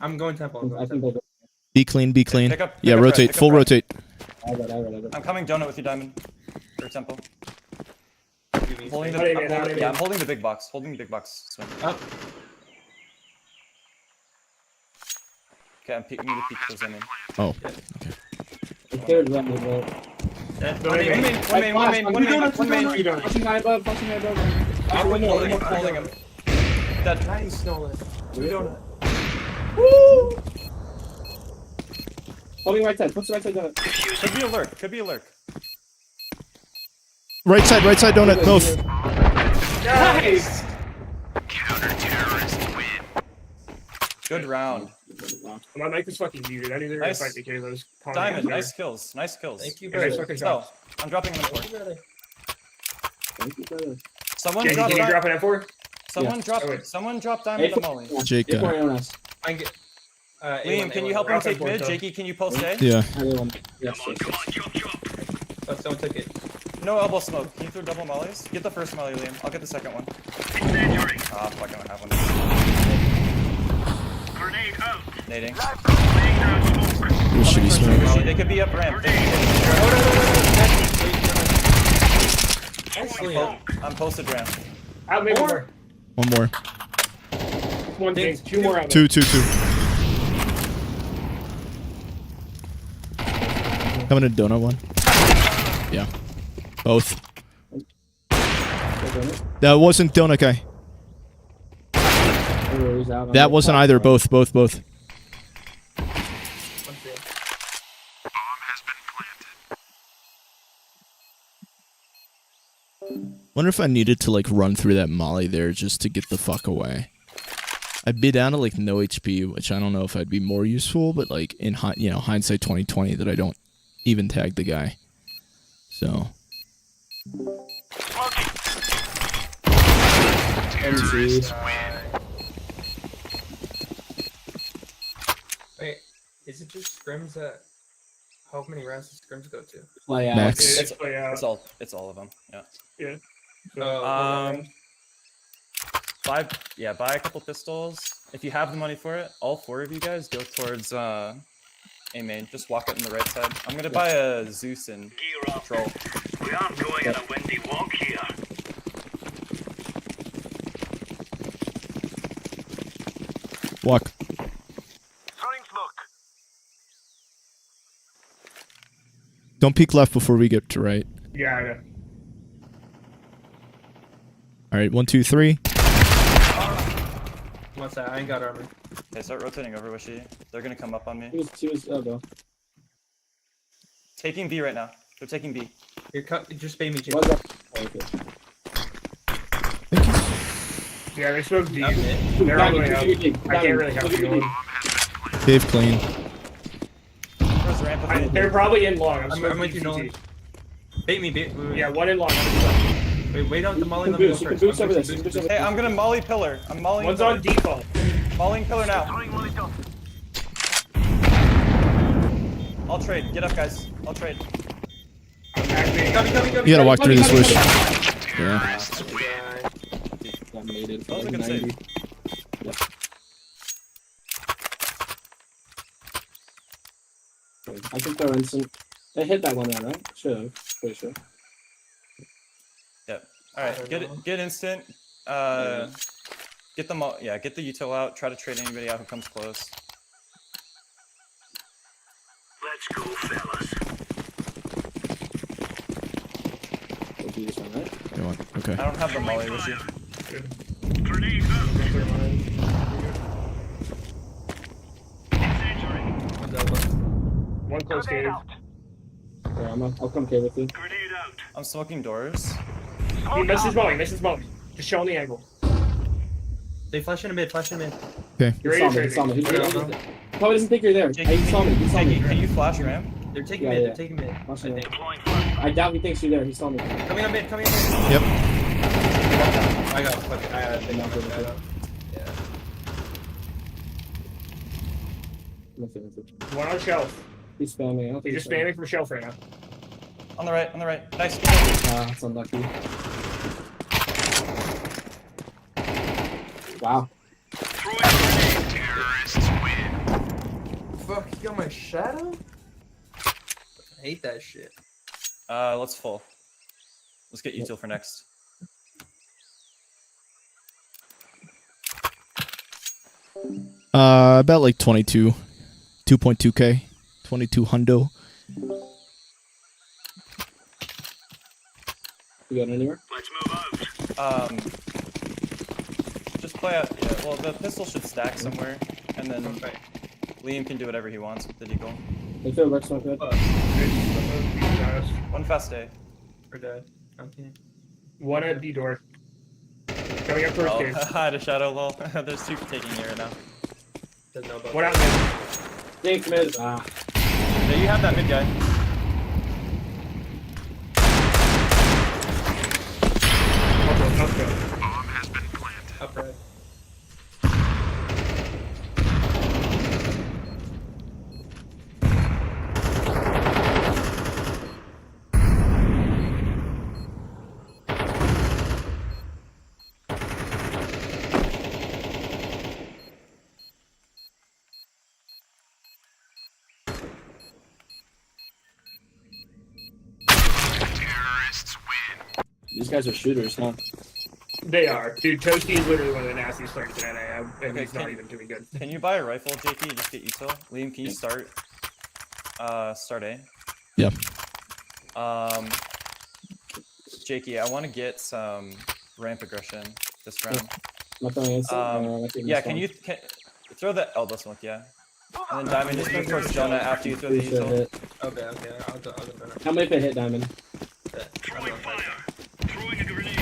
I'm going temple. I'm I going think temple. they Be clean, be clean. Pick up- Yeah, pick up red, rotate. pick up Full red. rotate. I read. I'm coming donut with you, Diamond. Or Temple. Give me Holding the, space. I'm holding the big box. Holding the big box. Swing. Up. Okay, I'm peeking you to peek those in. Oh. I cleared red as well. Dead. No, One wait, main, wait. one main, one main, one main, one main. You don't. Flashing high above. Flashing high above. I'm One more. holding him. One more. Holding him. Dead. Nice, Nolan. We don't. Holding right side. What's the right side doing? Could be a lurk. Could be a lurk. Right side, donut, both. Nice. Counter-terrorists win. Good round. My mic is fucking muted. I knew they were Nice. gonna fight the Kalos. Diamond, nice kills. Nice kills. Thank you, Yeah, nice brother. fucking So, shots. I'm dropping them in Thank you, brother. Thank you, brother. Someone Yeah, drop can you drop Diamond. an F4? Someone Yeah. drop. Oh, wait. Someone drop Diamond to Molly. Jake, Get more AOS. I can get. Liam, can you help him Drop take F4, mid? so. Jakey, can you post A? Yeah. Everyone. Yes, Come on, yes, come yes. on, chop, chop. Oh, someone took it. No elbow smoke. Can you throw double mollies? Get the first molly, Liam. I'll get the second one. Incendiary. Ah, fuck, I don't have one. Grenade out. Nading. Laying down smoke. Real shitty smoke. They could be up ramp. Nice, Liam. I'm posted ramp. Out maybe more. One more. One thing. Two more out. Two. Coming to donut one. Yeah. Both. That wasn't donut guy. Everybody's out. That wasn't either. Both. One thing. Wonder if I needed to like run through that molly there just to get the fuck away. I'd be down to like no HP, which I don't know if I'd be more useful, but like in hindsight 2020 that I don't even tag the guy. So MC. Wait, is it just scrims that? How many rounds does scrims go to? Play out. Max. It's play out. It's all of them. Yeah. Oh, Buy a couple pistols. If you have the money for it, all four of you guys go towards A main. Just walk it in the right side. I'm gonna buy a Zeus and Gear up. Troll. We aren't going on a windy walk here. walk. Throwing smoke. Don't peek left before we get to right. Yeah, I know. All right, 1, 2, 3. What's that? I ain't got armor. Okay, start rotating over Wishy. They're gonna come up on me. He was, go. Taking B right now. They're taking B. You're just pay me, Jake. What's up? Oh, okay. Yeah, they smoked deep. Up mid. They're all the way Diamond, out. two deep, I can't really help two you. deep. Cave clean. Where's the ramp? They're probably in long. I'm with you, Nolan. Bait me, bait. Wait, Yeah, one in long. wait on the molly. You Let can me go boost, you can first. boost I'm over this. pushing You can boost. boost over Hey, I'm gonna molly pillar. I'm mollying. One's pillar. on default. Mollying pillar now. Throwing Molotov. I'll trade. Get up, guys. I'll trade. You gotta walk through this wish. Yeah. Got mated. That was a good save. 90. I can throw instant. They hit that one round, right? Should have. Pretty sure. Yep. All right. Get instant. Get them all. Yeah. Get the util out. Try to trade anybody out who comes close. Let's go, fellas. We'll do this one, right? Go on. Okay. I don't have the molly with you. Grenade out. Incendiary. One close cave. Yeah, I'll come K with you. Grenade out. I'm smoking doors. He misses mowing. Just show him the angle. They flash in a mid. Flash in a mid. Okay. You're He ready saw to me. He saw me. trade. He's probably doesn't think you're there. Jakey, He saw me. He saw me. Can you flash ramp? They're taking Yeah, mid. yeah. They're taking mid. I Watch me. think. Deploying flashbang. I doubt he thinks you're there. He saw me. Coming on mid. Coming on mid. Yep. I got fucking. I got They're not doing it. it. Yeah. Nothing. One on shelf. He's spamming. I don't think You're just spamming from shelf right now. On the right. Nice. That's unlucky. Wow. Throwing grenade. Terrorists win. Fuck, you got my shadow? I hate that shit. Let's full. Let's get util for next. About like 22, 2.2k, 22 hundo. You got anywhere? Let's move out. Just play out. Yeah, well, the pistol should stack somewhere, and then Okay. Liam can do whatever he wants with the deagle. They feel red smoke good. One fast day. Or dead. Okay. One at B door. Coming up towards Oh, cave. I had a shadow lol. There's two taking you right now. Doesn't know about One out that. mid. Think mid. Ah. Yeah, you have that mid guy. Let's go. Bomb has been planted. Up right. Terrorists win. These guys are shooters, huh? They are. Dude, Toasty is literally one of the nastiest players in NA, and Okay, he's not can- even doing good. Can you buy a rifle, JP, and just get util? Liam, can you start? Start A. Yeah. Jakey, I want to get some ramp aggression this round. Not throwing instant. Yeah, can you throw the elbow smoke? Yeah. And then Diamond, just move towards Jonah after you throw the util. hit. Okay, I'll go for it. How many if it hit Diamond? Yeah, Throwing I'm fire. on Throwing a grenade.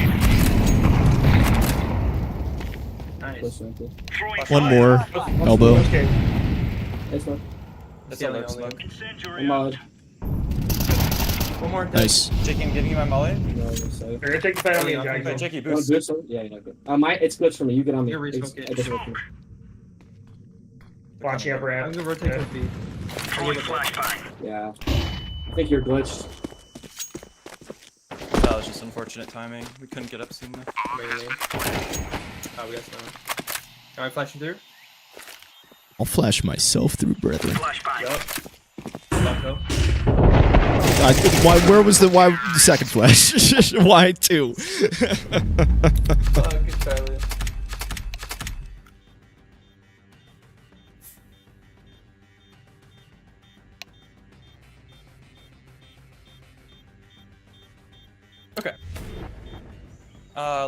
Nice. Close to it. Throwing One fire. more elbow. Okay. Nice one. That's Yeah, a lurk only- smoke. Incendiary I'm out. out. One more. dead. Nice. Jakey, I'm giving you my molly. No, I'm safe. They're gonna take the fight on me and Okay, drag Okay, you. Jakey, You want boost. boost on? Yeah, good. It's glitched for me. You get on me. You're It's- resmoke it. it doesn't work for me. Watching up I'm ramp. gonna rotate to B. Throwing flashbang. Yeah. I think you're glitched. That was just unfortunate timing. We couldn't get up soon enough. Maybe. Oh, we got some. Am I flashing through? I'll flash myself through, brethren. Flashbang. Stop though. Where was the second flash? Why two? Fuck, it's Charlie.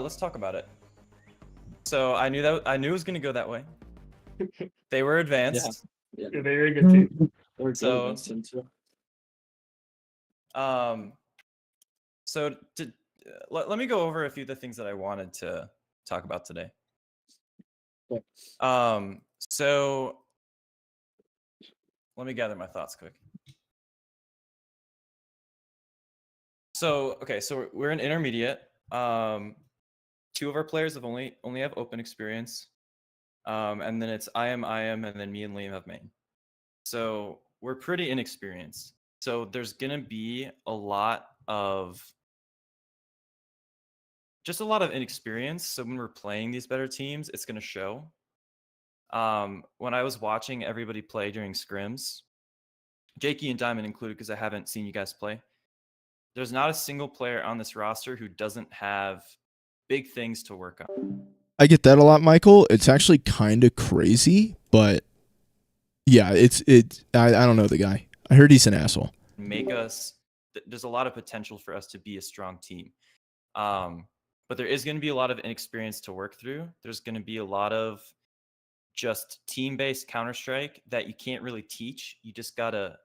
Let's talk about it. So I knew it was gonna go that way. They were advanced. They're very good too. We're good So- against him, too. So let me go over a few of the things that I wanted to talk about today. Okay. So let me gather my thoughts quick. So we're in intermediate. Two of our players have only have open experience. And then it's I am, and then me and Liam have main. So we're pretty inexperienced. So there's gonna be a lot of inexperience. So when we're playing these better teams, it's gonna show. When I was watching everybody play during scrims, Jakey and Diamond included, because I haven't seen you guys play, there's not a single player on this roster who doesn't have big things to work on. I get that a lot, Michael. It's actually kind of crazy, but yeah, I don't know the guy. I heard he's an asshole. Make us there's a lot of potential for us to be a strong team, but there is going to be a lot of inexperience to work through. There's going to be a lot of just team-based Counter-Strike that you can't really teach. You just gotta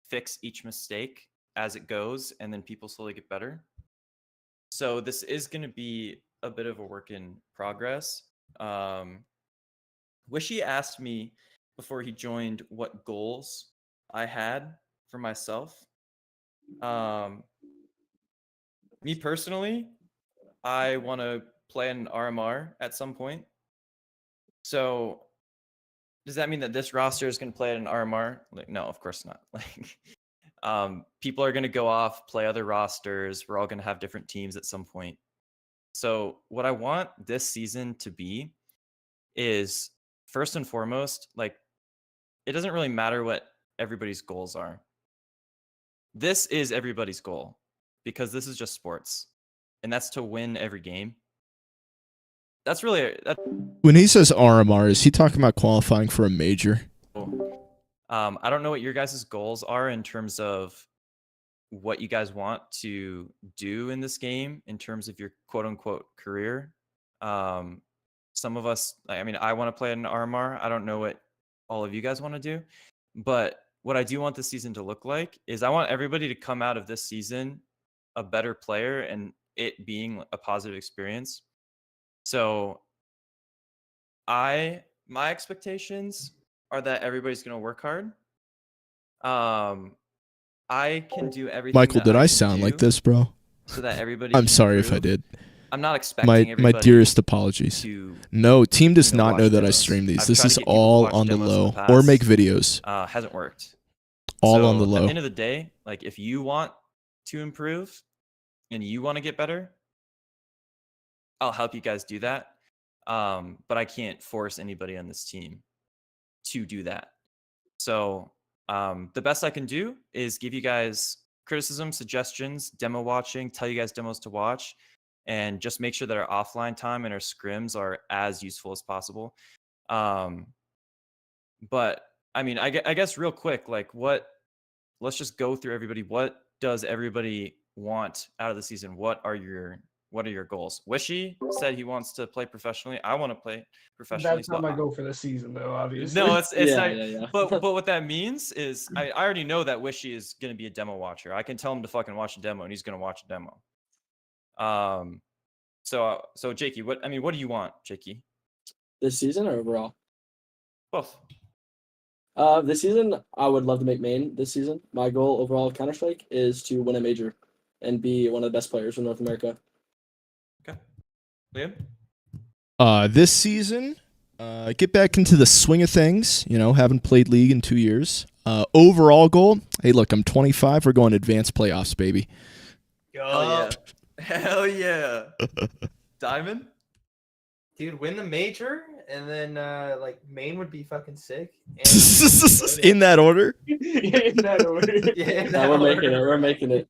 fix each mistake as it goes, and then people slowly get better. So this is going to be a bit of a work in progress. Wishy asked me before he joined what goals I had for myself. Me personally, I want to play an RMR at some point. So does that mean that this roster is going to play at an RMR? Like, no, of course not. Like, people are going to go off, play other rosters. We're all going to have different teams at some point. So what I want this season to be is, first and foremost, like, it doesn't really matter what everybody's goals are. This is everybody's goal because this is just sports, and that's to win every game. That's really When he says RMR, is he talking about qualifying for a major? I don't know what your guys' goals are in terms of what you guys want to do in this game in terms of your quote unquote career. Some of us, I mean, I want to play an RMR. I don't know what all of you guys want to do, but what I do want this season to look like is I want everybody to come out of this season a better player and it being a positive experience. So my expectations are that everybody's going to work hard. I can do everything. Michael, that did I can sound like do this, bro? So that everybody I'm can sorry if I improve. did. I'm not expecting My everybody dearest apologies. to No, team does not watch know that I demos. stream these. I've This tried is to get people to all watch on the demos in low, the or make past. videos. Hasn't worked. All So on the At low. the end of the day, like if you want to improve and you want to get better, I'll help you guys do that. But I can't force anybody on this team to do that. So the best I can do is give you guys criticism, suggestions, demo watching, tell you guys demos to watch, and just make sure that our offline time and our scrims are as useful as possible. But I mean, I guess real quick, like let's just go through everybody. What does everybody want out of the season? What are your goals? Wishy said he wants to play professionally. I want to play professionally. That's not my goal for the season, though. Obviously. No, it's not. Yeah. But what that means is I already know that Wishy is going to be a demo watcher. I can tell him to fucking watch a demo, and he's going to watch a demo. So Jakey, what do you want, Jakey? This season or overall? Both. This season, I would love to make main this season. My goal overall Counter Strike is to win a major and be one of the best players in North America. Okay. Liam? This season, get back into the swing of things. You know, haven't played League in 2 years. Overall goal, hey, look, I'm 25. We're going advanced playoffs, baby. Hell yeah. Diamond? Dude, win the major, and then like main would be fucking sick. In that order? In that order. Yeah, in Yeah, that we're order. making it.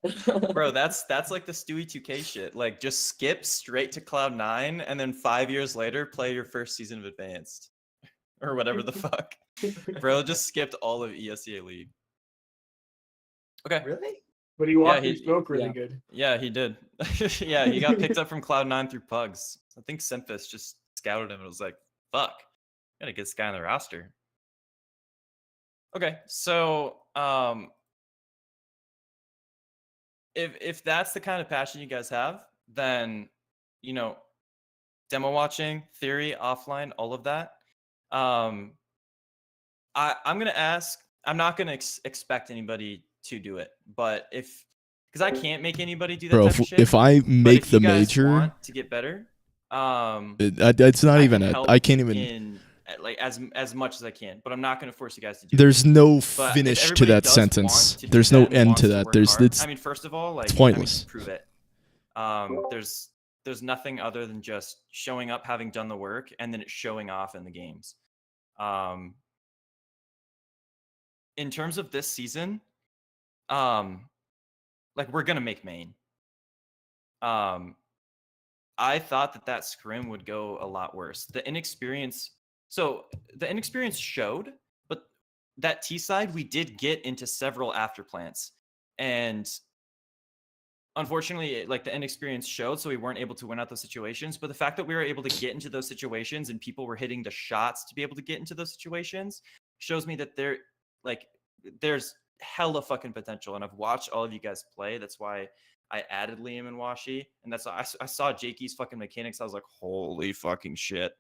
Bro, that's like the Stewie 2K shit. Like just skip straight to Cloud9 and then 5 years later play your first season of Advanced. Or whatever the fuck. Bro just skipped all of ESEA League. Okay. Really? But he walked he- through smoke really yeah. good. Yeah, he did. Yeah, he got picked up from Cloud9 through Pugs. I think Simphus just scouted him and was like, fuck, gotta get this guy on the roster. Okay, so if that's the kind of passion you guys have, then you know, demo watching, theory, offline, all of that. I'm gonna ask. I'm not gonna expect anybody to do it, but because I can't make anybody do that Bro, type of shit. if I but make if the you guys major, want to get better, it's not I even can a. help I can't even. in like as much as I can, but I'm not going to force you guys to do. There's no it. But if finish to everybody that does sentence. want to do There's that no and end wants to to that. work There's hard, it's I mean, first of all, like it's pointless. prove it. There's nothing other than just showing up, having done the work, and then it showing off in the games. In terms of this season, like we're gonna make main. I thought that scrim would go a lot worse. The inexperience showed, but that T side, we did get into several after plants. And unfortunately, like the inexperience showed, so we weren't able to win out those situations. But the fact that we were able to get into those situations and people were hitting the shots to be able to get into those situations shows me that there's hella fucking potential. And I've watched all of you guys play. That's why I added Liam and Washi, and that's why I saw Jakey's fucking mechanics. I was like, holy fucking shit.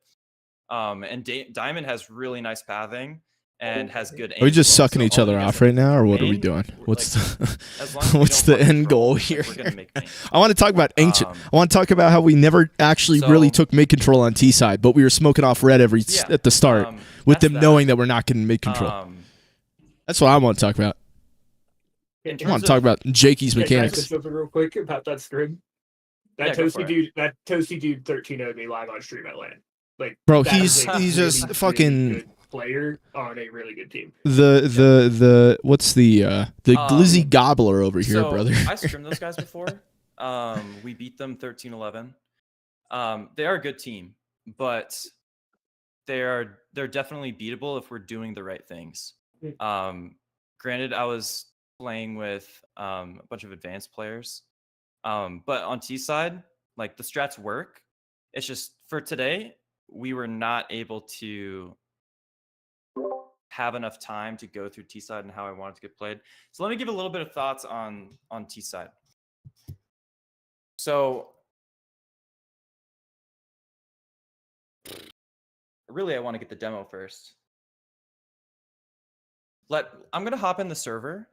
And Diamond has really nice pathing. and has good aim. Are we just as well. sucking So each all of other you guys off that right now, or what are we main, doing? we're, What's like, the as long as we what's don't the fuck end control, goal like, here? we're gonna make main. I want to talk about ancient. Um, I want to talk about how we never actually really so- took mid control on T side, but we were smoking off red Yeah, at the start with that's them knowing that we're not getting mid control. That's what I want to talk about. In I terms want to talk of- about Jakey's Can I say mechanics. something real quick about that scrim? Yeah, go for it. That toasty dude 13-0'd me live on stream at LAN. Like, Bro, that is a he's really, just really fucking good player on a really good team. the what's the glizzy gobbler over here, so brother. I scrimmed those guys before. We beat them 13-11. They are a good team, but they're definitely beatable if we're doing the right things. Granted, I was playing with a bunch of advanced players, but on T side, like the strats work. It's just for today, we were not able to have enough time to go through T side and how I wanted to get played. So let me give a little bit of thoughts on T side. So really, I want to get the demo first. I'm gonna hop in the server.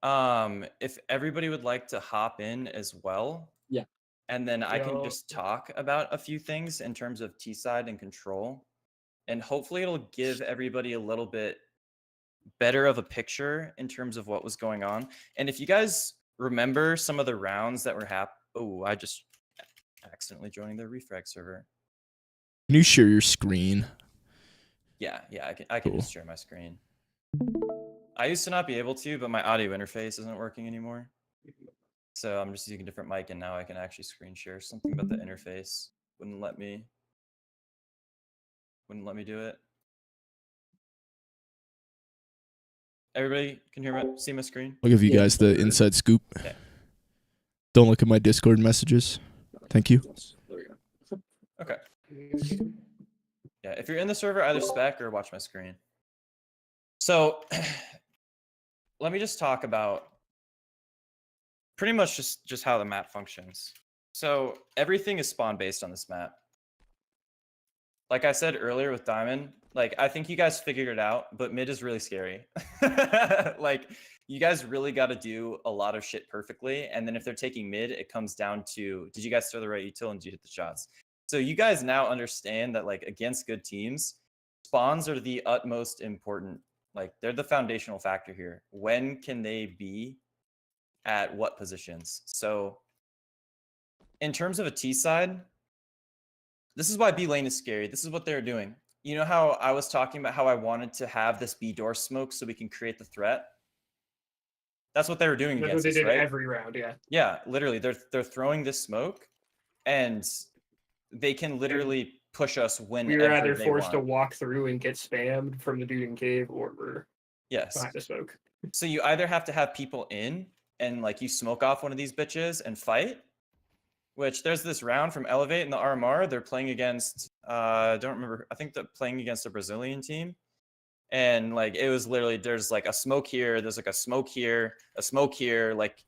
If everybody would like to hop in as well. Yeah. And then I can Yo. just talk about a few things in terms of T side and control. And hopefully it'll give everybody a little bit better of a picture in terms of what was going on. And if you guys remember some of the rounds that were oh, I just accidentally joining the refrag server. Can you share your screen? Yeah, I can Cool. just share my screen. I used to not be able to, but my audio interface isn't working anymore. So I'm just using a different mic, and now I can actually screen share. Something about the interface wouldn't let me do it. Everybody can hear me, see my screen? I'll give you Yeah. guys the inside scoop. Okay. Don't look at my Discord messages. Thank you. There we go. Okay. Yeah, if you're in the server, either spec or watch my screen. So let me just talk about pretty much just how the map functions. So everything is spawn based on this map. Like I said earlier with Diamond, like I think you guys figured it out, but mid is really scary. Like you guys really got to do a lot of shit perfectly, and then if they're taking mid, it comes down to did you guys throw the right util and did you hit the shots? So you guys now understand that like against good teams, spawns are the utmost important. Like they're the foundational factor here. When can they be at what positions? So in terms of a T side, this is why B lane is scary. This is what they're doing. You know how I was talking about how I wanted to have this B door smoke so we can create the threat? That's what they were doing That's what against they us, did right? every round, yeah. Yeah, literally, they're throwing this smoke, and they can literally push us whenever We were either they forced to want. walk through and get spammed from the dude in cave, or we're Yes. behind the smoke. So you either have to have people in and like you smoke off one of these bitches and fight, which there's this round from Elevate in the RMR. They're playing against I don't remember. I think they're playing against a Brazilian team. And like it was literally there's like a smoke here, there's like a smoke here, like,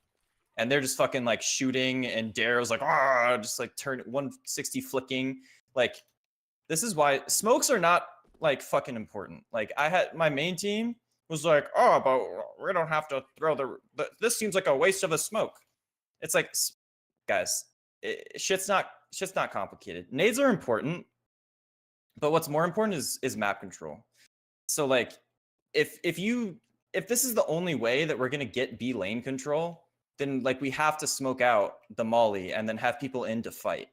and they're just fucking like shooting, and Darrow's like just like turn 160 flicking. Like this is why smokes are not like fucking important. Like I had my main team was like, oh, but we don't have to throw this seems like a waste of a smoke. It's like, guys, shit's not complicated. Nades are important, but what's more important is map control. So like, if this is the only way that we're gonna get B lane control, then like we have to smoke out the molly and then have people in to fight.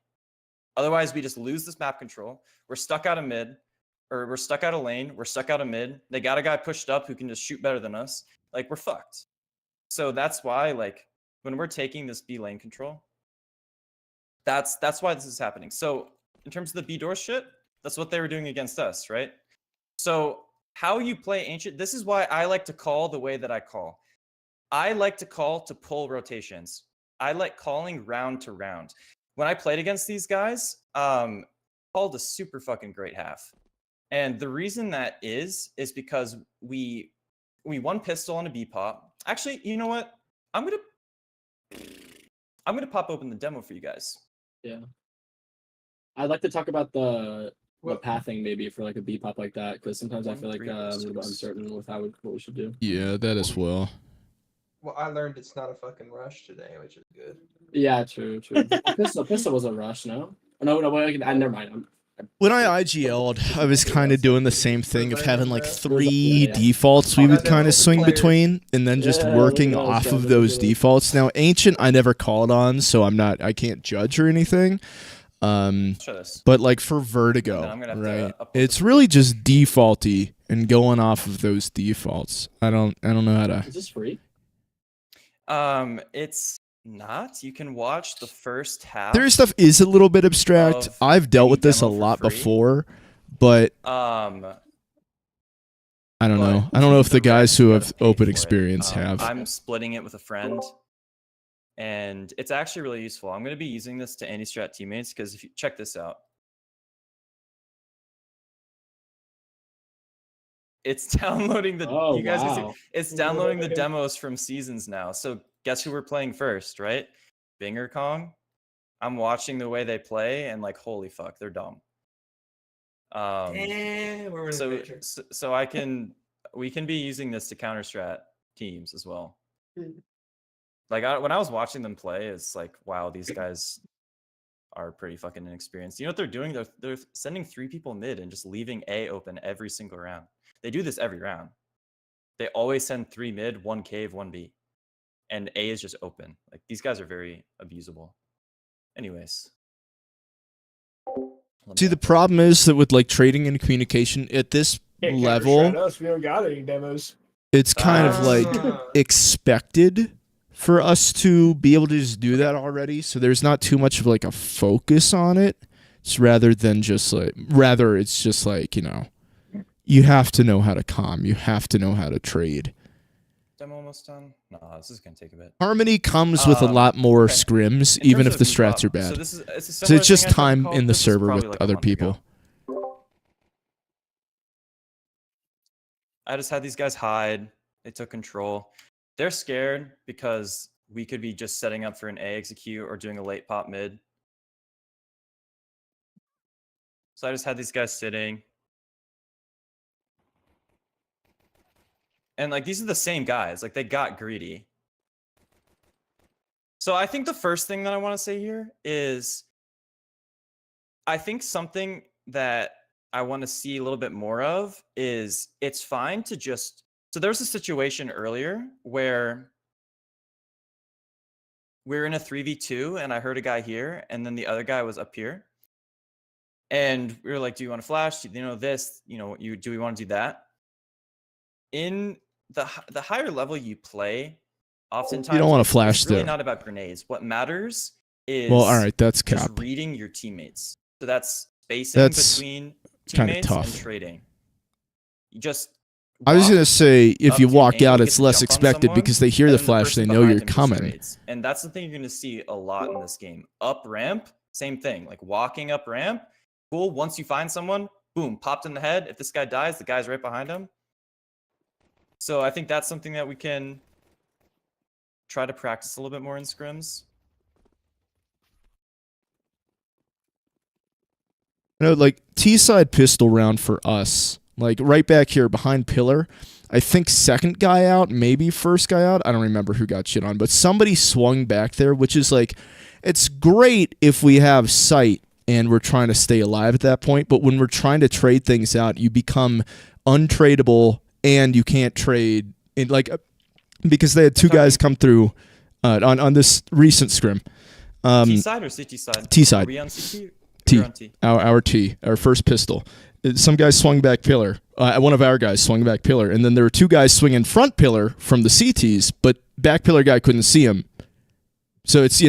Otherwise, we just lose this map control. We're stuck out of mid, or we're stuck out of lane. We're stuck out of mid. They got a guy pushed up who can just shoot better than us. Like we're fucked. So that's why like when we're taking this B lane control, that's why this is happening. So in terms of the B door shit, that's what they were doing against us, right? So how you play Ancient, this is why I like to call the way that I call. I like to call to pull rotations. I like calling round to round. When I played against these guys, called a super fucking great half. And the reason that is because we won pistol on a B pop. Actually, you know what? I'm gonna pop open the demo for you guys. Yeah. I'd like to talk about the Well, pathing maybe for like a B pop like that, because sometimes I feel like 1, 3, I'm a little bit 6. uncertain with what we should do. Yeah, that as well. well, I learned it's not a fucking rush today, which is good. Yeah, true. Pistol was a rush, no? No, wait, never mind. When I IGL'd, I was kind of doing the same thing of having like 3 Yeah. defaults we would Yeah, kind of swing players. between, and then just Yeah, working yeah, off yeah, of yeah. those defaults. Now, Ancient, I never called on, so I can't judge or anything. Try this. But like for Vertigo, Then I'm gonna have to right? upload It's the- really just defaulty and going off of those defaults. I don't know how to. Is this free? It's not. You can watch the first half. Their stuff is a little bit abstract. Of I've dealt any with this a demo for lot free. before, but I don't but know. I don't know if the guys who you have gotta pay open for it. experience have. I'm splitting it with a friend, and it's actually really useful. I'm going to be using this to anti-strat teammates because if you check this out, it's downloading the. Oh, you guys can wow. see it's downloading the demos from seasons now. So guess who we're playing first, right? Binger Kong. I'm watching the way they play, and like, holy fuck, they're dumb. We're in So, the picture. so we can be using this to counter strat teams as well. Like when I was watching them play, it's like, wow, these guys are pretty fucking inexperienced. You know what they're doing? They're sending 3 people mid and just leaving A open every single round. They do this every round. They always send 3 mid, 1 cave, 1 B, and A is just open. Like these guys are very abusable. Anyways. See, the problem is that with like trading and communication at this Can't level, counter-strat us, we don't got any demos. it's kind of like Ah. expected for us to be able to just do that already. So there's not too much of like a focus on it. It's it's just like, you have to know how to comm. You have to know how to trade. Demo almost done? No, this is gonna take a bit. Harmony comes with a lot more okay. scrims, In even terms if the of strats are Bebop, bad. So this is it's a So similar it's just thing I tried to time call, in the this is server probably with like a other month ago. people. I just had these guys hide. They took control. They're scared because we could be just setting up for an A execute or doing a late pop mid. So I just had these guys sitting. And like these are the same guys. Like they got greedy. So I think the first thing that I want to say here is I think something that I want to see a little bit more of is it's fine to just. So there was a situation earlier where we're in a 3v2 and I heard a guy here and then the other guy was up here. And we were like, do you want to flash? Do we want to do that? In the higher level you play, oftentimes You don't want to it's flash really there. not about grenades. What matters is Well, all right, that's just cap. reading your teammates. So that's spacing That's between kinda teammates tough. and trading. You just I was walk gonna say, if up you to an walk angle, out, get it's to less jump on expected someone, because they hear and the then flash, person they know behind you're them just coming. trades. And that's the thing you're going to see a lot in this game. Up ramp, same thing. Like walking up ramp, cool. Once you find someone, boom, popped in the head. If this guy dies, the guy's right behind him. So I think that's something that we can try to practice a little bit more in scrims. Like T-side pistol round for us, like right back here behind pillar. I think second guy out, maybe first guy out. I don't remember who got shit on, but somebody swung back there, which is like, it's great if we have sight and we're trying to stay alive at that point. But when we're trying to trade things out, you become untradeable and you can't trade. Because they had 2 guys come through on this recent scrim. T side or CT side? T side. Are we on CT? T. You're on T. Our T, our first pistol. Some guy swung back pillar. One of our guys swung back pillar, and then there were 2 guys swinging front pillar from the CTs, but back pillar guy couldn't see him. So it's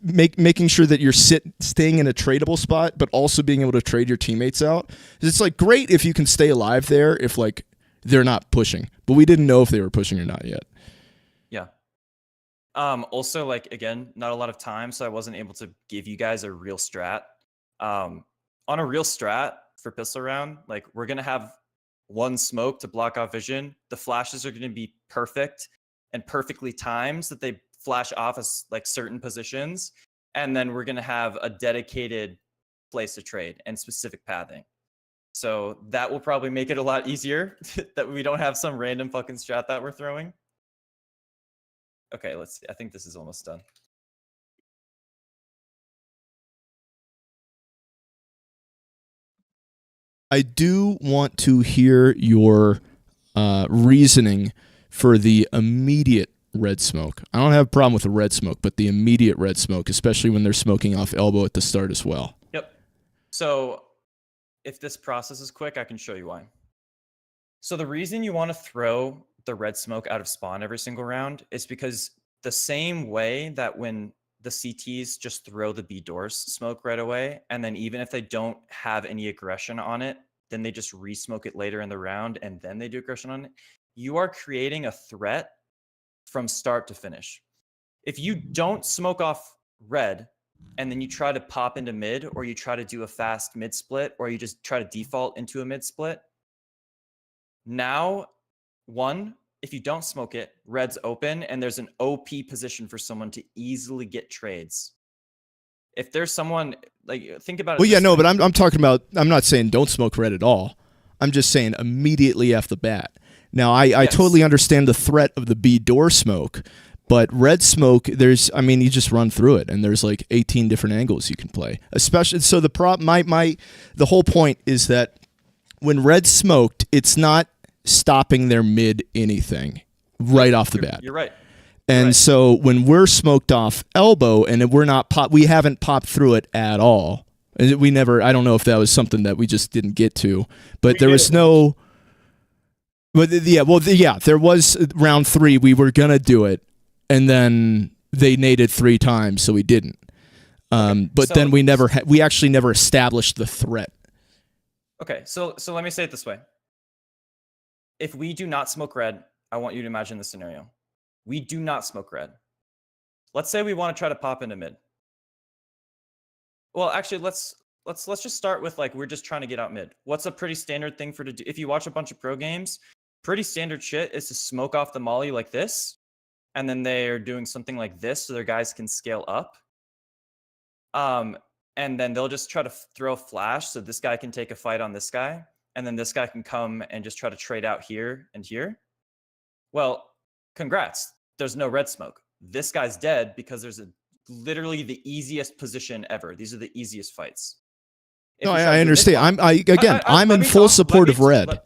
making sure that you're staying in a tradable spot, but also being able to trade your teammates out. It's like great if you can stay alive there if like they're not pushing, but we didn't know if they were pushing or not yet. Yeah. Also, like again, not a lot of time, so I wasn't able to give you guys a real strat. On a real strat for pistol round, like we're gonna have 1 smoke to block off vision. The flashes are gonna be perfect and perfectly timed so that they flash off as like certain positions, and then we're gonna have a dedicated place a trade and specific pathing. So that will probably make it a lot easier that we don't have some random fucking strat that we're throwing. Okay, let's see. I think this is almost done. I do want to hear your reasoning for the immediate red smoke. I don't have a problem with the red smoke, but the immediate red smoke, especially when they're smoking off elbow at the start as well. Yep. So if this process is quick, I can show you why. So the reason you want to throw the red smoke out of spawn every single round is because the same way that when the CTs just throw the B doors smoke right away, and then even if they don't have any aggression on it, then they just re-smoke it later in the round, and then they do aggression on it. You are creating a threat from start to finish. If you don't smoke off red, and then you try to pop into mid, or you try to do a fast mid split, or you just try to default into a mid split, now, one, if you don't smoke it, red's open, and there's an OP position for someone to easily get trades. If there's someone, like, think about it. Well, yeah, this no, way. but I'm talking about, I'm not saying don't smoke red at all. I'm just saying immediately off the bat. Now, I Yes. totally understand the threat of the B door smoke, but red smoke, you just run through it, and there's like 18 different angles you can play. Especially, so the the whole point is that when red smoked, it's not stopping their mid anything right off the bat. You're right. And Right. so when we're smoked off elbow and we haven't popped through it at all. We never, I don't know if that was something that we just didn't get to, but there was no, but there was round 3. We were going to do it, and then they naded 3 times, so we didn't. But so- then we actually never established the threat. Okay, so let me say it this way. If we do not smoke red, I want you to imagine the scenario. We do not smoke red. Let's say we want to try to pop into mid. Well, actually, let's just start with, like, we're just trying to get out mid. What's a pretty standard thing to do? If you watch a bunch of pro games, pretty standard shit is to smoke off the molly like this, and then they're doing something like this so their guys can scale up. And then they'll just try to throw a flash so this guy can take a fight on this guy, and then this guy can come and just try to trade out here and here. Well, congrats. There's no red smoke. This guy's dead because there's literally the easiest position ever. These are the easiest fights. If No, you try to I do understand. mid-pop- I'm let in me full talk. support of red.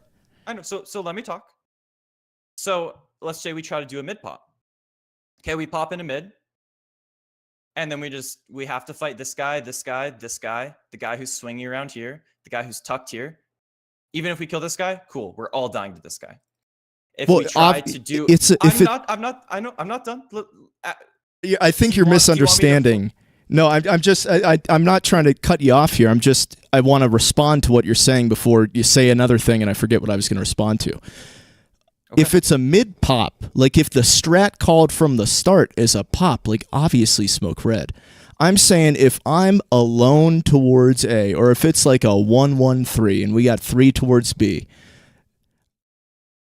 I know. So let me talk. So let's say we try to do a mid pop. Okay, we pop into mid. And then we have to fight this guy, this guy, this guy, the guy who's swinging around here, the guy who's tucked here. Even if we kill this guy, cool. We're all dying to this guy. If we try to do, I'm not done. Yeah, I think Do you you're want- do you want me to- misunderstanding. No, I'm not trying to cut you off here. I want to respond to what you're saying before you say another thing, and I forget what I was going to respond to. Okay. If it's a mid pop, like if the strat called from the start is a pop, like obviously smoke red. I'm saying if I'm alone towards A, or if it's like a 1-1-3 and we got 3 towards B,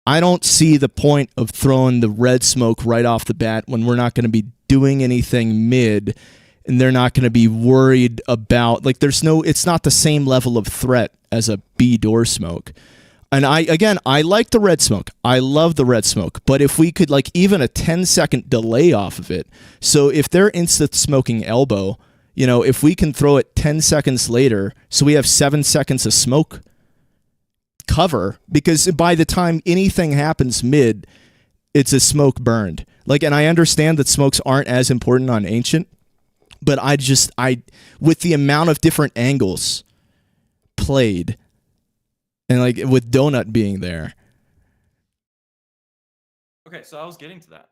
I don't see the point of throwing the red smoke right off the bat when we're not going to be doing anything mid, and they're not going to be worried about, like, it's not the same level of threat as a B door smoke. And I like the red smoke. I love the red smoke. But if we could, like, even a 10-second delay off of it, so if they're instant smoking elbow, if we can throw it 10 seconds later, so we have 7 seconds of smoke cover, because by the time anything happens mid, it's a smoke burned. Like, and I understand that smokes aren't as important on Ancient, but with the amount of different angles played, and like with Donut being there. Okay, so I was getting to that.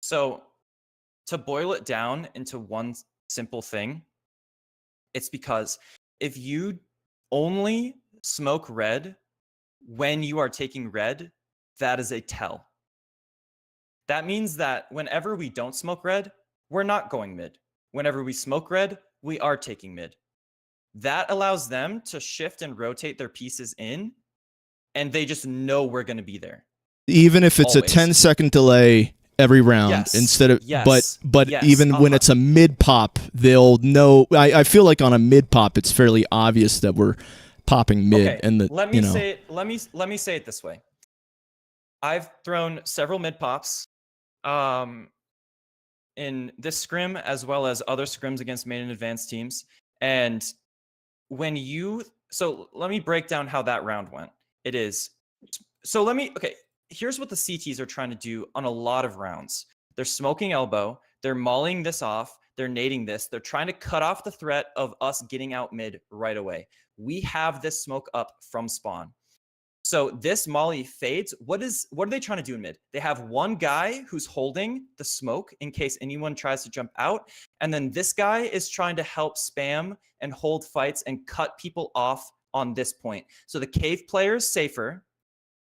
So to boil it down into one simple thing, it's because if you only smoke red when you are taking red, that is a tell. That means that whenever we don't smoke red, we're not going mid. Whenever we smoke red, we are taking mid. That allows them to shift and rotate their pieces in, and they just know we're going to be there. Even if it's Always. a 10-second delay every round Yes. instead of Yes. but Yes. even when it's a mid pop, they'll know. I feel like on a mid pop, it's fairly obvious that we're popping mid, Okay, and let me say it. Let me say it this way. I've thrown several mid pops, in this scrim as well as other scrims against main and advanced teams. And so let me break down how that round went. Okay, here's what the CTs are trying to do on a lot of rounds. They're smoking elbow, they're mauling this off, they're nading this, they're trying to cut off the threat of us getting out mid right away. We have this smoke up from spawn. So this molly fades. What are they trying to do in mid? They have one guy who's holding the smoke in case anyone tries to jump out. And then this guy is trying to help spam and hold fights and cut people off on this point. So the cave player is safer.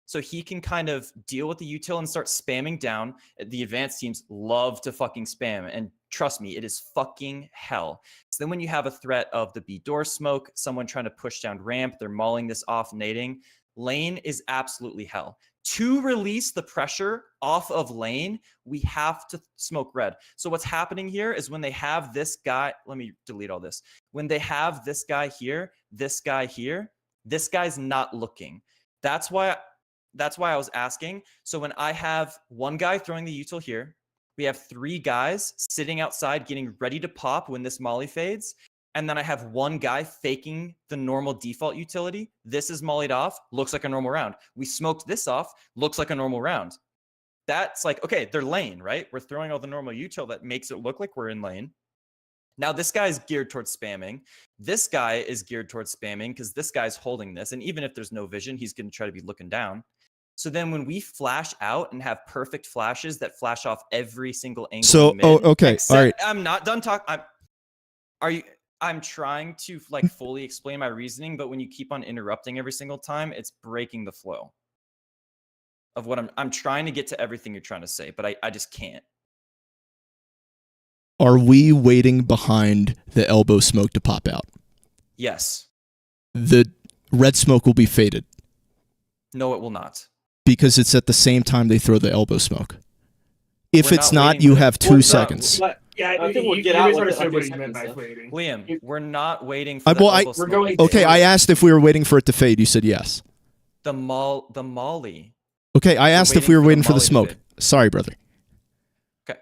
So he can kind of deal with the util and start spamming down. The advanced teams love to fucking spam. And trust me, it is fucking hell. So then when you have a threat of the B door smoke, someone trying to push down ramp, they're mauling this off, nading. Lane is absolutely hell. To release the pressure off of lane, we have to smoke red. So what's happening here is when they have this guy, let me delete all this. When they have this guy here, this guy's not looking. That's why I was asking. So when I have one guy throwing the util here, we have 3 guys sitting outside getting ready to pop when this molly fades. And then I have one guy faking the normal default utility. This is mollied off, looks like a normal round. We smoked this off, looks like a normal round. That's like, okay, they're lane, right? We're throwing all the normal util that makes it look like we're in lane. Now this guy's geared towards spamming. This guy is geared towards spamming because this guy's holding this. And even if there's no vision, he's going to try to be looking down. So then when we flash out and have perfect flashes that flash off every single angle. So, in mid, okay, all right. I'm not done talking. I'm trying to like fully explain my reasoning, but when you keep on interrupting every single time, it's breaking the flow of what I'm trying to get to everything you're trying to say, but I just can't. Are we waiting behind the elbow smoke to pop out? Yes. The red smoke will be faded No, it will not. because it's at the same time they throw the elbow smoke. If We're it's not not, waiting you for- have we're 2 not- seconds. But Yeah, I think we'll you get out with misunderstood it what like he a meant by second, fading. Liam, we're not waiting for well, the elbow We're smoke. going- Okay, I asked if we were waiting for it to fade. You said yes. The molly. Okay, I asked if we were waiting for the molly to smoke. fade. Sorry, brother. Okay.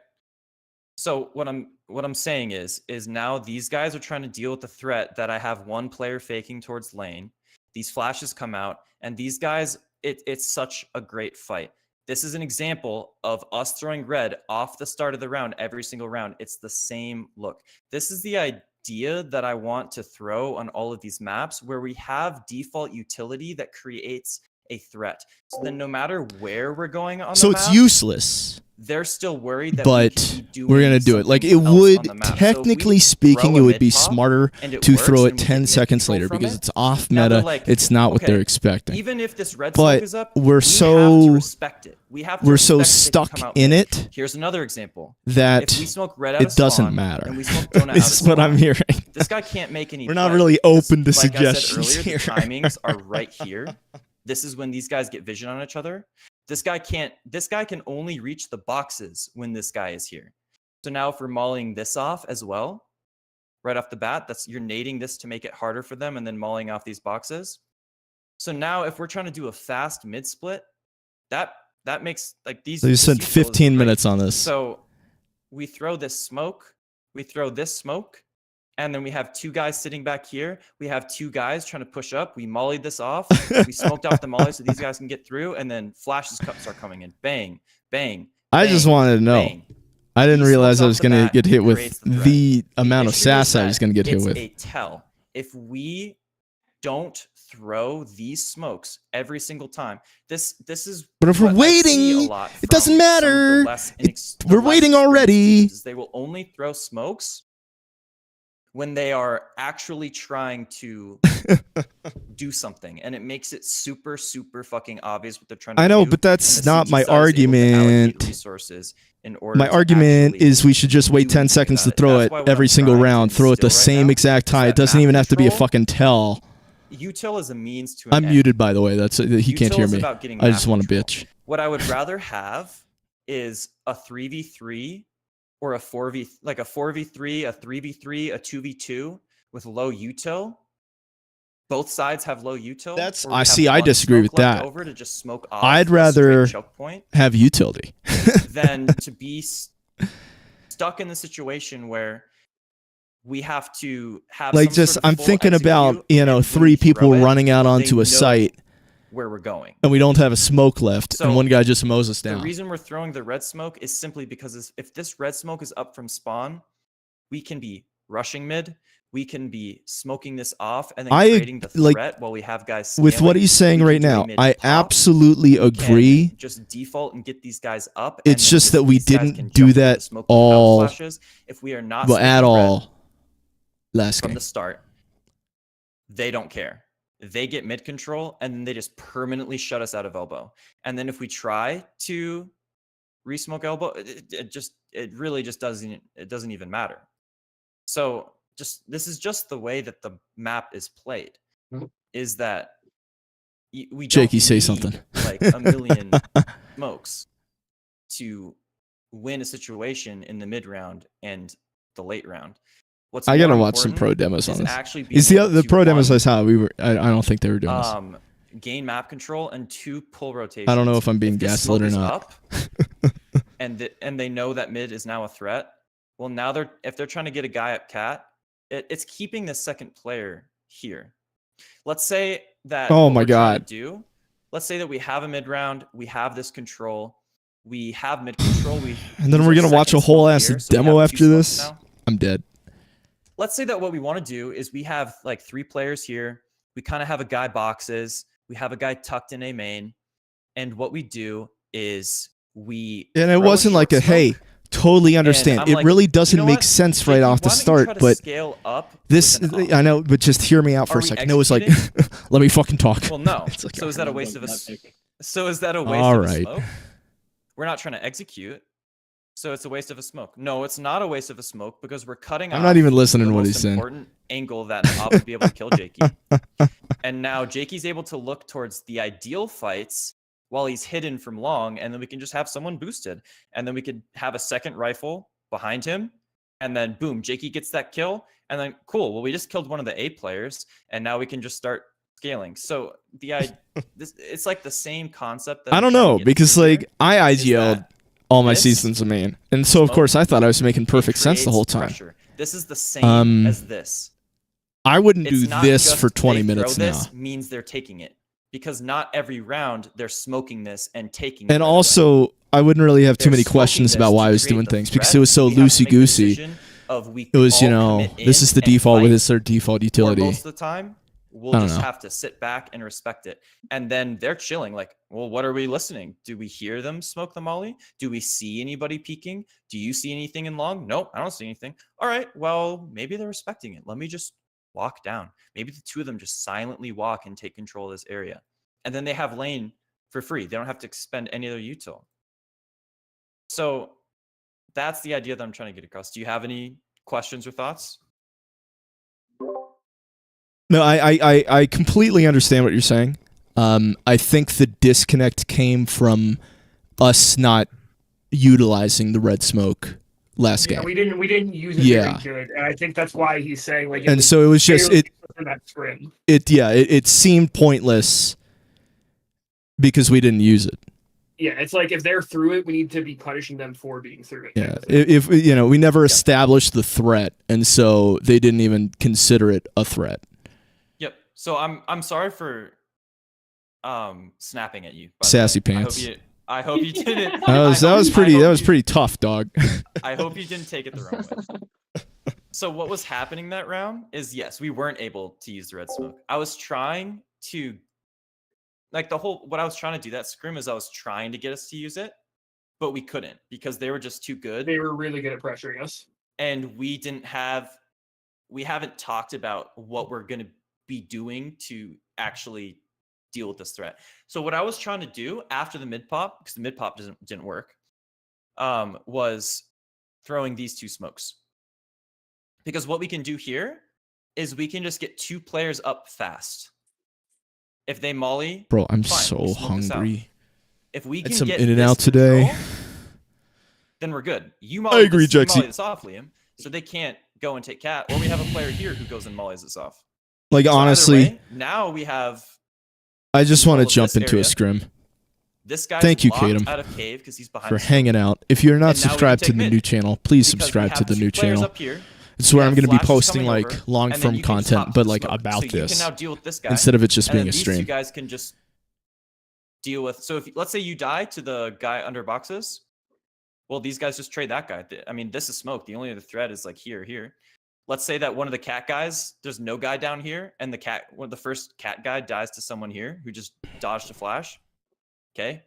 So what I'm saying is now these guys are trying to deal with the threat that I have one player faking towards lane. These flashes come out, and these guys, it's such a great fight. This is an example of us throwing red off the start of the round every single round. It's the same look. This is the idea that I want to throw on all of these maps where we have default utility that creates a threat. So then no matter where we're going on So the it's map, useless, they're still worried that we but could be we're going to doing do it. Like, it something else would, on the map. So if technically we speaking, throw it a would be mid-pop smarter and it to works throw and it we 10 get mid seconds control later from because it, it's off now they're meta. like, It's not what okay, they're expecting. even if this red But smoke is up, we're we so- have to respect it. We have to We're so respect that they can stuck come out in mid. it Here's another example. that If we smoke red out it of doesn't spawn matter. and we smoke donut out of This is what I'm spawn, hearing. this guy can't make any We're not play really because, open to like suggestions I said earlier, here. the timings are right here. This is when these guys get vision on each other. This guy can only reach the boxes when this guy is here. So now if we're mauling this off as well, right off the bat, you're nading this to make it harder for them and then mauling off these boxes. So now if we're trying to do a fast mid split, that makes like these. So you this spent util is 15 great. minutes on this. So we throw this smoke, we throw this smoke, and then we have 2 guys sitting back here. We have 2 guys trying to push up. We mollied this off. We smoked off the molly so these guys can get through, and then flashes start coming in. Bang, bang. I just bang, wanted to know. bang. I didn't He realize smokes I off was the going to bat, get hit with creates the threat. the amount of issue is sass I that was going to get hit it's with. a tell. If we don't throw these smokes every single time, this is. But if we're what I see waiting, a lot it doesn't from some of the matter. less the We're less waiting experienced already. teams is they will only throw smokes when they are actually trying to do something, and it makes it super fucking obvious what they're trying to do. I know, but and that's the not CT my side is able to allocate argument. resources in order My to argument actually is we should just wait do 10 anything seconds to about it. throw That's it why what every I'm single trying to round. Throw it the instill right same now exact is time. It that doesn't map even have to be a control- fucking tell. util is a means to an I'm end. muted, by the way. That's he can't Util hear is me. about getting I just map want to control. bitch. What I would rather have is a 3v3 or a 4v, like a 4v3, a 3v3, a 2v2 with low util. Both sides have low util. That's- or we I have see, I one disagree smoke with left that. Over to just smoke off I'd a straight rather choke point have utility. than to be stuck in the situation where we have to have Like some just, sort of I'm full thinking about, execute, and when 3 we people throw it, running out they onto know a site where we're going. and we don't have a smoke left So, and one guy just mows us The down. reason we're throwing the red smoke is simply because if this red smoke is up from spawn, we can be rushing mid, we can be smoking this off and then I creating the like- threat while we have guys With what scaling. he's saying We can right do a now, mid I pop. absolutely We can agree. just default and get these guys up. and It's then just that we these guys didn't can do jump into the that smoke with power all- flashes. If we are not Well, at smoking red all last from game. the start, they don't care. They get mid control and then they just permanently shut us out of elbow. And then if we try to resmoke elbow, it really just doesn't even matter. So this is just the way that the map is played. Mhm. Is that we don't Jakey, say need, something. like a million smokes to win a situation in the mid round and the late round. What's I gotta more watch some pro important demos on is this. actually being Is the able the to, pro demos I one, saw? I don't think they were doing this. gain map control, and 2 pull rotations. I don't know if I'm being this gaslit smoke or is not. up, and they know that mid is now a threat. Well, now if they're trying to get a guy at cat, it's keeping the second player here. Let's say that. Oh what my we're trying God. to do. Let's say that we have a mid round, we have this control, we have mid control. And then use we're our gonna watch a second whole smoke ass here, so we demo have 2 after smokes this. now. I'm dead. Let's say that what we want to do is we have like 3 players here. We kind of have a guy boxes. We have a guy tucked in a main. And what we do is we. And it throw wasn't like a short smoke, hey, totally understand. I'm It like, really you doesn't know make what, sense right Jakey, off the why don't you start. try to But scale up this, with an I op? know, but just hear me out for Are a we second. No, it's like, executing? let me fucking talk. Well, no. It's like, So is that a Like, waste of a? not pick. So is that a waste All of a right. smoke? We're not trying to execute. So it's a waste of a smoke. No, it's not a waste of a smoke because we're cutting. I'm off not even listening the to what most he's saying. important angle that an op would be able to kill Jakey. And now Jakey's able to look towards the ideal fights while he's hidden from long, and then we can just have someone boosted, and then we could have a second rifle behind him, and then boom, Jakey gets that kill, and then cool. Well, we just killed one of the A players, and now we can just start scaling. So it's like the same concept. That I I'm don't trying to know get because to here, like I is IGL'd that all my this seasons of main, and so of smoke, course I thought I was making it perfect sense the creates whole time. pressure. This is the same as this. I wouldn't It's do not this just for 20 they throw minutes now. this means they're taking it, because not every round they're smoking this and taking it And right away. also, I wouldn't really have too They're many smoking questions this about to why I was create doing the things because threat. it was so We have to make the loosey-goosey. decision of we It was, all you know, commit this in is the and default with fight, this their default or utility. most of the time we'll I don't just know. have to sit back and respect it. And then they're chilling like, well, what are we listening? Do we hear them smoke the molly? Do we see anybody peeking? Do you see anything in long? Nope, I don't see anything. All right, well, maybe they're respecting it. Let me just walk down. Maybe the 2 of them just silently walk and take control of this area. And then they have lane for free. They don't have to expend any other util. So that's the idea that I'm trying to get across. Do you have any questions or thoughts? No, I completely understand what you're saying. I think the disconnect came from us not utilizing the red smoke last Yeah, game. we didn't use it Yeah. very good, and I think that's why he's saying like. And so it was just in that scrim. it seemed pointless because we didn't use it. Yeah, it's like if they're through it, we need to be punishing them for being through it. Yeah, if you know, we never established the threat, and so they didn't even consider it a threat. Yep. So I'm sorry for snapping at you. by the Sassy way. pants. I hope you didn't. That was pretty tough, dog. I hope you didn't take it the wrong way. So what was happening that round is, yes, we weren't able to use the red smoke. I was trying to, like, what I was trying to do that scrim is I was trying to get us to use it, but we couldn't because they were just too good. They were really good at pressuring us. And we haven't talked about what we're going to be doing to actually deal with this threat. So what I was trying to do after the mid pop, because the mid pop didn't work, was throwing these 2 smokes. Because what we can do here is we can just get 2 players up fast. If they molly, Bro, I'm fine, so we'll smoke this out. hungry. If we Had can some get In-N-Out this today. control, then we're good. You I agree, molly Jexy. this off, Liam, so they can't go and take cat. Or we have a player here who goes and mollies this off. Like, So either honestly, way, now we have I just want all to of jump this into a area. scrim this guy Thank you, locked Kadem, out of cave because he's behind for the smoke. hanging out. If you're not And now we can subscribed to take the mid, new channel, please because we subscribe have to the two new players channel. up here. It's We where I'm have going to be flashes posting coming like over, long and then form you can just content, hop but to the like smoke. about so you can this now deal with this guy instead of it just and being then a these two stream. guys can just deal with. So if let's say you die to the guy under boxes, well, these guys just trade that guy. I mean, this is smoke. The only other threat is like here. Let's say that one of the cat guys, there's no guy down here, and the first cat guy dies to someone here who just dodged a flash. Okay,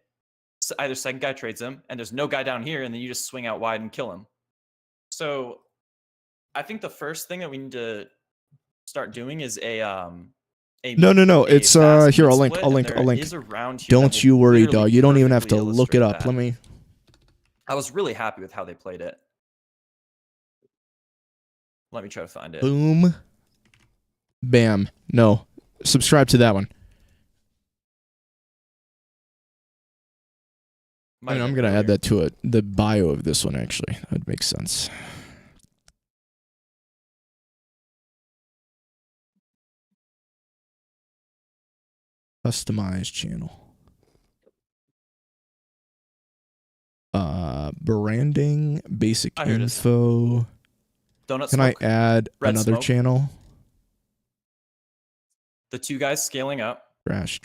so either second guy trades him, and there's no guy down here, and then you just swing out wide and kill him. So, I think the first thing that we need to start doing is No. a It's fast here. mid I'll link. split, I'll and link. there I'll link. is around here that Don't will you worry, literally dog. You don't even have to perfectly look it illustrate up. that. Let me. I was really happy with how they played it. Let me try to find it. Boom. Bam. No. Subscribe to that one. Might I mean, have I'm been gonna add earlier. that to the bio of this one. Actually, that makes sense. Customize channel. Branding, basic Oh, here it is. info. Donut Can I smoke. add Red another smoke. channel? The two guys scaling up, Trash.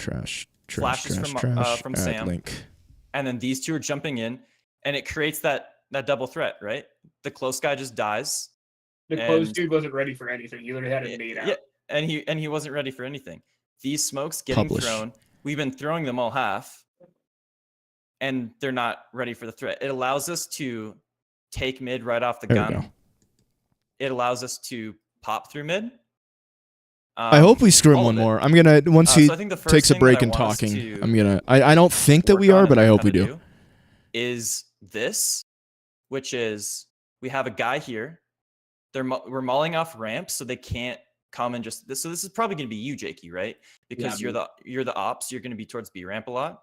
Flashes from Add Sam. link. and then these two are jumping in, and it creates that double threat, right? The close guy just dies. The closed And- dude wasn't ready for anything. You literally had it made out. Yeah, and he wasn't ready for anything. These smokes getting Publish. thrown. We've been throwing them all half, and they're not ready for the threat. It allows us to take mid right off the There we gun. go. It allows us to pop through mid. I hope we scrim all one of it. more. I'm gonna once he So I think the first takes a thing break that I in want us talking. to I'm gonna. I don't think that work we on are, and but I learn hope how we to do. is this, which is we have a guy here. We're mauling off ramps, so they can't come and just this. So this is probably going to be you, Jakey, right? Because Yeah, you're the ops. You're going to be towards B ramp a lot.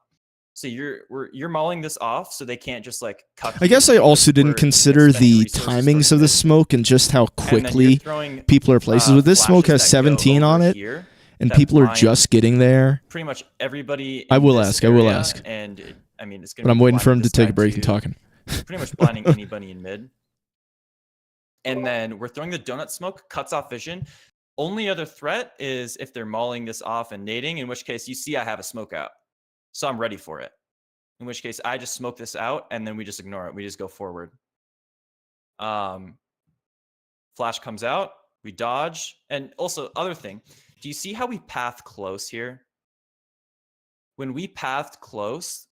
So you're mauling this off, so they can't just like cut. I guess I also didn't consider the timings of the smoke and just how quickly people are places. With this smoke has 17 on it, and that people are blind just getting there. Pretty much everybody. I in will this ask, I will area, ask. And I mean, it's going. But I'm waiting for him to take a break and talking. Pretty much blinding anybody in mid. And then we're throwing the donut smoke, cuts off vision. Only other threat is if they're mauling this off and nading, in which case you see I have a smoke out. So I'm ready for it. In which case I just smoke this out and then we just ignore it. We just go forward. Flash comes out, we dodge. And also, other thing, do you see how we path close here? When we pathed close,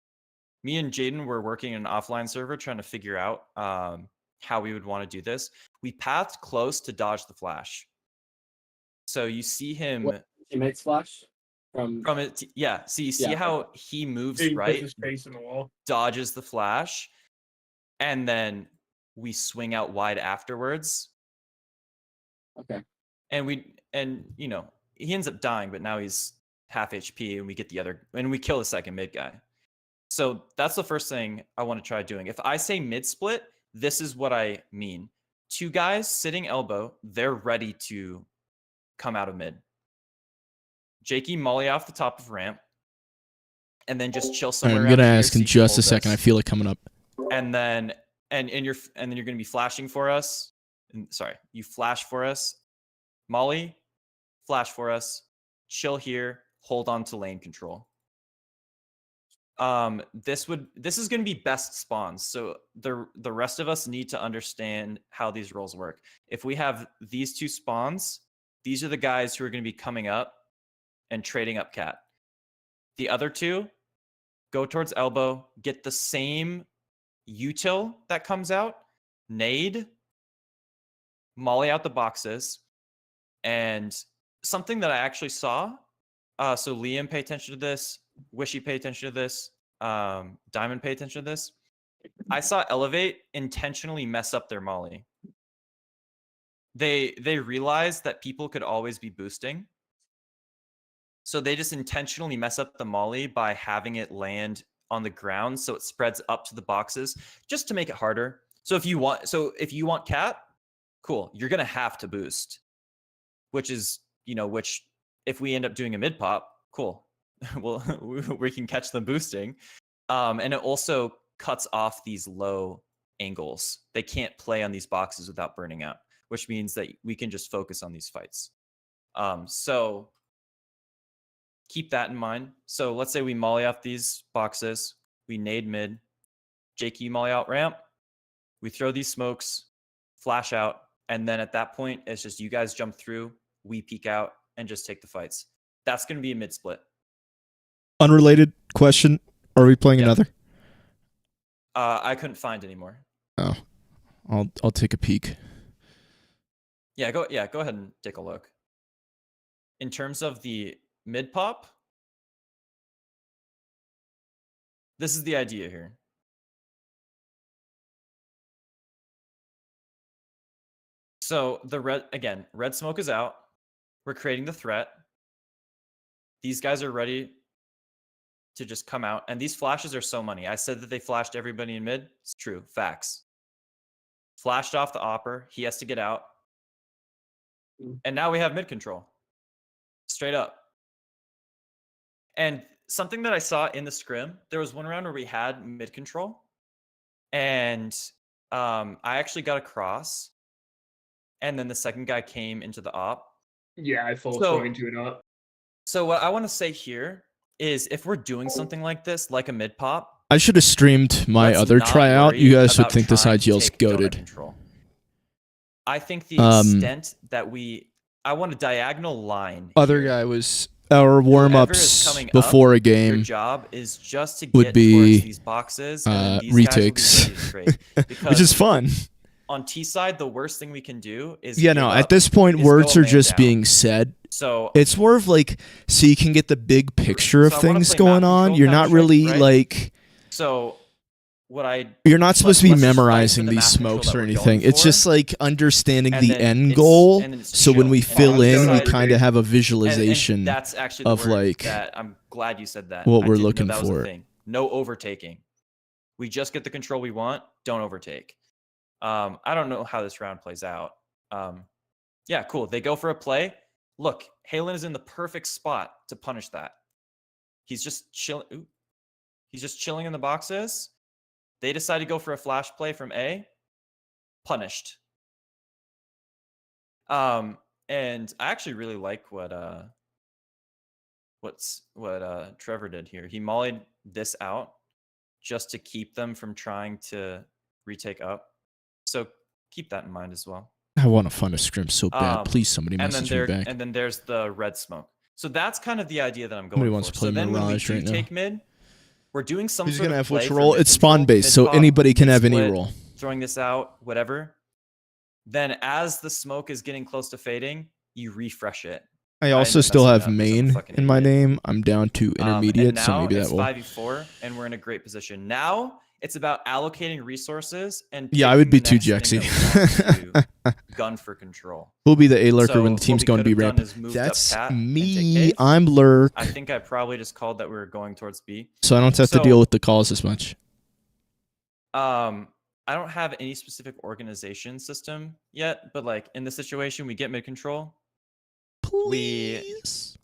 me and Jaden were working in an offline server trying to figure out how we would want to do this. We pathed close to dodge the flash. So you see him Teammates flash from it. Yeah. So you see Yeah. how he moves He puts right, his face in the wall. dodges the flash, and then we swing out wide afterwards. Okay. And you know, he ends up dying, but now he's half HP, and we get and we kill the second mid guy. So that's the first thing I want to try doing. If I say mid split, this is what I mean. Two guys sitting elbow, they're ready to come out of mid. Jakey molly off the top of ramp, and then just chill somewhere. I'm around gonna here ask so in you can just hold a second. I this. feel it coming up. And then you're gonna be flashing for us. Sorry, you flash for us. Molly, flash for us. Chill here. Hold on to lane control. This is going to be best spawns. So the rest of us need to understand how these roles work. If we have these two spawns, these are the guys who are going to be coming up and trading up cat. The other two go towards elbow, get the same util that comes out, nade, molly out the boxes, and something that I actually saw. So Liam, pay attention to this. Wishy, pay attention to this. Diamond, pay attention to this. I saw Elevate intentionally mess up their molly. They realized that people could always be boosting. So they just intentionally mess up the molly by having it land on the ground, so it spreads up to the boxes, just to make it harder. So if you want cat, cool, you're gonna have to boost, which if we end up doing a mid pop, cool, well we can catch them boosting, and it also cuts off these low angles. They can't play on these boxes without burning out, which means that we can just focus on these fights. So keep that in mind. So let's say we molly off these boxes, we nade mid, JQ molly out ramp, we throw these smokes, flash out, and then at that point, it's just you guys jump through, we peek out, and just take the fights. That's going to be a mid split. Unrelated question. Are we playing Yeah. another? I couldn't find any more. Oh. I'll take a peek. Yeah, go ahead and take a look. In terms of the mid pop, this is the idea here. So red smoke is out. We're creating the threat. These guys are ready to just come out. And these flashes are so money. I said that they flashed everybody in mid. It's true. Facts. Flashed off the opper. He has to get out. And now we have mid control. Straight up. And something that I saw in the scrim, there was one round where we had mid control. And I actually got across. And then the second guy came into the op. Yeah, I full So- swing to it up. So what I want to say here is if we're doing something like this, like a mid pop, I should have streamed my let's other not tryout. worry You guys would about think this trying to IGL's take donut goated. control. I think the Um, extent that I want a diagonal line. Other here. guy was our warm Whoever is ups coming up, before a Your game. job is just to would get be, towards these boxes, and then these retakes. guys will be ready to trade. Which is Because fun. on T side, the worst thing we can do is Yeah, give no, up. at this point, is go words a are man just down. being said. So It's more of like, so you can get the big picture of So I wanna things play going map on. control You're not Counter-Strike, really right? like, so what I you're not supposed to be let's just fight for memorizing the these map control smokes that or we're anything. going It's for. just like understanding And the then end it's- goal. and then it's So when chill. we fill Oh, in, we so kind of have a And visualization. that's actually the of, word like, that I'm glad you said that. what I we're didn't know looking that was a for. thing. No overtaking. We just get the control we want. Don't overtake. I don't know how this round plays out. Yeah, cool. They go for a play. Look, Halen is in the perfect spot to punish that. He's just chilling. He's just chilling in the boxes. They decide to go for a flash play from A. Punished. And I actually really like what Trevor did here. He mollied this out just to keep them from trying to retake up. So keep that in mind as well. I want to fund a scrim so bad. Please, somebody And then message me back. and then there's the red smoke. So that's kind of the idea that I'm going Somebody for. wants to So play then when we Mirage do right now. take mid, we're doing some Who's sort gonna of have which play for role? mid It's control, spawn based, so mid-pop, anybody can have any mid-split, role. Throwing this out, whatever. Then as the smoke is getting close to fading, you refresh it. I I also ended up still messing have up 'cause I'm a main fucking in my idiot. name. I'm down to intermediate, and now so maybe it's that will. 5v4, and we're in a great position. Now it's about allocating resources and Yeah, I would be picking too the next thing Jexy. that we want to gun for control. Who'll be the A lurker So when the what team's we going to be could've done ramp? is moved up That's cat and take me. cave. I'm lurk, I think I probably just called that we were going towards B. so I don't have to So- deal with the calls as much. I don't have any specific organization system yet, but like in this situation, we get mid control. Please.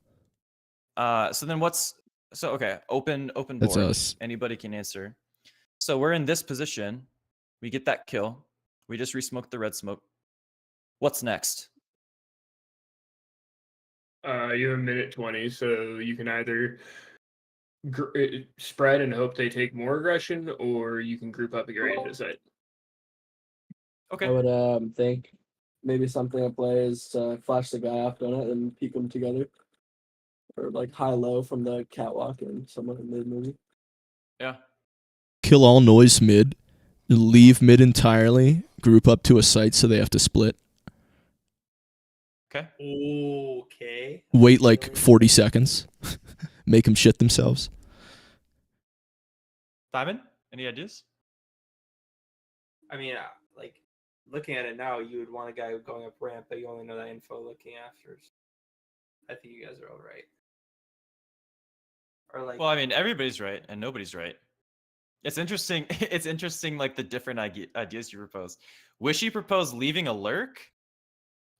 So then okay, open board. That's us. Anybody can answer. So we're in this position. We get that kill. We just resmoked the red smoke. What's next? You have a minute 20, so you can either spread and hope they take more aggression, or you can group up and get ready to site. Okay. I would think maybe something at play is flash the guy off donut and peek them together, or like high low from the catwalk and someone in mid maybe. Yeah. Kill all noise mid. Leave mid entirely. Group up to a site so they have to split. Okay. Okay. Wait like 40 seconds. Make them shit themselves. Simon, any ideas? I mean, like looking at it now, you would want a guy going up ramp, but you only know that info looking after. I think you guys are all right. Or like, Well, I mean, everybody's right and nobody's right. It's interesting. It's interesting, like the different ideas you propose. Wishy proposed leaving a lurk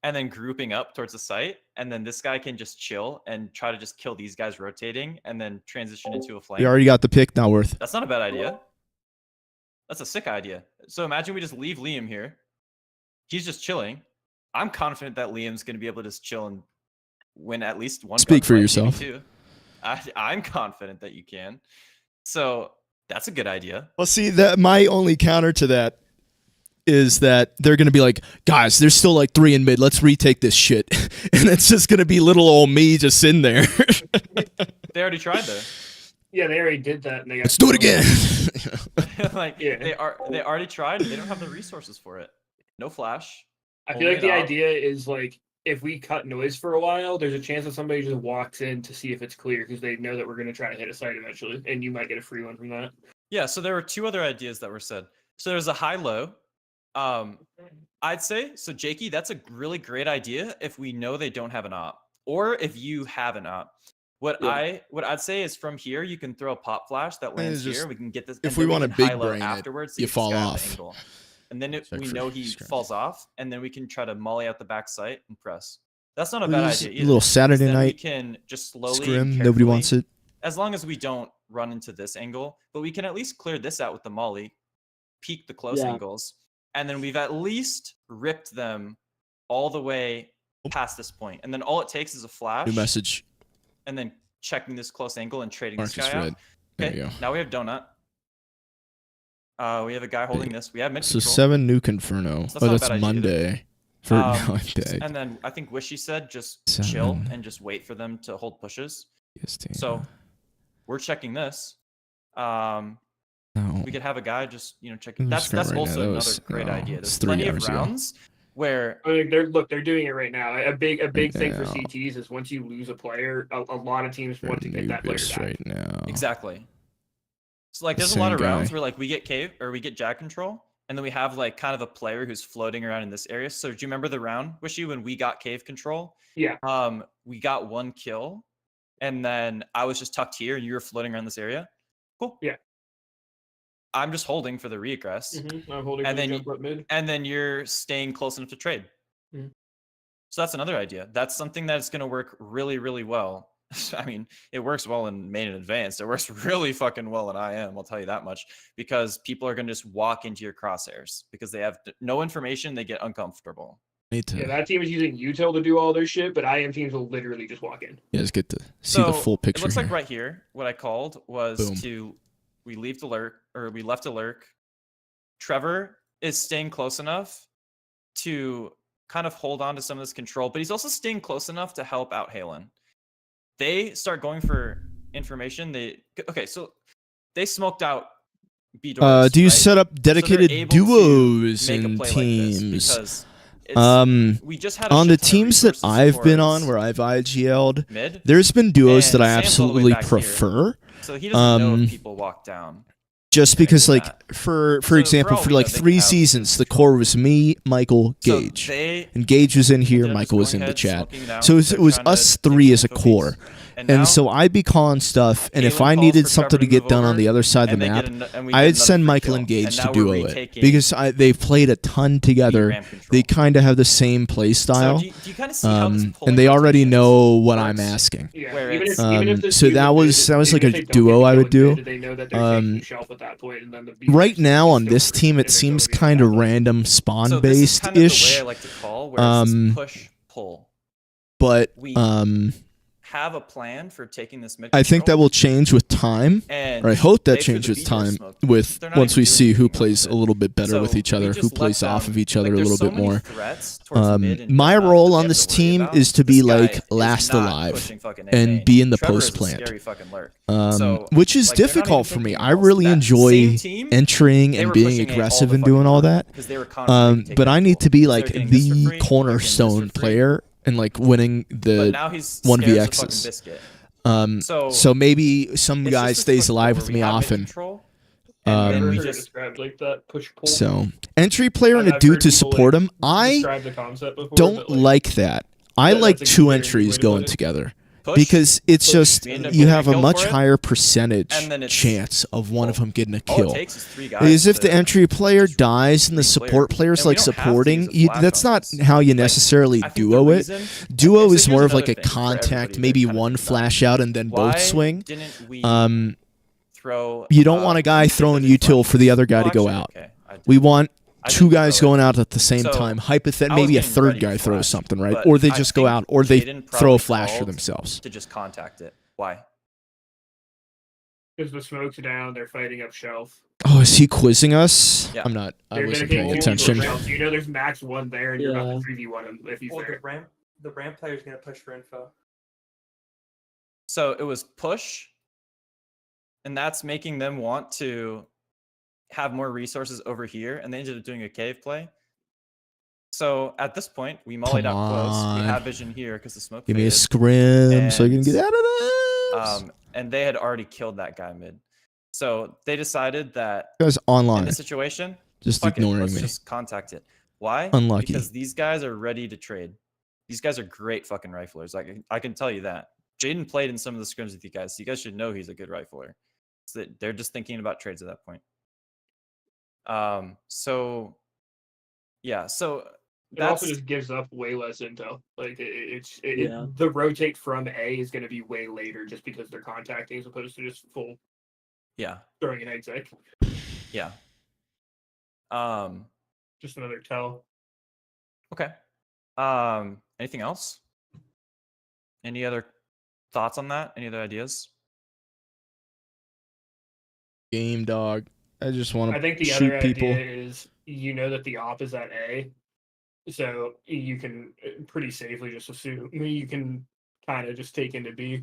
and then grouping up towards the site, and then this guy can just chill and try to just kill these guys rotating, and then transition into a flame. We already got the pick, not worth. That's not a bad idea. That's a sick idea. So imagine we just leave Liam here. He's just chilling. I'm confident that Liam's going to be able to just chill and win at least one. Speak for gunfight, maybe yourself. two. I'm confident that you can. So that's a good idea. Well, see, that my only counter to that is that they're going to be like, guys, there's still like 3 in mid. Let's retake this shit. And it's just going to be little old me just sitting there. They already tried though. Yeah, they already did that. And they got Let's do it again. Like Yeah. they already tried. They don't have the resources for it. No flash. I feel like Only the an op. idea is like if we cut noise for a while, there's a chance that somebody just walks in to see if it's clear because they know that we're going to try to hit a site eventually, and you might get a free one from that. Yeah, so there were 2 other ideas that were said. So there's a high-low. I'd say, so Jakey, that's a really great idea if we know they don't have an op, or if you have an op. What I'd say is from here you can throw a pop flash that lands just- here. We can get this. if and we then want to can big high-low brain it, afterwards, so you can fall scout the off. angle. And then Check we for know he scrim. falls off, and then we can try to molly out the back sight and press. That's not a bad Lose idea a either. little Saturday Then we night can just slowly and scrim. Nobody carefully- wants it. as long as we don't run into this angle, but we can at least clear this out with the molly, peek the close Yeah. angles, and then we've at least ripped them all the way past this point. And then all it takes is a flash, New message. and then checking this close angle and trading Marcus this guy Red. out. There Okay, you go. now we have donut. We have a guy holding this. We have mid So control. 7 Nuke Inferno. That's Oh, not a that's bad idea either. Monday. For no, I'm dead. And then I think Wishy said just 7. chill and just wait for them to hold pushes. EST. So we're checking this. no. We could have a guy just checking. I'm That's just gonna right also now, that another was- great no, idea. it's There's 3 plenty of hours ago. rounds where I mean, they're doing it right now. A big thing for now. CTs is once you lose a player, a lot of teams want to get that player Nubis back. right now. exactly. So like The there's a lot same of rounds guy. where like we get cave or we get jag control, and then we have like kind of a player who's floating around in this area. So do you remember the round, Wishy, when we got cave control? Yeah. We got 1 kill, and then I was just tucked here, and you were floating around this area. Cool. Yeah. I'm just holding for the regress. I'm holding And for the then jump up mid. And then you're staying close enough to trade. Mhm. So that's another idea. That's something that's going to work really, really well. I mean, it works well in main and advanced. It works really fucking well in IM, I'll tell you that much, because people are going to just walk into your crosshairs because they have no information. They get uncomfortable. Need to. Yeah, that team is using util to do all their shit, but IM teams will literally just walk in. You guys get to see the So, full picture. It looks like here. right here, what I called was Boom. we leave the lurk, or we left a lurk. Trevor is staying close enough to kind of hold on to some of this control, but he's also staying close enough to help out Halen. They start going for information. So they smoked out B doors. Do you right? set up So they're dedicated able to duos make a and play like this teams? because it's- we just had a On the shit ton of teams that resources I've been on towards where I've IGL'd, mid, there's been duos that and I Sam's all the way absolutely back here. prefer. so he doesn't know um, if people walk down. Just anything because, like like, for So example, for all for we know, like they can 3 have seasons, the core was me, Michael, So Gage. they And Gage was in here, ended up just Michael was going in the ahead, chat. smoking it out. So it They're was trying to us take 3 the as a info feeds. core. And now, So I'd be calling stuff, and if Halen I calls needed for something Trevor to to get move done on over, the other side of and the they map, get and we get I'd another send free Michael kill. and Gage And to now we're duo it retaking because they've played a ton together. ramp control. They kind of have the same play So style, do you kind of see how this pulling and they already rotation know what I'm works? asking. Yeah, Where even it's- if this so dude that is was- mid, that was like even a if they don't duo get I to would go in do. mid, They know that they're taking shelf at that point, and then the B Right is now on still this free, team, and it it's seems already kind of happened. random So spawn this is based kind of the way ish, I like to call, where it's this push pull. but We have a plan for taking this mid. I think that control, will change with time. and Or I hope that wait for the changes with B door time smoke. with They're not once even we doing see who anything plays with a it. little bit better So with each we other, just who let plays off them- of each other like, a there's little so bit many more. threats towards mid and My donut that role we on have this to worry team about. is to be This guy like is last not alive pushing fucking and A-main. be in the Trevor post is a plant. scary fucking lurk. So, Which is like, they're not difficult even for me. thinking I else. really That enjoy same team, entering they and were being pushing A all aggressive the and doing fucking all time that. because they were constantly taking But I need control. to be So like they're getting this for the free, they're getting this cornerstone for free. player and like winning But the now he's 1v fucking X's. biscuit. So So maybe some it's guy just this stays push alive pull with where me we have mid often. control, I've and never we heard it just described like that. Push pull. So entry player and a I've dude heard to people, support like, him. I describe the concept before, don't but, like that. I Yeah, like that's a 2 very good way entries to going put it. together. push because it's push, just we end up you getting a have a kill much for it, higher percentage and then it's- chance of one of well, them getting a all kill. it takes is 3 guys. Because if the to- entry player just dies and the re-clear. support player's And we like don't have to supporting, use a you, flash that's on not this. how you Like, necessarily I think the duo it. reason- Duo okay, so is here's more of another like a thing for contact, everybody to maybe kinda one think about. flash out and then both Why swing. didn't we You throw? don't want a guy let me think throwing of the util for the flashes. other guy Well, to go actually, out. okay, I did. We want I two didn't guys throw it. going out at the same So, time. I was Maybe a getting third ready guy for throws flash, something, right? but Or they I just go think out, or they Jaden throw probably a flash for called themselves. to just contact it. Why? Because the smoke's down, they're fighting up shelf. Oh, is he quizzing us? Yeah. I They're wasn't gonna paying get you attention. for shelf. You know there's max 1 there, and you're about Yeah. to 3v1 him if he's Well, there. the ramp player's gonna push for info. So it was push, and that's making them want to have more resources over here, and they ended up doing a cave play. So at this point, we mollied Come out close. on. We have vision here because the smoke Give me a faded. scrim so I can get And, out of this. And they had already killed that guy mid. So they decided that Guys in online, this situation, just fuck it, ignoring let's me. just contact it. Why? Unlucky. Because these guys are ready to trade. These guys are great fucking riflers. I can tell you that. Jaden played in some of the scrims with you guys. So you guys should know he's a good rifler. So they're just thinking about trades at that point. So yeah, so It also that's just gives up way less intel. Like Yeah. the rotate from A is going to be way later, just because they're contacting as opposed to just full yeah, throwing an exec. yeah. Just another tell. Okay. Anything else? Any other thoughts on that? Any other ideas? Game dog. I just want I think to the shoot other people. idea is you know that the op is at A, so you can pretty safely just assume you can kind of just take into B.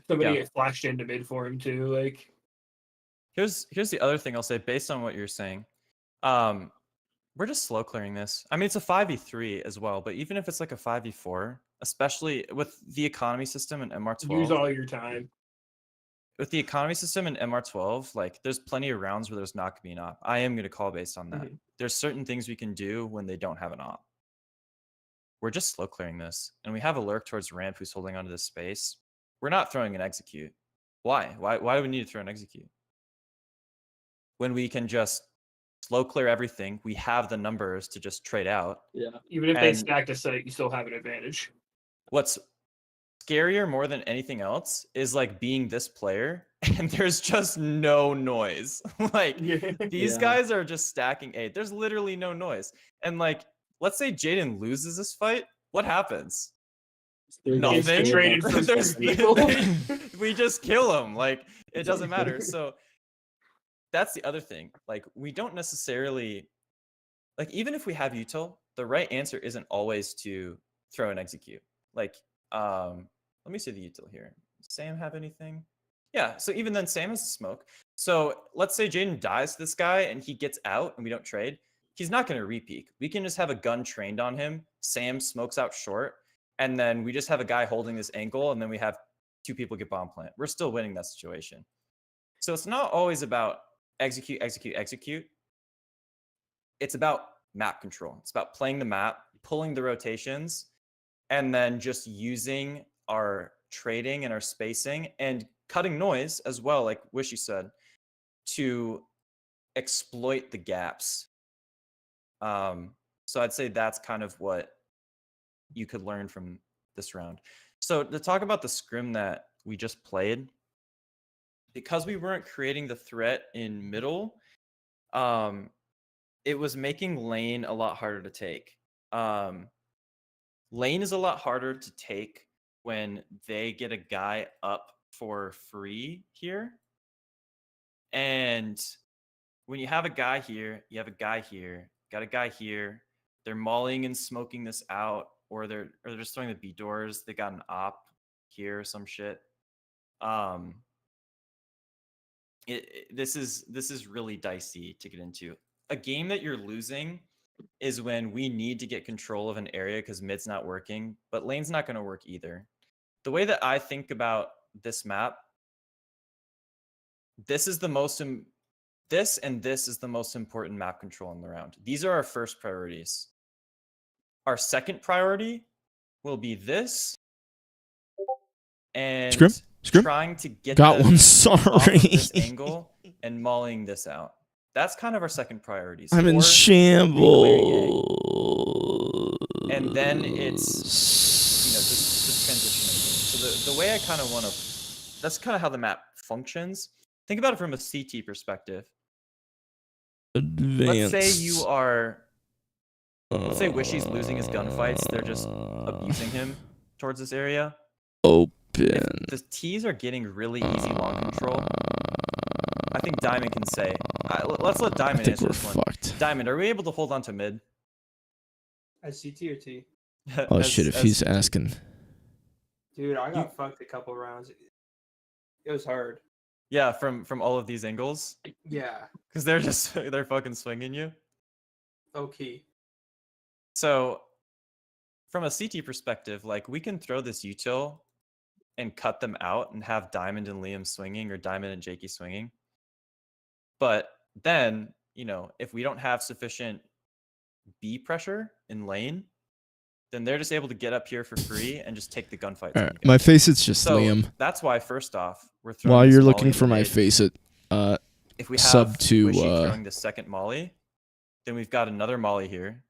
Somebody Yeah. gets flashed into mid for him too. Like Here's the other thing I'll say based on what you're saying. We're just slow clearing this. I mean, it's a 5v3 as well, but even if it's like a 5v4, especially with the economy system and MR12, use all your time. with the economy system and MR12, like there's plenty of rounds where there's not gonna be an op. I am gonna call based on that. There's certain things we can do when they don't have an op. We're just slow clearing this, and we have a lurk towards ramp who's holding onto this space. We're not throwing an execute. Why? Why do we need to throw an execute? When we can just slow clear everything, we have the numbers to just trade out. Yeah. Even if they And- stack the site, you still have an advantage. What's scarier more than anything else is like being this player and there's just no noise. Like these Yeah. guys are just stacking 8. There's literally no noise. And like, let's say Jaden loses this fight, what happens? Nothing. Infiltrated from There's people. we just kill him. Like it doesn't matter. So that's the other thing. Like we don't necessarily like even if we have util, the right answer isn't always to throw and execute. Like let me see the util here. Does Sam have anything? Yeah, so even then Sam has smoke. So let's say Jaden dies to this guy and he gets out and we don't trade. He's not going to repeak. We can just have a gun trained on him. Sam smokes out short. And then we just have a guy holding this angle, and then we have 2 people get bomb plant. We're still winning that situation. So it's not always about execute, execute, execute. It's about map control. It's about playing the map, pulling the rotations, and then just using our trading and our spacing and cutting noise as well, like Wishy said, to exploit the gaps. So I'd say that's kind of what you could learn from this round. So to talk about the scrim that we just played, because we weren't creating the threat in middle, it was making lane a lot harder to take. Lane is a lot harder to take when they get a guy up for free here. And when you have a guy here, you have a guy here, got a guy here, they're mauling and smoking this out, or they're just throwing the B doors. They got an op here or some shit. This is really dicey to get into. A game that you're losing is when we need to get control of an area because mid's not working, but lane's not going to work either. The way that I think about this map, this is the most this is the most important map control in the round. These are our first priorities. Our second priority will be this and Scrim? trying to get Got them one. off Sorry. of this angle and mauling this out. That's kind of our second priorities. I'm in Or shambles. and then it's just transitioning. So the way I kind of want to, that's kind of how the map functions. Think about it from a CT perspective. Advance. Let's say you are, let's say Wishy's losing his gunfights. They're just abusing him towards this area. Open. If the T's are getting really easy long control, I think Diamond can say, let's let I Diamond think answer we're this one. fucked. Diamond, are we able to hold on to mid? As CT or T? Oh As- shit! If as he's CT. asking, Dude, I got fucked a couple rounds. It was hard. Yeah, from all of these angles, Yeah. because they're fucking swinging you. Okay. So, from a CT perspective, like we can throw this util and cut them out and have Diamond and Liam swinging or Diamond and Jakey swinging. But then, if we don't have sufficient B pressure in lane, then they're just able to get up here for free and just take the gunfights. all on right, you my guys. face is just So Liam. that's why first off, we're throwing While this you're molly looking in for the my mid. face, If we have sub to, Wishy throwing the second molly, then we've got another molly here.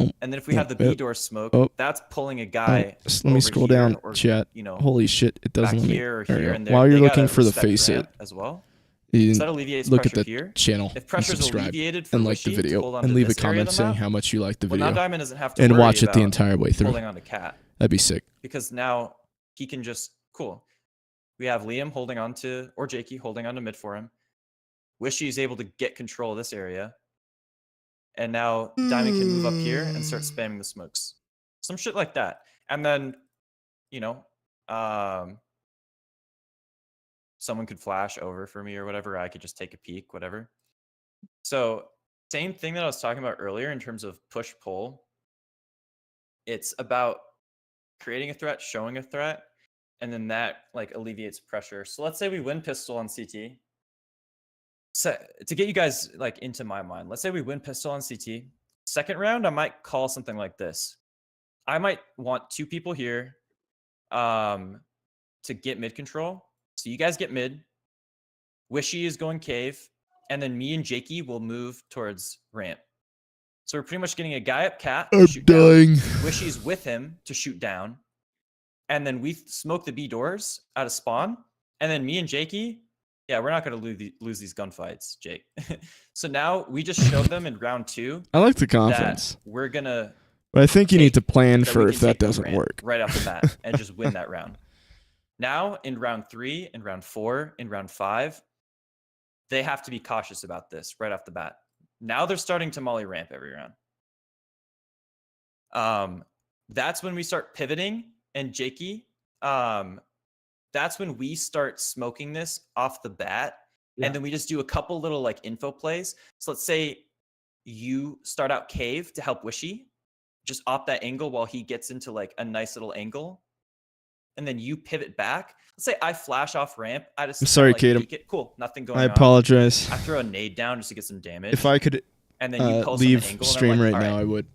Oh, And then if we oh, have the oh, B door smoke, oh, that's pulling a guy. let me over scroll here down, or, chat. Holy shit! It back doesn't let me. here or there we here. go. And While you're they looking gotta for the respect face, ramp as well. you So that alleviates look at pressure the here. channel If and pressure's subscribe alleviated for and like the Wishy to video hold on and to leave a this area of comment the saying map, how much you like the well, now video Diamond doesn't have to and worry watch it the about entire way through. holding on to Cat, That'd be sick. because now he can just cool. We have Liam holding on to, or Jakey holding on to mid for him. Wishy is able to get control of this area. And now Diamond can move up here and start spamming the smokes. Some shit like that. And then, someone could flash over for me or whatever. I could just take a peek, whatever. So same thing that I was talking about earlier in terms of push-pull. It's about creating a threat, showing a threat, and then that like alleviates pressure. So let's say we win pistol on CT. So to get you guys like into my mind, let's say we win pistol on CT. Second round, I might call something like this. I might want two people here to get mid control. So you guys get mid. Wishy is going cave, and then me and Jakey will move towards ramp. So we're pretty much getting a guy up cat to I'm shoot down. dying. Wishy's with him to shoot down. And then we smoke the B doors out of spawn. And then me and Jakey, yeah, we're not going to lose these gunfights, Jake. So now we just showed them in round 2 I like the that confidence, we're going to but I think you need to plan that for we if can that take the doesn't ramp work. right off the bat and just win that round. Now in round 3, in round 4, in round 5, they have to be cautious about this right off the bat. Now they're starting to molly ramp every round. That's when we start pivoting, and Jakey, that's when we start smoking this off the bat. Yeah. And then we just do a couple little like info plays. So let's say you start out cave to help Wishy, just opt that angle while he gets into like a nice little angle. And then you pivot back. Let's say I flash off ramp. I just I'm sorry, like, Kate. peek it. Cool, nothing going I on. apologize. I throw a nade down just to get some damage. If I could and then you post on the leave angle, stream and I'm like, right "All now, I would.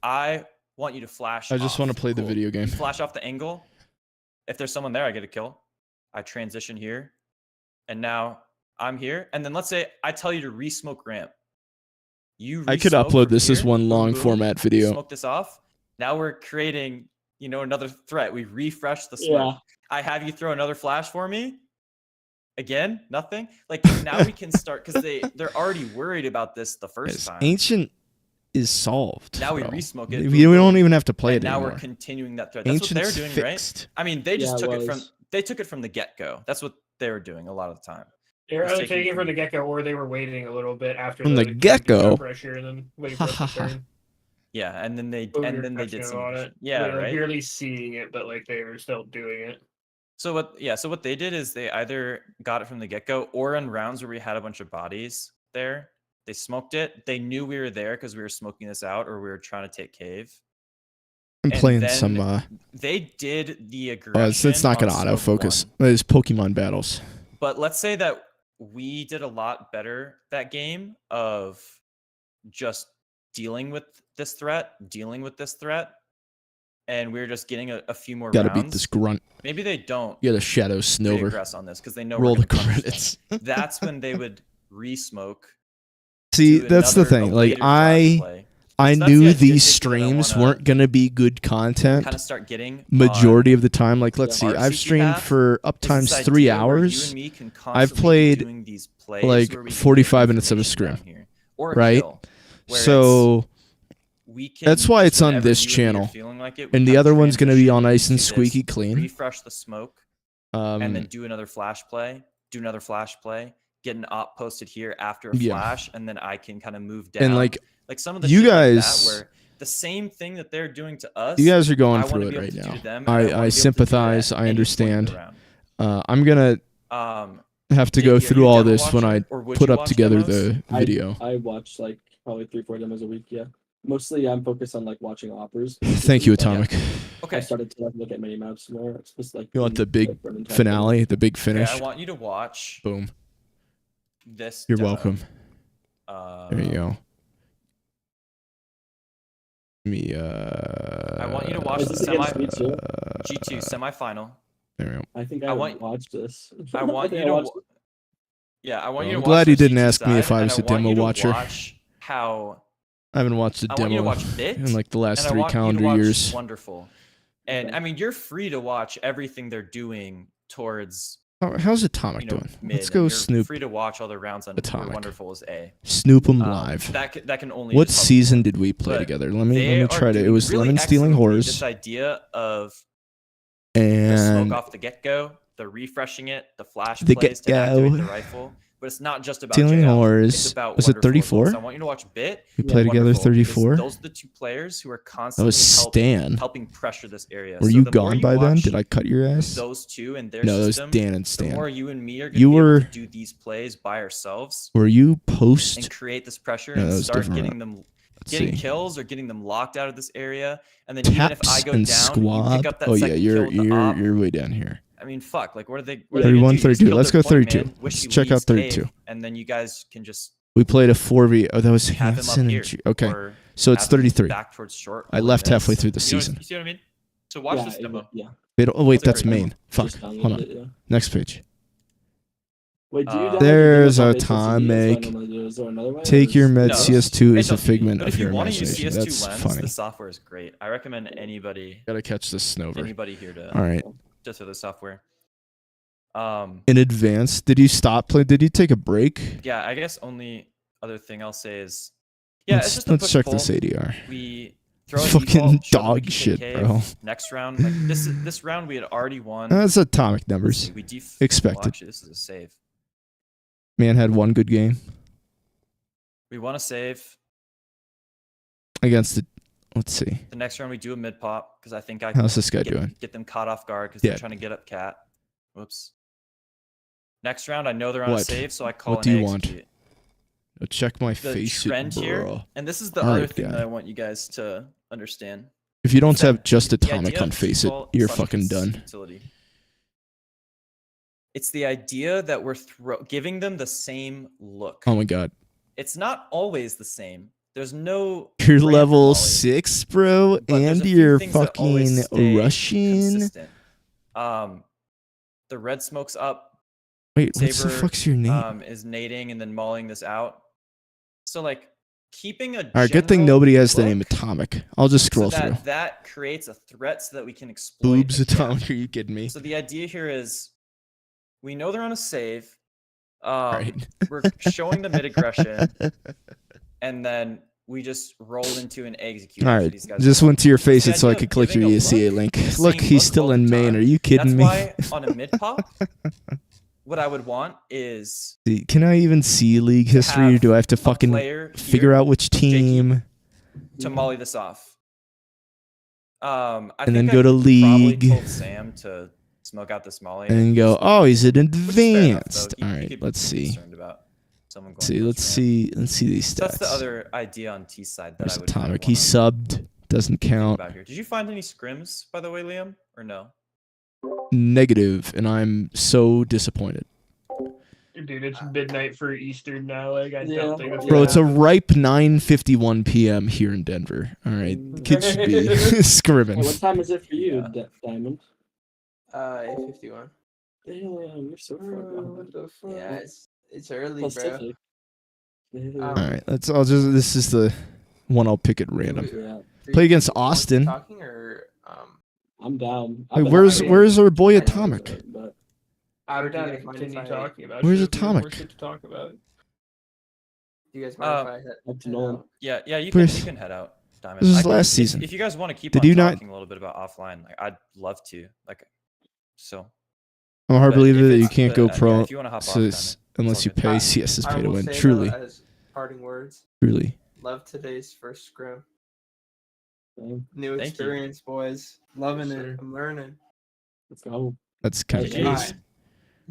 I want you to flash. I just want to off." play the Cool. video game. You flash off the angle. If there's someone there, I get a kill. I transition here, and now I'm here. And then let's say I tell you to re-smoke ramp. You I could re-smoke upload from this as here, one boom, long boom, format video. Smoke this off. Now we're creating, another threat. We refresh the smoke. Yeah. I have you throw another flash for me. Again, nothing. Like now we can start because they're already worried about this the first Guys, time. Ancient is solved. Now we bro. re-smoke it. We don't even have to play And it now anymore. we're continuing that threat. That's Ancient's what they're doing, right? fixed. I mean, they just Yeah, took it it from was. they took it from the get-go. That's what they were doing a lot of the time. They were It's either taking taking it from- from the get go, or they were waiting a little bit after From the kind of get-go? deep pressure and then waiting for it to turn. Yeah, and then they But we and were then they touching did some on it. yeah, They were right. barely seeing it, but like they were still doing it. So what they did is they either got it from the get-go or in rounds where we had a bunch of bodies there, they smoked it. They knew we were there because we were smoking this out or we were trying to take cave. I'm and playing then some. They did the aggression. It's not going to on smoke autofocus. one. It's Pokemon battles. But let's say that we did a lot better that game of just dealing with this threat. and we're just getting a few more Gotta rounds. beat this grunt. Maybe they don't You gotta shadow Snover. regress on this because they know Roll we're the gonna punish them. credits. That's when they would re-smoke. See, do that's the another- thing. a Like later flash play. I So that's the knew idea these basically that I streams wanna weren't gonna be good content. Kind of start getting Majority of the time, like let's Yeah. see, Our I've CP streamed path for up is times this 3 idea where you hours. and me can I've constantly be played, doing these plays like, where we can get 45 minutes of a information scrim, down here, or a right? kill, where it's- So we can that's why just it's on whenever this you and me are channel. feeling like it, we and the kinda other one's gonna be transition all nice and into this, squeaky clean. refresh the smoke, and then Um, do another flash play, do another flash play, get an op posted here after a Yeah. flash, and then I can kind of move down. and like some of the you shit like that guys- where the same thing that they're doing to us. you guys are I going wanna through be it able right to do to now. them, and wanna be able I to do that sympathize. at I any point in the understand. round. I'm gonna have to Did go you through all demo this when watch I it, or would put you up watch together demos? the video. I watch like probably 3-4 demos a week. Yeah, mostly I'm focused on like watching operas. Thank you, I Atomic. Okay. started to like, look at mini maps more. It's just like You want the big like, Burning Time finale, the big Okay, finish. I want you to watch Boom. this. You're demo. welcome. There you go. Me. I want you to watch Is the this against me too? G2 semifinal. There we go. I think I I want- watched this. I want you think to. watched wa- Yeah, I want Well, you to. I'm watch glad the you didn't G2 ask me if side, I and was a want you demo to watcher. Watch how I haven't watched a I want you to demo watch Bit in like the last and I 3 want you to calendar watch years. Wonderful, and I mean you're free to watch everything they're doing towards How's Atomic you know doing? mid. Let's and go you're snoop Free to watch all the rounds on where Atomic. Wonderful is A. Snoop 'em live. That can only. What just help season you. did we play But together? Let me They are try to. It doing was really Lemon Stealing excellently This Horrors idea of the smoke and off the get-go, the refreshing it, the flash The plays to get-go. activate the rifle. But it's not just about Stealing JL. It's Horrors. about Was it Wonderful as well. 34? So I want you to watch Bit. We and played together Wonderful, because 34. Those are the two players who are That constantly was Stan. helping pressure this area. Were So you the more gone by then? watch Did I cut your ass? Those two and their No, that was system, Dan and the Stan. more you and me are going You to be were- able to do these plays by ourselves Were you and post? create this pressure No, that and was start different. getting them Let's getting see. kills or getting them locked out of this area. And then even if I Taps go and down, you squab. pick up that Oh yeah, second kill you're with the op. you're way down here. I mean, fuck. Like, what are they? 31, 32. Killed Let's their go point 32. man, wish Let's he check out leaves 32. cave, and then you guys can just We played a 4v. Oh, that was have him up Hanson here. and G. Okay, or so it's have him 33. Back towards short. I or left this. halfway through the You know what- season. You see what I mean? So watch yeah, this demo. Yeah. Wait, oh wait, That's a that's great demo. main. Fuck. Just downloaded Hold on. it, yeah. Next page. Wait, do you Uh, download There's the our videos off time, HSD? That's what I make. normally do. Is there another way, or Take your is- med No, CS2 is it's a up to you, figment but of if you your want to use imagination. CS2 That's lens, funny. the software is great. I recommend anybody Gotta catch this Snover. here to All right. just for the software. In advance, did you stop playing? Did you take a break? Yeah, I guess only other thing I'll say is, yeah, it's just a Let's push check pull. this ADR. We throw a Fucking default, show them dog we can shit, cave. bro. Next round, like this round we had already won. That's atomic Let's numbers. see, we Expected. Well, actually, this is a save. Man had one good game We want to save. against the. Let's see. The next round we do a mid pop because I think I How's this guy get, doing? get them caught off guard because Yeah. they're trying to get up cat. Whoops. Next round I know they're on a What? save, so I call What an do you execute. want? Check my The face, trend here, bro. and this is the All other right, thing guy. that I want you guys to understand. If you don't that have just the atomic idea on of face it, default you're slash fucking done. utility. It's the idea that we're giving them the same look. Oh my god. It's not always the same. There's no You're ramp level volley, 6, bro, but there's and a few you're things that always fucking stay Russian. consistent. The red smoke's up. Wait, what the Saber, fuck's your name? Is nading and then mauling this out. So like keeping a All right, good thing general nobody has the name look Atomic. I'll just scroll so through. that creates a threat so that we can exploit Boobs a gap. Atomic. Are you kidding me? So the idea here is we know they're on a save. Right. We're showing the mid aggression, and then we just roll into an execute. All after right, these guys just roll. went to your face the it so I idea could of click your giving a ESCA look, link. the Look, same he's look still all the in main. time. Are you kidding That's me? why on a mid pop, what I would want is See, can I even see league history, or have do I have to a fucking player figure here out which team to molly this off. I and then think go I to probably league told Sam to smoke out this molly and go, oh, he's at which is fair enough, advanced. though. All He right, could let's be see. concerned about someone going See, first let's ramp. see these stats. So that's the other idea on T side that There's I would kinda Atomic. He wanna subbed. Doesn't think count. about here. Did you find any scrims, by the way, Liam, or no? Negative, and I'm so disappointed. Dude, it's midnight for Eastern now. Like, I Yeah. don't think it's Bro, it's a gonna ripe 9:51 p.m. here in Denver. All right, kids should be Hey, scrimming. what time is it for you, Yeah. Diamond? 8:51. Damn, you're so far behind. the fuck? Yeah, it's early, bro. Pacific. All right, I'll just. This is the one I'll pick at random. Yeah, Play against people want Austin. Talking or I'm down. Wait, where's our boy Atomic? But We're down do to you guys mind continue if I- talking about. Where's shit. We have more Atomic? shit to talk about. Do you guys mind if I up to head Nolan. out? Yeah, you Chris, can head out, Diamond. this is I can- last if- season. If you guys want to keep Did on you not- talking a little bit about offline, like I'd love to. Like, so. I'm a hard But believer if that you it's- can't but, go yeah, pro if you wanna hop off, so Diamond, it's- it's unless all you good. pay. CS is I pay to will win. say, though, Truly, as parting words, truly. love today's first scrim. Yeah, New Thank you. experience, boys. Loving Yes, sir. it. I'm learning. let's go. That's kind of Okay. case.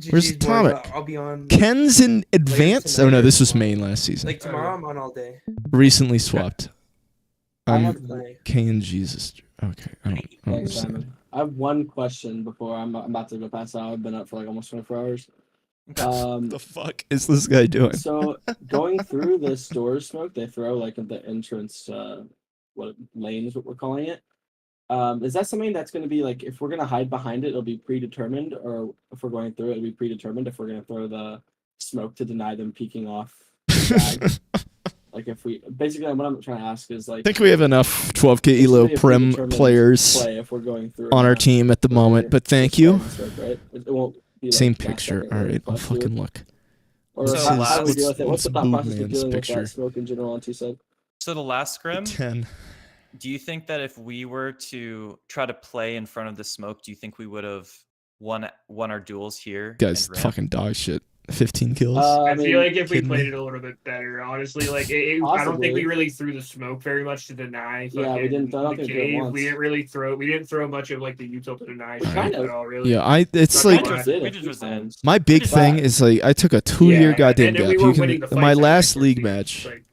Where's GG's, boys. Atomic? I'll be on. Ken's in advance. Oh no, tonight this or was tomorrow. main last season. Like tomorrow, I'm on all day. Recently swapped. I have Play. K and Jesus. Okay, I don't Thanks, understand. Simon. I have one question before I'm about to go pass out. I've been up for like almost 24 hours. What the fuck is this guy doing? So going through the store smoke, they throw like at the entrance, what lane is what we're calling it. Is that something that's going to be like if we're going to hide behind it, it'll be predetermined, or if we're going through it, it'll be predetermined if we're going to throw the smoke to deny them peeking off the bag? Like if we basically what I'm trying to ask is like I think we have enough 12k basically elo a prim predetermined players play if we're going through on or our not. team at the So moment, we're but thank just you. starting smoke, right? It won't be like Same last picture. second All or right, I'll plus two. fucking look. Or So how, last- how do we deal with it? What's the let's thought boob process of man's dealing with picture. that smoke in general on T-side? So the last scrim, 10. do you think that if we were to try to play in front of the smoke, do you think we would have won our duels here? Guys, and ramp? fucking dog shit. 15 kills. I feel like if we kidding me? played it a little bit better, honestly, like I don't think we really threw the smoke very much to deny. Yeah, we didn't- I don't the think we did it cave. once. We didn't throw much of like the util to deny Kind of. at all, really. Yeah, it's Not like gonna lie. did we a just few was in. times. my big just- thing is like I took a 2-year Yeah, goddamn and then gap. we You were can winning the my fights last after league too. match. Like,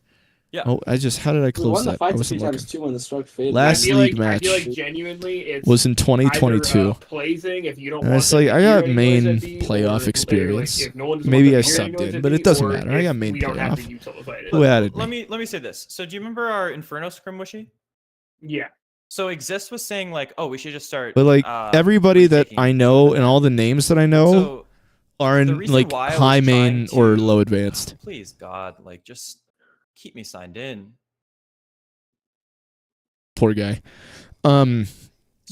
Yeah. Oh, how did I We close won the that? I fights a few wasn't looking. times too when the smoke faded. Last I feel league like, I match feel like genuinely it's was in either 2022. a play thing if you don't And want it's them like, to I hear got any main noise at B, playoff or, experience. if no one doesn't Maybe want I them to hear any subbed noise in, at but B, it doesn't or matter. I if got main we don't have playoff. the util to fight it. Who added Let me? me say this. So do you remember our Inferno scrim, Wishy? Yeah. So Exist was saying like, oh, we should just start. But like everybody that retaking I know and all the names that I know So are the in reason like why I was high main trying or to- low advanced. please God, like just keep me signed in. Poor guy. So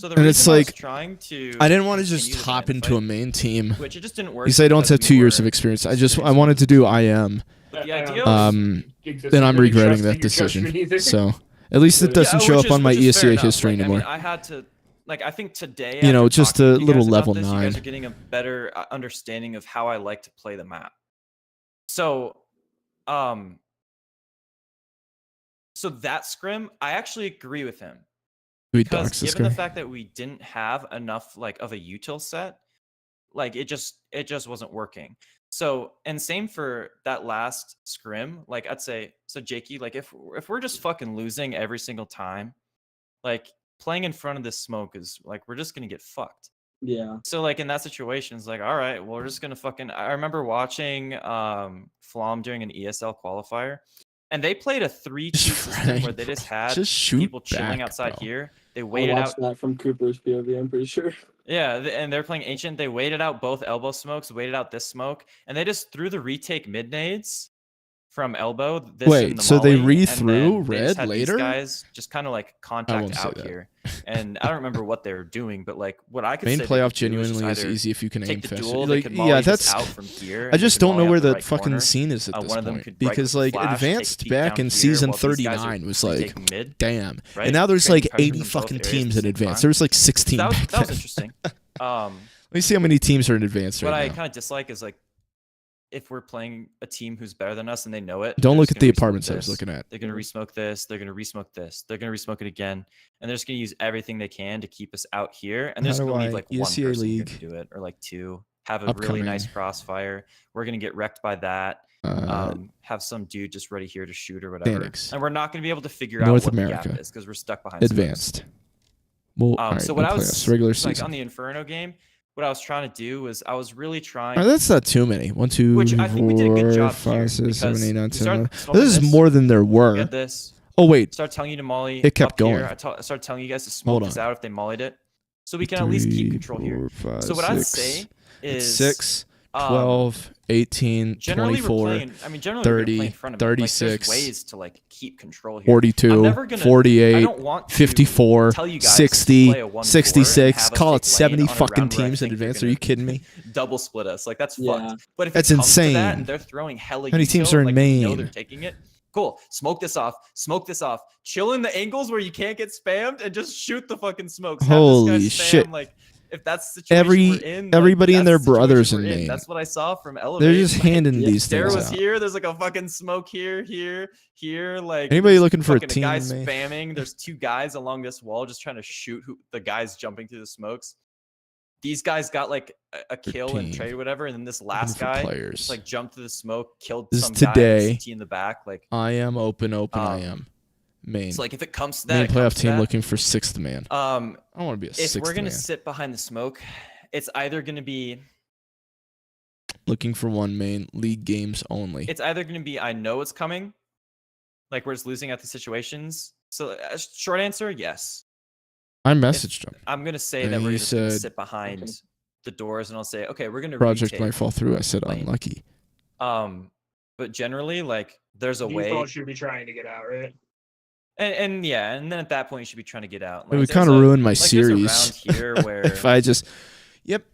the And reason it's I was like, trying to I didn't want to continue just the hop man into a fight, main team which it just didn't work because I don't have we 2 years of were experience. I experienced wanted to do IM. But the I idea don't was, Then I'm really regretting trust that in your judgment decision. either. So at least it Yeah, doesn't show which up on is- my which is fair ESEA enough. history Like, anymore. I mean, I had to, like, I think today, You know, after just talking a to you little guys about level this, You 9. guys are getting a better understanding of how I like to play the map. So, so that scrim, I actually agree with him. We Because dox this given the guy. fact that we didn't have enough like of a util set, like it just wasn't working. So, and same for that last scrim. Like I'd say, so Jakey, like if we're just fucking losing every single time, like playing in front of this smoke is like we're just gonna get fucked. Yeah. So like in that situation, it's like, all right, well, we're just gonna fucking. I remember watching Flom during an ESL qualifier, and they played a 3-2 system where they just had Just shoot people chilling back, outside bro. here. They I waited out. watched that from Cooper's POV, I'm pretty sure. Yeah, and they're playing Ancient. They waited out both elbow smokes, waited out this smoke, and they just threw the retake mid nades from elbow. This Wait, and the so they molly, re-threw and then they just red had these later? guys just kind of like won't contact say out that. here, and I don't remember what they were doing, but like what I could Main say they playoff could do was just genuinely is either easy if you can aim take the faster. duel. They Like, could yeah, molly this that's. out from here. I and just they could don't know molly where out the the right fucking corner. scene is at this One of them point could right because click like flash, take a advanced peek back down in here season while these guys are 39 was like, retaking mid. damn. right? And now there's Creating like pressure 80 from both fucking areas at teams the in same advance. time. There was like 16 That was, back that was then. interesting. Let me see how many teams are in advance What right I now. kind of dislike is like if we're playing a team who's better than us and they know it. Don't they're look just at the gonna resmoke apartments I was this, looking at. They're gonna resmoke this. They're gonna resmoke this. They're gonna resmoke it again, and they're just gonna use everything they can to keep us out here. And they're How just do gonna leave I- like one ESEA person here League. to do it, or like two. Have a really nice Upcoming. crossfire. We're gonna get wrecked by that. Have some dude just ready here to shoot or whatever. Phoenix. And we're not gonna be able to figure North out what the America. gap is because we're stuck behind smokes. advanced. Well, all right, So no what I playoffs, was regular like season. on the Inferno game, what I was trying to do was I was really trying. That's not too many. 1, 2, Which I think we did a good 4, job 5, 6, 7, because 8, 9, we 10, started 11. smoking This is this, more than there were. Get this. Oh wait, Start telling you to molly. It kept up here. going. I started telling you guys to Hold smoke this on. out if they mollied it, so we can at least keep 3, control here. 4, 5, So what I'd 6, say is 6, um, 12, 18, generally 24, we're playing. I mean, generally we're gonna 30, play in front of it. Like, 36, there's ways to like keep control here. 42, I'm never gonna- I 48, don't want to 54, tell you guys to 60, play a 1-4 and 66. have us Call it take lane 70 on a fucking round where I teams in think they're advance. Are you gonna kidding me? double split us? Like that's Yeah. fucked. But if That's it comes to that insane. and they're throwing hella How many teams util, are in like, we know main? they're taking it. Cool. Smoke this off. Smoke this off. Chill in the angles where you can't get spammed and just shoot the fucking smokes. Have Holy this guy spam, shit. Like if that's the situation Every- we're in, like, everybody and that's their the situation brothers we're in main. That's what I saw from Elevate. They're just Like, handing yeah, these there things was out. here. There's like a fucking smoke here. Like Anybody there's looking for a fucking team guy in main? spamming. There's 2 guys along this wall just trying to shoot the guys jumping through the smokes. These guys got like a kill and team. trade whatever, and then this Looking last for guy players. just like jumped through the smoke, killed This is some guy today. in CT in the back. Like I am open. I Um, am. Main. it's like if it comes to that, Main it playoff comes to team that. looking for 6th man. I don't want to be a If 6th we're gonna man. sit behind the smoke, it's either gonna be Looking for 1 main. League games only. I know it's coming, like we're just losing at the situations. So short answer, yes. I messaged him. I'm gonna say And that we're he just gonna said- sit behind the doors, and I'll say, okay, we're gonna Project retake. might fall through. I said lane. unlucky. But generally, like there's a way, Default should be trying to get out, right? and yeah, and then at that point you should be trying to get out. It would there's kind of a- ruin my like, there's a series round here where if I just. Yep.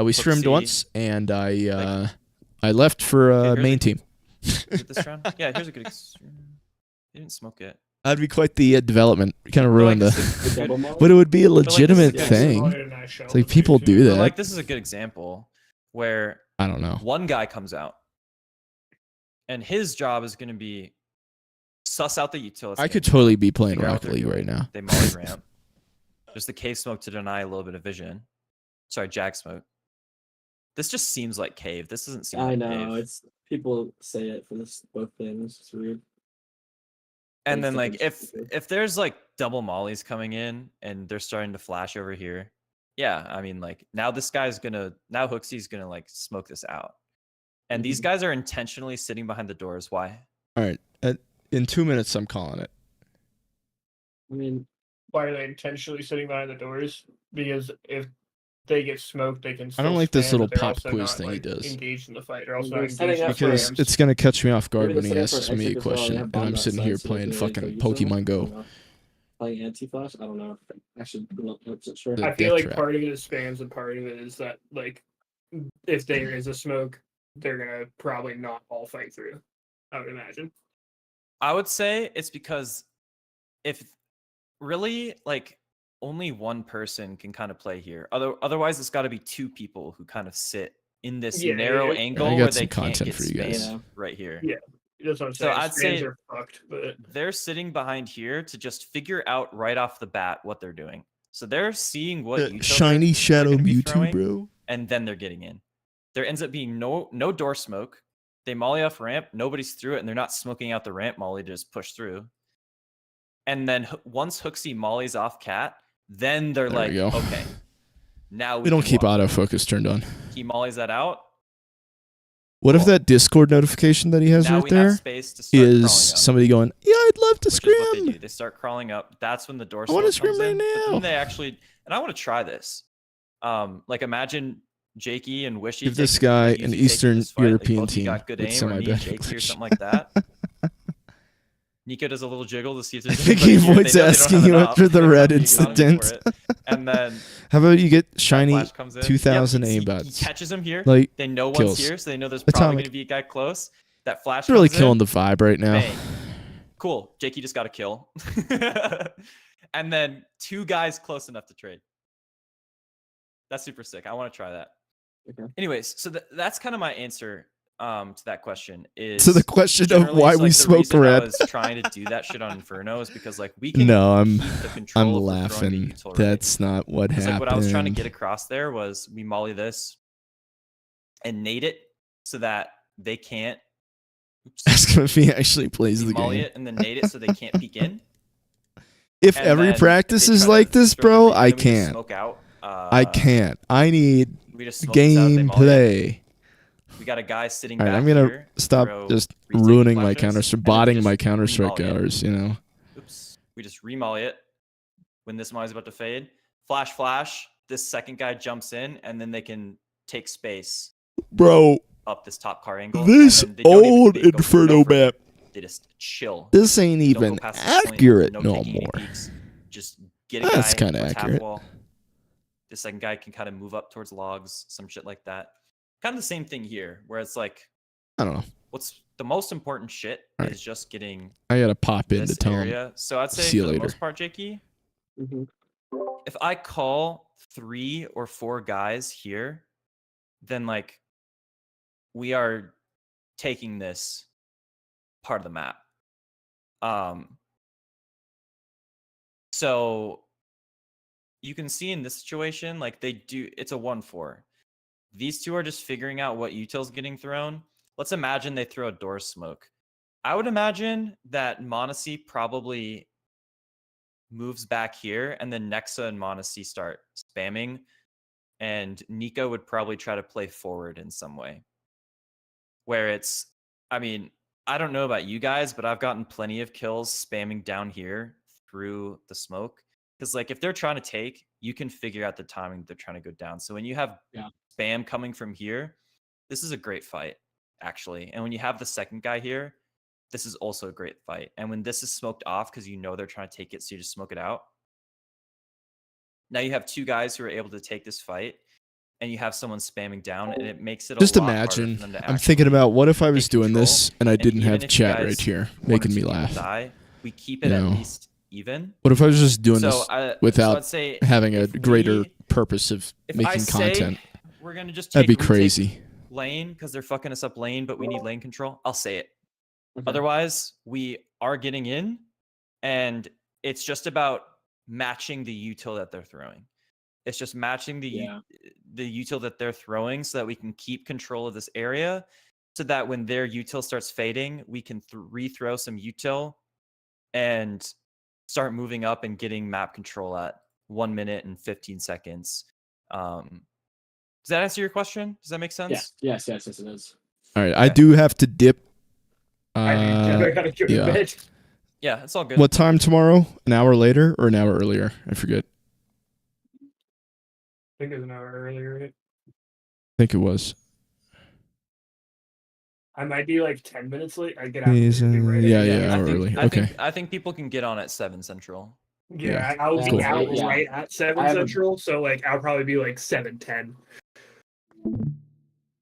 We streamed Hook C. once, and I left for here's main a- team. is it this round? Yeah, here's a good. They didn't smoke it. That'd be quite the development. Kind of But, ruin like, the. this is a good- Double mall? But it would be a like, this is- legitimate yeah, thing. It's like people do but, that. like this is a good example where I don't know. one guy comes out, and his job is going to be suss out the utility. I could totally be playing figure out what Rocket they're League doing. right now. They molly ramp. There's the cave smoke to deny a little bit of vision. Sorry, jag smoke. This just seems like cave. This doesn't seem I like know cave. it's people say it for this both things. It's weird. And it's then like different if there's like double mollies coming in and they're starting to flash over here, yeah, I mean like now Hooksy's gonna like smoke this out. And these Mhm. guys are intentionally sitting behind the doors. Why? All right. In 2 minutes, I'm calling it. I mean, Why are they intentionally sitting behind the doors? Because if they get smoked, they can. I don't like this spam, little but they're pop also quiz not, thing he like, does. Engaged in the fight. They're also They're not setting engaged in up the for- Because frames. it's gonna catch me off guard maybe when the he same for asks me a exit as well, they question, have and bomb I'm that sitting side, here so they playing can fucking use them. Pokemon I Go. don't know. Playing anti-flash? I don't know. Actually, I'm not 100% sure. The I feel death like trap. part of it is spams, and part of it is that like if there is a smoke, they're gonna probably not all fight through. I would imagine. I would say it's because if really like only one person can kind of play here. Otherwise, it's got to be 2 people who kind of sit in this Yeah, narrow yeah. angle I got where some they can't content get for you guys. spammed Yeah. right here. Yeah. That's what I'm So saying. I'd Spams say- are fucked, but They're sitting behind here to just figure out right off the bat what they're doing. So they're seeing what util Shiny Shadow gonna be Mewtwo, throwing. bro. and then they're getting in. There ends up being no door smoke. They molly off ramp, nobody's through it, and they're not smoking out the ramp molly to just push through. And then once Hooksy mollies off cat, then they're There like, we go. okay, now We don't can keep walk. autofocus turned on. He mollies that out. What if Cool. that Discord notification that he has now right we there have space to start is crawling up, somebody going, "Yeah, I'd love to which is what they scrim." do. They start crawling up. That's when the door I wanna smoke comes scrim right in. But now. then they actually, and I want to try this. Like imagine Jakey and Wishy. Give this taking- guy using an Jakey Eastern this fight, like, European both of you team got good with aim, or me and semi-bad Jakey or English. something like that. Nico does a little jiggle to see if I there's think anybody he here. They avoids know they don't asking have you enough. after the They red don't have enough for incident. it. And then How about you get shiny Flash comes in. 2000 Yep, he aimbots? catches him here. Like, They know one's kills. here, so they know there's probably Atomic. going to be a guy close. That Flash it's really comes in, killing the vibe right now. bang. Cool. Jakey just got a kill. And then 2 guys close enough to trade. That's super sick. I want to try that. Okay. Anyways, so that's kind of my answer to that question. Is So the question of generally, why it's, we like, the smoked reason I red. was trying to do that shit on Inferno is because like we can No, I'm keep the I'm control if we're throwing the laughing. util right. That's not what 'Cause, happened. like what I was trying to get across there was we molly this and nade it so that they can't. Oops, Ask him if he actually plays we the molly game. it and then nade it so they can't peek in. If And every then practice they is try to like this, throw the bro, read, I then we just can't. Smoke out. I can't. I need We just smoke this out, they molly it. Gameplay. We got a guy sitting All right, back I'm gonna here. stop throw just retake ruining my flashes, Counter, and then we botting just my Counter Strike remolly it. hours. You know, Oops. We just remolly it when this molly is about to fade. Flash, flash. This second guy jumps in, and then they can take space bro. up this top car angle. This and then they don't even- old they go Inferno for it. map. They just chill. This ain't Don't go even past this point, accurate no no taking any more. peeks. Just get a That's guy. kinda towards half accurate. wall. The second guy can kind of move up towards logs, some shit like that. Kind of the same thing here, where it's like, I don't know. what's the most important shit Alright. is just getting I gotta pop in to this tell him. area. So I'd say See you for the later. most part, Jakey, Mm-hmm. if I call 3 or 4 guys here, then like we are taking this part of the map. So you can see in this situation, like it's a 1-4. These two are just figuring out what util's getting thrown. Let's imagine they throw a door smoke. I would imagine that Monacy probably moves back here, and then Nexa and Monacy start spamming, and Nico would probably try to play forward in some way. Where it's, I mean, I don't know about you guys, but I've gotten plenty of kills spamming down here through the smoke. Because like if they're trying to take, you can figure out the timing they're trying to go down. So when you have spam coming from here, this is a great fight, actually. And when you have the second guy here, this is also a great fight. And when this is smoked off, because you know they're trying to take it, so you just smoke it out. Now you have 2 guys who are able to take this fight, and you have someone spamming down, and it makes it Just a lot harder for imagine. them to I'm thinking actually about what if I was take doing control. this and I And didn't even have if you chat guys right here, 1 or making 2 me people laugh. die, we keep it You at know. least even. What if I was just doing So, this so without I'd say having a if greater we- purpose of if I making say content? we're gonna just That'd be retake crazy. lane because they're fucking us up lane, but we need lane control, I'll say it. Okay. Otherwise, we are getting in, and it's just about matching the util that they're throwing. It's just matching the util that they're throwing so that we can keep control of this area, so that when their util starts fading, we can rethrow some util and start moving up and getting map control at 1 minute and 15 seconds. Does that answer your question? Does that make sense? Yes, it is. All right, I do have to dip. I gotta go to yeah. bed. Yeah, it's all good. What time tomorrow? An hour later or an hour earlier? I forget. I think it was an hour earlier, right? I think it was. I might be like 10 minutes late. I get out. Please, right yeah, at- yeah, I hour think, early. I Okay. think I think people can get on at 7 Central. Yeah, I'll be Cool. out Yeah. right at 7 I have a- Central, so like I'll probably be like 7:10.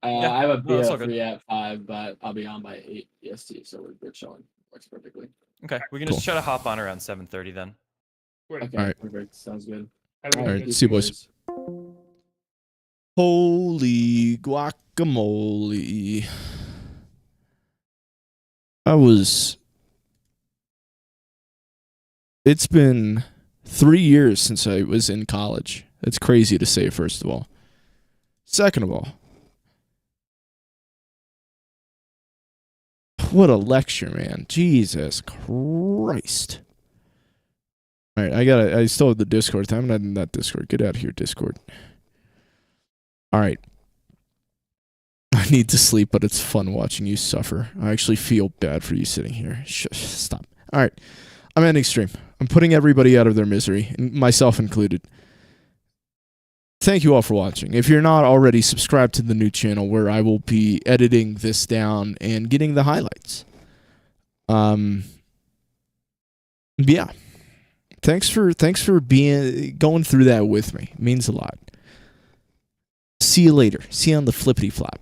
Yeah, I have a no, that's all good. BO3 at 5, but I'll be on by 8 EST, so we're chilling. Works perfectly. Okay, we can Cool. just try to hop on around 7:30 then. Okay, Alright. perfect. Sounds good. I mean, Alright, see you, boys. Holy guacamole. It's been 3 years since I was in college. That's crazy to say, first of all. Second of all, what a lecture, man. Jesus Christ. All right, I still have the Discord. I'm not in that Discord. Get out of here, Discord. All right. I need to sleep, but it's fun watching you suffer. I actually feel bad for you sitting here. Stop. All right. I'm ending stream. I'm putting everybody out of their misery, and myself included. Thank you all for watching. If you're not already, subscribe to the new channel where I will be editing this down and getting the highlights. Yeah. Thanks for going through that with me. It means a lot. See you later. See you on the flippity flop.